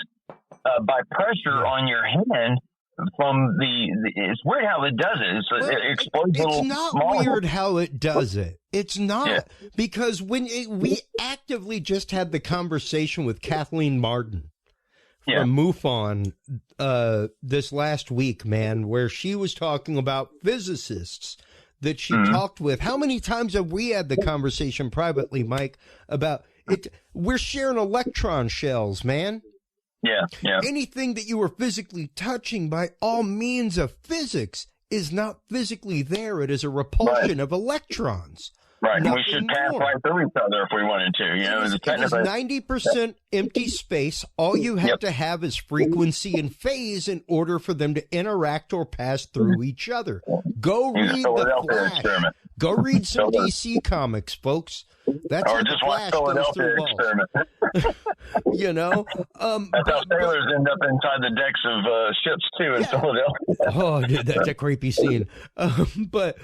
[SPEAKER 3] by pressure on your hand from it's weird how it does it. It explodes.
[SPEAKER 2] It's not weird how it does it. It's not, because when we actively just had the conversation with Kathleen Martin from MUFON this last week, man, where she was talking about physicists that she talked with. How many times have we had the conversation privately, Mike, about it? We're sharing electron shells, man. Yeah. Anything that you are physically touching by all means of physics is not physically there. It is a repulsion of electrons.
[SPEAKER 3] Right. And we should pass right through each other if we wanted to.
[SPEAKER 2] It is 90% empty space. All you have to have is frequency and phase in order for them to interact or pass through each other. Go read the Flash. Experiment. Go read some DC comics, folks. That's
[SPEAKER 3] or just watch Philadelphia Experiment.
[SPEAKER 2] That's
[SPEAKER 3] how sailors end up inside the decks of ships too in Philadelphia.
[SPEAKER 2] Oh, dude, that's a creepy scene. But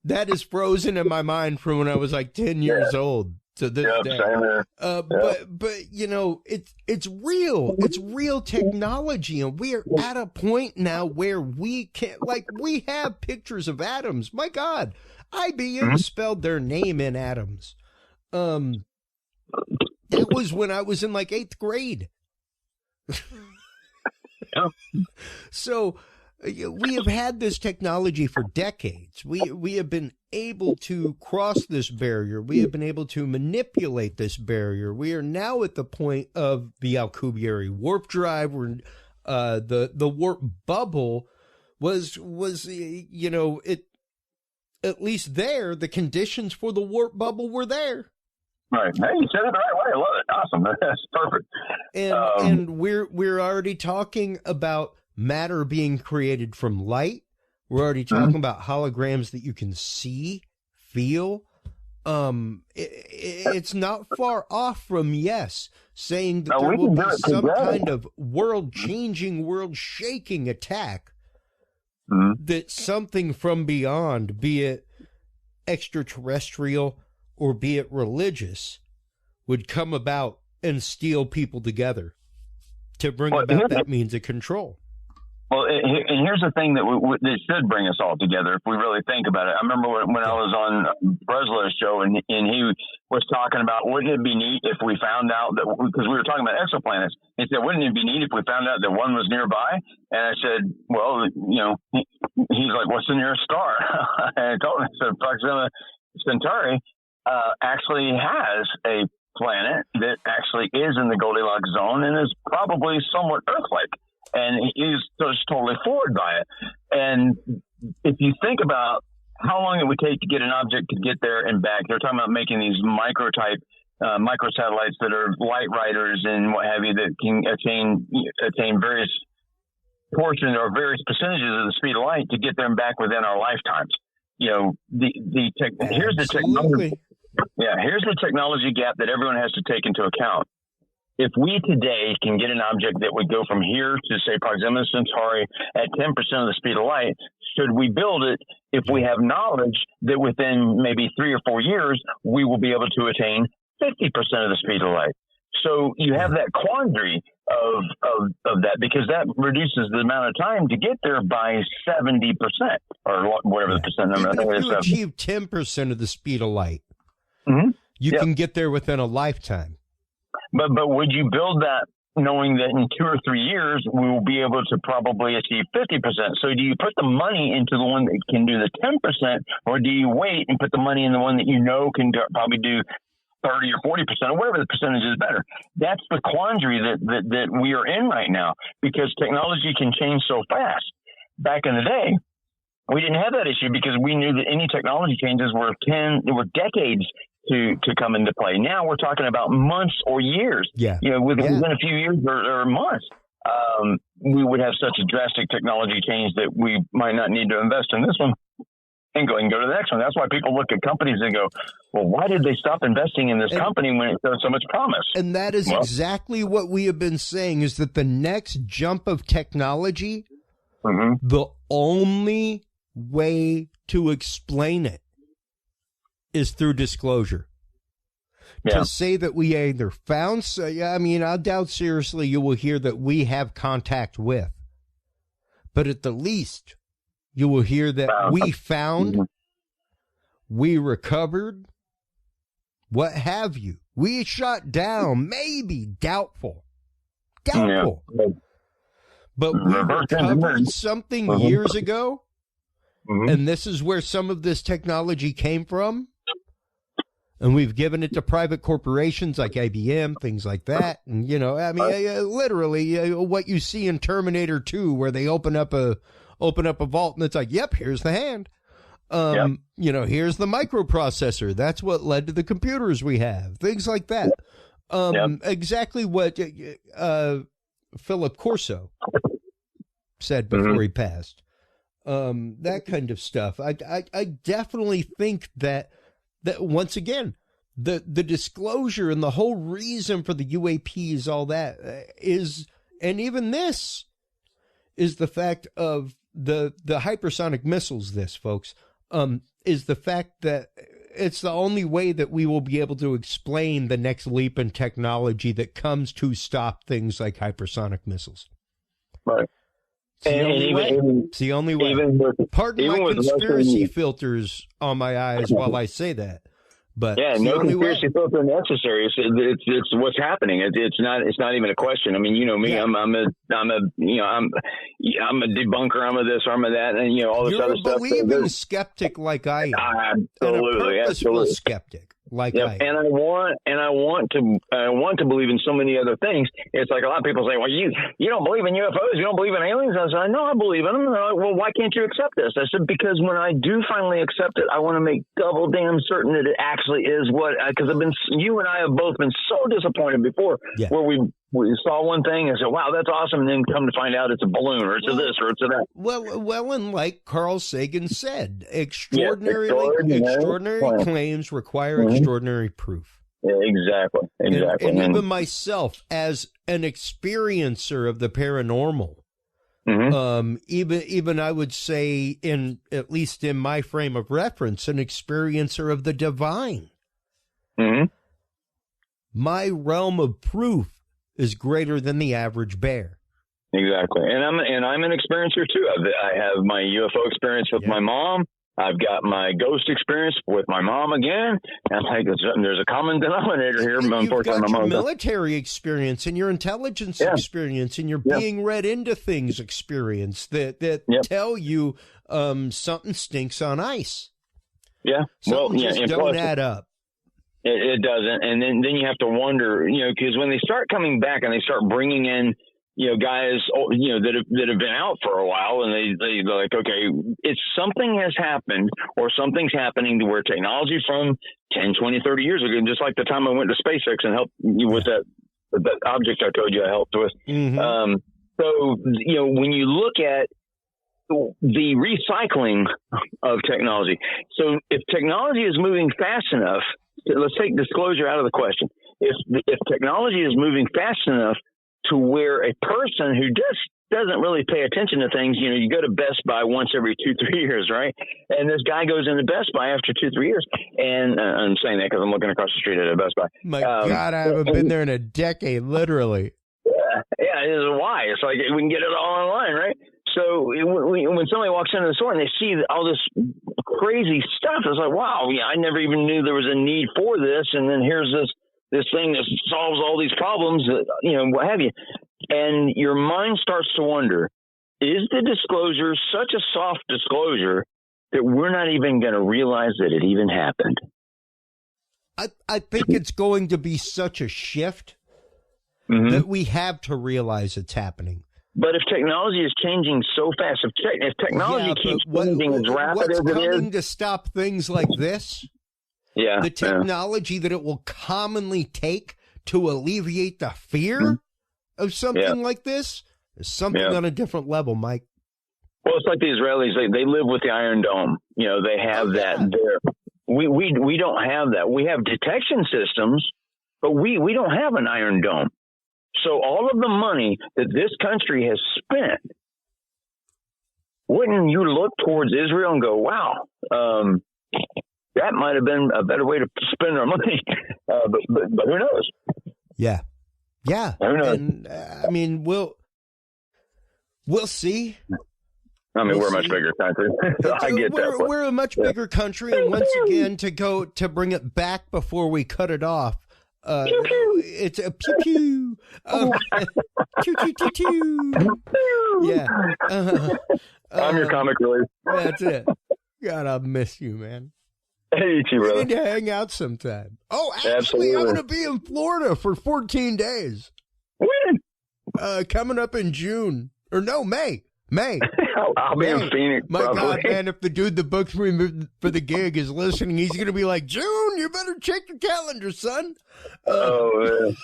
[SPEAKER 2] that is frozen in my mind from when I was like 10 years old to this day. But it's real. It's real technology, and we are at a point now where we can't, we have pictures of atoms. My God. IBM spelled their name in atoms. That was when I was in 8th grade. So we have had this technology for decades. We have been able to cross this barrier. We have been able to manipulate this barrier. We are now at the point of the Alcubierre warp drive, where the warp bubble was it. At least there, the conditions for the warp bubble were there.
[SPEAKER 3] Right. Hey, you said it the right way. I love it. Awesome. That's perfect.
[SPEAKER 2] And we're already talking about matter being created from light. We're already talking about holograms that you can see, feel. It's not far off from saying that there will be some kind of world-changing, world-shaking attack. That something from beyond, be it extraterrestrial or be it religious, would come about and steal people together to bring about that means of control.
[SPEAKER 3] Well, and here's the thing that should bring us all together if we really think about it. I remember when I was on Breslow's show and he was talking about, wouldn't it be neat if we found out that, because we were talking about exoplanets, he said, wouldn't it be neat if we found out that one was nearby? And I said, well, he's like, what's the nearest star? And I told him, I said, Proxima Centauri actually has a planet that actually is in the Goldilocks zone and is probably somewhat Earth-like. And he's just totally floored by it. And if you think about how long it would take to get an object to get there and back, they're talking about making these microsatellites that are light riders and what have you, that can attain various portions or various percentages of the speed of light to get them back within our lifetimes. Here's the technology. Yeah, here's the technology gap that everyone has to take into account. If we today can get an object that would go from here to, say, Proxima Centauri at 10% of the speed of light, should we build it if we have knowledge that within maybe 3 or 4 years, we will be able to attain 50% of the speed of light? So you have that quandary of that, because that reduces the amount of time to get there by 70% or whatever the percent number.
[SPEAKER 2] Even if you achieve 10% of the speed of light, you can get there within a lifetime.
[SPEAKER 3] But would you build that knowing that in 2 or 3 years we will be able to probably achieve 50%? So do you put the money into the one that can do the 10%, or do you wait and put the money in the one that you know can probably do 30 or 40%, or whatever the percentage is better? That's the quandary that we are in right now, because technology can change so fast. Back in the day, we didn't have that issue because we knew that any technology changes were decades to come into play. Now we're talking about months or years. Within a few years or months, we would have such a drastic technology change that we might not need to invest in this one and go to the next one. That's why people look at companies and go, well, why did they stop investing in this company when it showed so much promise?
[SPEAKER 2] And that is exactly what we have been saying, is that the next jump of technology, the only way to explain it is through disclosure. To say that we either found, I doubt seriously you will hear that we have contact with, but at the least you will hear that we found, we recovered, what have you. We shot down, maybe doubtful. But we recovered something years ago, and this is where some of this technology came from. And we've given it to private corporations like IBM, things like that. And, literally what you see in Terminator 2, where they open up a vault and it's like, yep, here's the hand. Here's the microprocessor. That's what led to the computers we have. Things like that. Exactly what Philip Corso said before he passed. That kind of stuff. I definitely think that once again, the disclosure and the whole reason for the UAPs, all that is, and even this is the fact of the hypersonic missiles, this, folks, is the fact that it's the only way that we will be able to explain the next leap in technology that comes to stop things like hypersonic missiles.
[SPEAKER 3] Right.
[SPEAKER 2] It's the only way. Pardon my conspiracy filters on my eyes while I say that. But
[SPEAKER 3] no conspiracy filter necessary. It's what's happening. It's not even a question. I mean, you know me. I'm a debunker. I'm a this. I'm a that, and all this other stuff.
[SPEAKER 2] You're a believing skeptic like I am.
[SPEAKER 3] Absolutely,
[SPEAKER 2] and a purposeful skeptic. Like I am.
[SPEAKER 3] And I want to believe in so many other things. It's like a lot of people say, well, you don't believe in UFOs, you don't believe in aliens. I said, no, I believe in them. And they're like, well, why can't you accept this? I said, because when I do finally accept it, I want to make double damn certain that it actually is what, because you and I have both been so disappointed before, where we saw one thing and said, wow, that's awesome. And then come to find out it's a balloon or it's a this or it's a that.
[SPEAKER 2] Well, and like Carl Sagan said, extraordinary claims require extraordinary proof.
[SPEAKER 3] Yeah, exactly.
[SPEAKER 2] And even myself, as an experiencer of the paranormal, even I would say, at least in my frame of reference, an experiencer of the divine. My realm of proof is greater than the average bear.
[SPEAKER 3] Exactly. And I'm an experiencer too. I have my UFO experience with my mom. I've got my ghost experience with my mom again. And I think there's a common denominator here.
[SPEAKER 2] You've got your military experience and your intelligence experience and your being read into things experience that tell you something stinks on ice.
[SPEAKER 3] Yeah.
[SPEAKER 2] Something just don't add up.
[SPEAKER 3] It doesn't. And then you have to wonder, because when they start coming back and they start bringing in, guys, that have been out for a while, and they're like, okay, it's something has happened or something's happening to where technology from 10, 20, 30 years ago, just like the time I went to SpaceX and helped you with that object I told you I helped with. So, when you look at the recycling of technology, so if technology is moving fast enough, let's take disclosure out of the question. If technology is moving fast enough to where a person who just doesn't really pay attention to things, you go to Best Buy once every 2-3 years, right? And this guy goes into Best Buy after 2-3 years. And I'm saying that because I'm looking across the street at a Best Buy.
[SPEAKER 2] My God, I haven't been there in a decade, literally.
[SPEAKER 3] Yeah, it is why. It's like we can get it all online, right? So when somebody walks into the store and they see all this crazy stuff, it's like, wow, I never even knew there was a need for this. And then here's this thing that solves all these problems, what have you. And your mind starts to wonder, is the disclosure such a soft disclosure that we're not even going to realize that it even happened?
[SPEAKER 2] I think it's going to be such a shift that we have to realize it's happening.
[SPEAKER 3] But if technology is changing so fast, if technology keeps changing as rapid as it is,
[SPEAKER 2] what's coming to stop things like this?
[SPEAKER 3] Yeah,
[SPEAKER 2] the technology that it will commonly take to alleviate the fear of something like this is something on a different level, Mike.
[SPEAKER 3] Well, it's like the Israelis; they live with the Iron Dome. They have that there. We don't have that. We have detection systems, but we don't have an Iron Dome. So all of the money that this country has spent, wouldn't you look towards Israel and go, wow, that might have been a better way to spend our money. But who knows?
[SPEAKER 2] Yeah.
[SPEAKER 3] Who knows?
[SPEAKER 2] And, I mean, we'll see.
[SPEAKER 3] I mean, we're a much bigger country. So I get that.
[SPEAKER 2] We're a much bigger country. And once again, to bring it back before we cut it off,
[SPEAKER 3] pew, pew.
[SPEAKER 2] It's a pew pew. Pew pew pew pew. Yeah.
[SPEAKER 3] I'm your comic relief.
[SPEAKER 2] That's it. God, I'll miss you, man.
[SPEAKER 3] Hey, you too, brother.
[SPEAKER 2] We need to hang out sometime. Oh, actually,
[SPEAKER 3] Absolutely.
[SPEAKER 2] I'm going to be in Florida for 14 days.
[SPEAKER 3] When?
[SPEAKER 2] Coming up in June. Or no, May.
[SPEAKER 3] I'll be in Phoenix,
[SPEAKER 2] My
[SPEAKER 3] probably.
[SPEAKER 2] God, man, if the dude that booked me for the gig is listening, he's going to be like, June, you better check your calendar, son.
[SPEAKER 3] Man.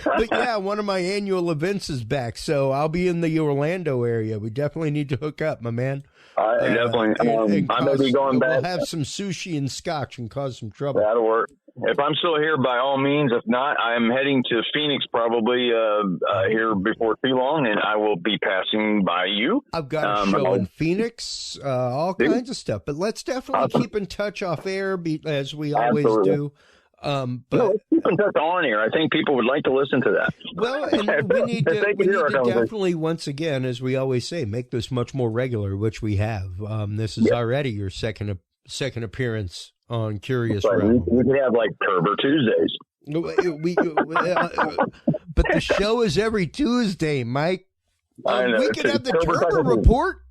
[SPEAKER 2] But yeah, one of my annual events is back, so I'll be in the Orlando area. We definitely need to hook up, my man.
[SPEAKER 3] Definitely. I may be going back.
[SPEAKER 2] We'll have some sushi and scotch and cause some trouble.
[SPEAKER 3] That'll work. If I'm still here, by all means. If not, I'm heading to Phoenix probably here before too long, and I will be passing by you.
[SPEAKER 2] I've got a show in Phoenix, all kinds of stuff. But let's definitely keep in touch off air, as we always do. But
[SPEAKER 3] let's keep in touch on here. I think people would like to listen to that.
[SPEAKER 2] Well, and we need to definitely, once again, as we always say, make this much more regular, which we have. This is already your second appearance on Curious Realm.
[SPEAKER 3] We could have like Turber Tuesdays.
[SPEAKER 2] But the show is every Tuesday, Mike.
[SPEAKER 3] I know.
[SPEAKER 2] We could have the Turber report.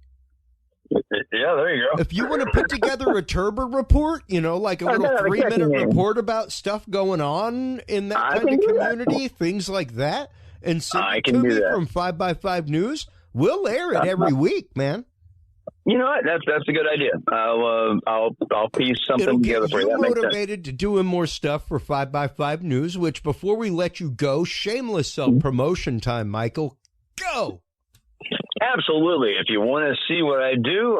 [SPEAKER 3] Yeah, there you go.
[SPEAKER 2] If you want to put together a Turber report, like a little 3-minute report about stuff going on in that kind of community, things like that, and send it to me from 5x5 News, we'll air it every week, man.
[SPEAKER 3] You know what? That's a good idea. I'll piece something together for you.
[SPEAKER 2] It'll get you motivated to doing more stuff for 5x5 News. Which, before we let you go, shameless self-promotion time, Michael. Go.
[SPEAKER 3] Absolutely. If you want to see what I do,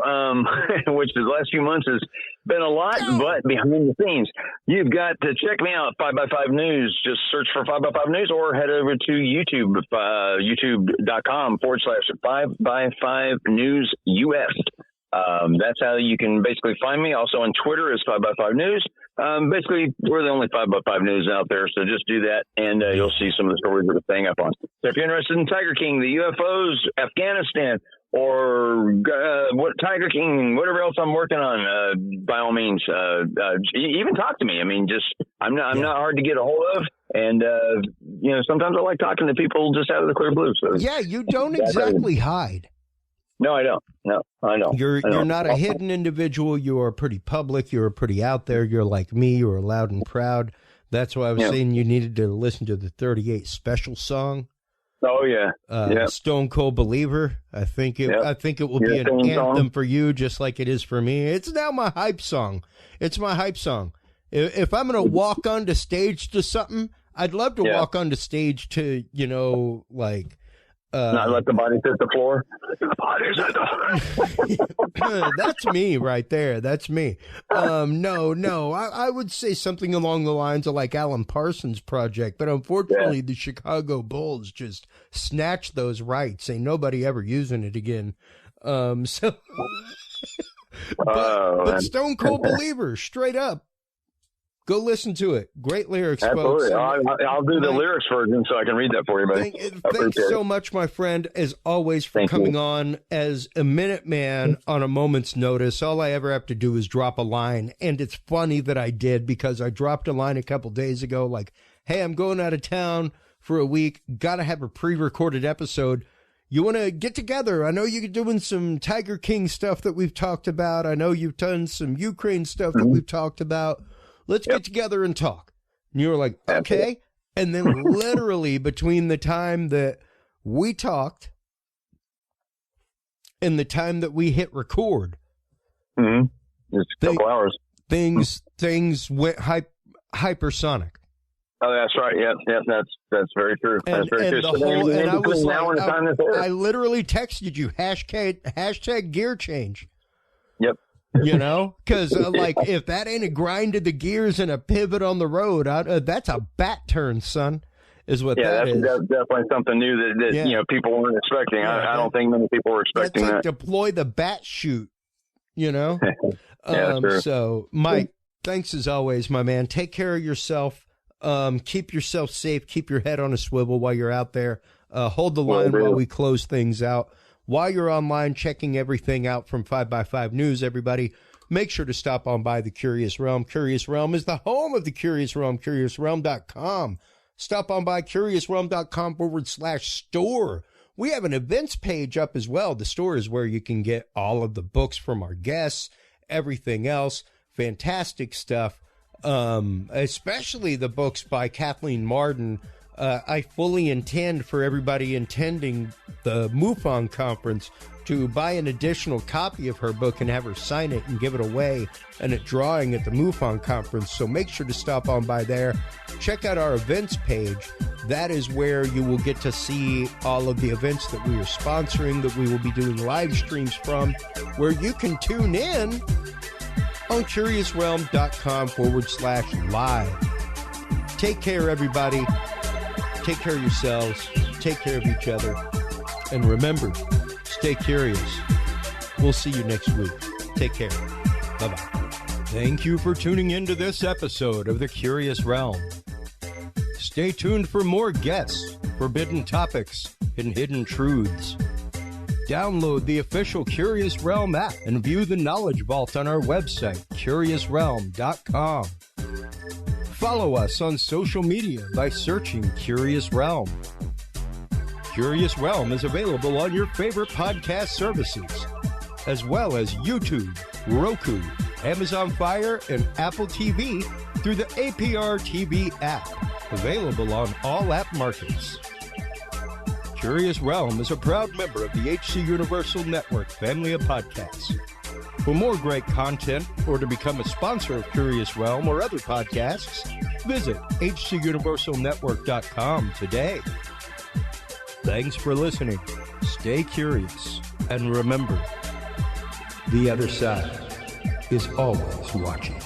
[SPEAKER 3] which the last few months has been a lot, but behind the scenes, you've got to check me out, 5x5 News. Just search for 5x5 News or head over to YouTube, youtube.com/5x5 News US. That's how you can basically find me. Also on Twitter is 5x5 News. Basically, we're the only 5x5 News out there, so just do that, and you'll see some of the stories that we're staying up on. So if you're interested in Tiger King, the UFOs, Afghanistan, or what Tiger King, whatever else I'm working on, by all means, even talk to me. I mean, I'm not hard to get a hold of, and sometimes I like talking to people just out of the clear blue. So
[SPEAKER 2] yeah, you don't exactly hide.
[SPEAKER 3] No, I don't. No, I don't.
[SPEAKER 2] You're not a hidden individual. You are pretty public. You're pretty out there. You're like me. You're loud and proud. That's why I was saying you needed to listen to the 38 Special song.
[SPEAKER 3] Oh yeah,
[SPEAKER 2] Stone Cold Believer. I think it will be an anthem for you, just like it is for me. It's now my hype song. It's my hype song. If I'm going to walk onto stage to something, I'd love to walk onto stage to
[SPEAKER 3] Not let the bodies hit the floor.
[SPEAKER 2] That's me right there. That's me. No. I would say something along the lines of like Alan Parsons' project, but unfortunately the Chicago Bulls just snatched those rights. Ain't nobody ever using it again. But Stone Cold Believer, straight up. Go listen to it. Great lyrics,
[SPEAKER 3] Absolutely.
[SPEAKER 2] folks.
[SPEAKER 3] I'll do the lyrics version so I can read that for you, buddy.
[SPEAKER 2] Thanks so much, my friend, as always, for coming on as a Minuteman on a moment's notice. All I ever have to do is drop a line, and it's funny that I did because I dropped a line a couple days ago like, hey, I'm going out of town for a week. Got to have a pre-recorded episode. You want to get together? I know you're doing some Tiger King stuff that we've talked about. I know you've done some Ukraine stuff that we've talked about. Let's get together and talk. And you were like, okay. And then literally between the time that we talked and the time that we hit record,
[SPEAKER 3] just a couple hours.
[SPEAKER 2] Things went hypersonic.
[SPEAKER 3] Oh, that's right. Yeah, that's very true. That's very true.
[SPEAKER 2] And I was like, I literally texted you hashtag gear change.
[SPEAKER 3] Yep.
[SPEAKER 2] You know, because like if that ain't a grind of the gears and a pivot on the road, that's a bat turn, son, is what that is.
[SPEAKER 3] That's definitely something new that people weren't expecting. I don't think many people were expecting
[SPEAKER 2] that's like
[SPEAKER 3] that.
[SPEAKER 2] Deploy the bat chute, you know.
[SPEAKER 3] Sure.
[SPEAKER 2] So, Mike, thanks as always, my man. Take care of yourself. Keep yourself safe. Keep your head on a swivel while you're out there. Hold the line while we close things out. While you're online checking everything out from 5x5 News, everybody, make sure to stop on by the Curious Realm. Curious Realm is the home of the Curious Realm, curiousrealm.com. Stop on by curiousrealm.com/store. We have an events page up as well. The store is where you can get all of the books from our guests, everything else. Fantastic stuff, especially the books by Kathleen Marden. I fully intend for everybody attending the MUFON conference to buy an additional copy of her book and have her sign it and give it away and a drawing at the MUFON conference. So make sure to stop on by there. Check out our events page. That is where you will get to see all of the events that we are sponsoring, that we will be doing live streams from, where you can tune in on curiousrealm.com/live. Take care, everybody. Take care of yourselves. Take care of each other. And remember, stay curious. We'll see you next week. Take care. Bye-bye. Thank you for tuning into this episode of The Curious Realm. Stay tuned for more guests, forbidden topics, and hidden truths. Download the official Curious Realm app and view the Knowledge Vault on our website, curiousrealm.com. Follow us on social media by searching Curious Realm. Curious Realm is available on your favorite podcast services, as well as YouTube, Roku, Amazon Fire, and Apple TV through the APR TV app, available on all app markets. Curious Realm is a proud member of the HC Universal Network family of podcasts. For more great content or to become a sponsor of Curious Realm or other podcasts, visit hcuniversalnetwork.com today. Thanks for listening. Stay curious. And remember, the other side is always watching.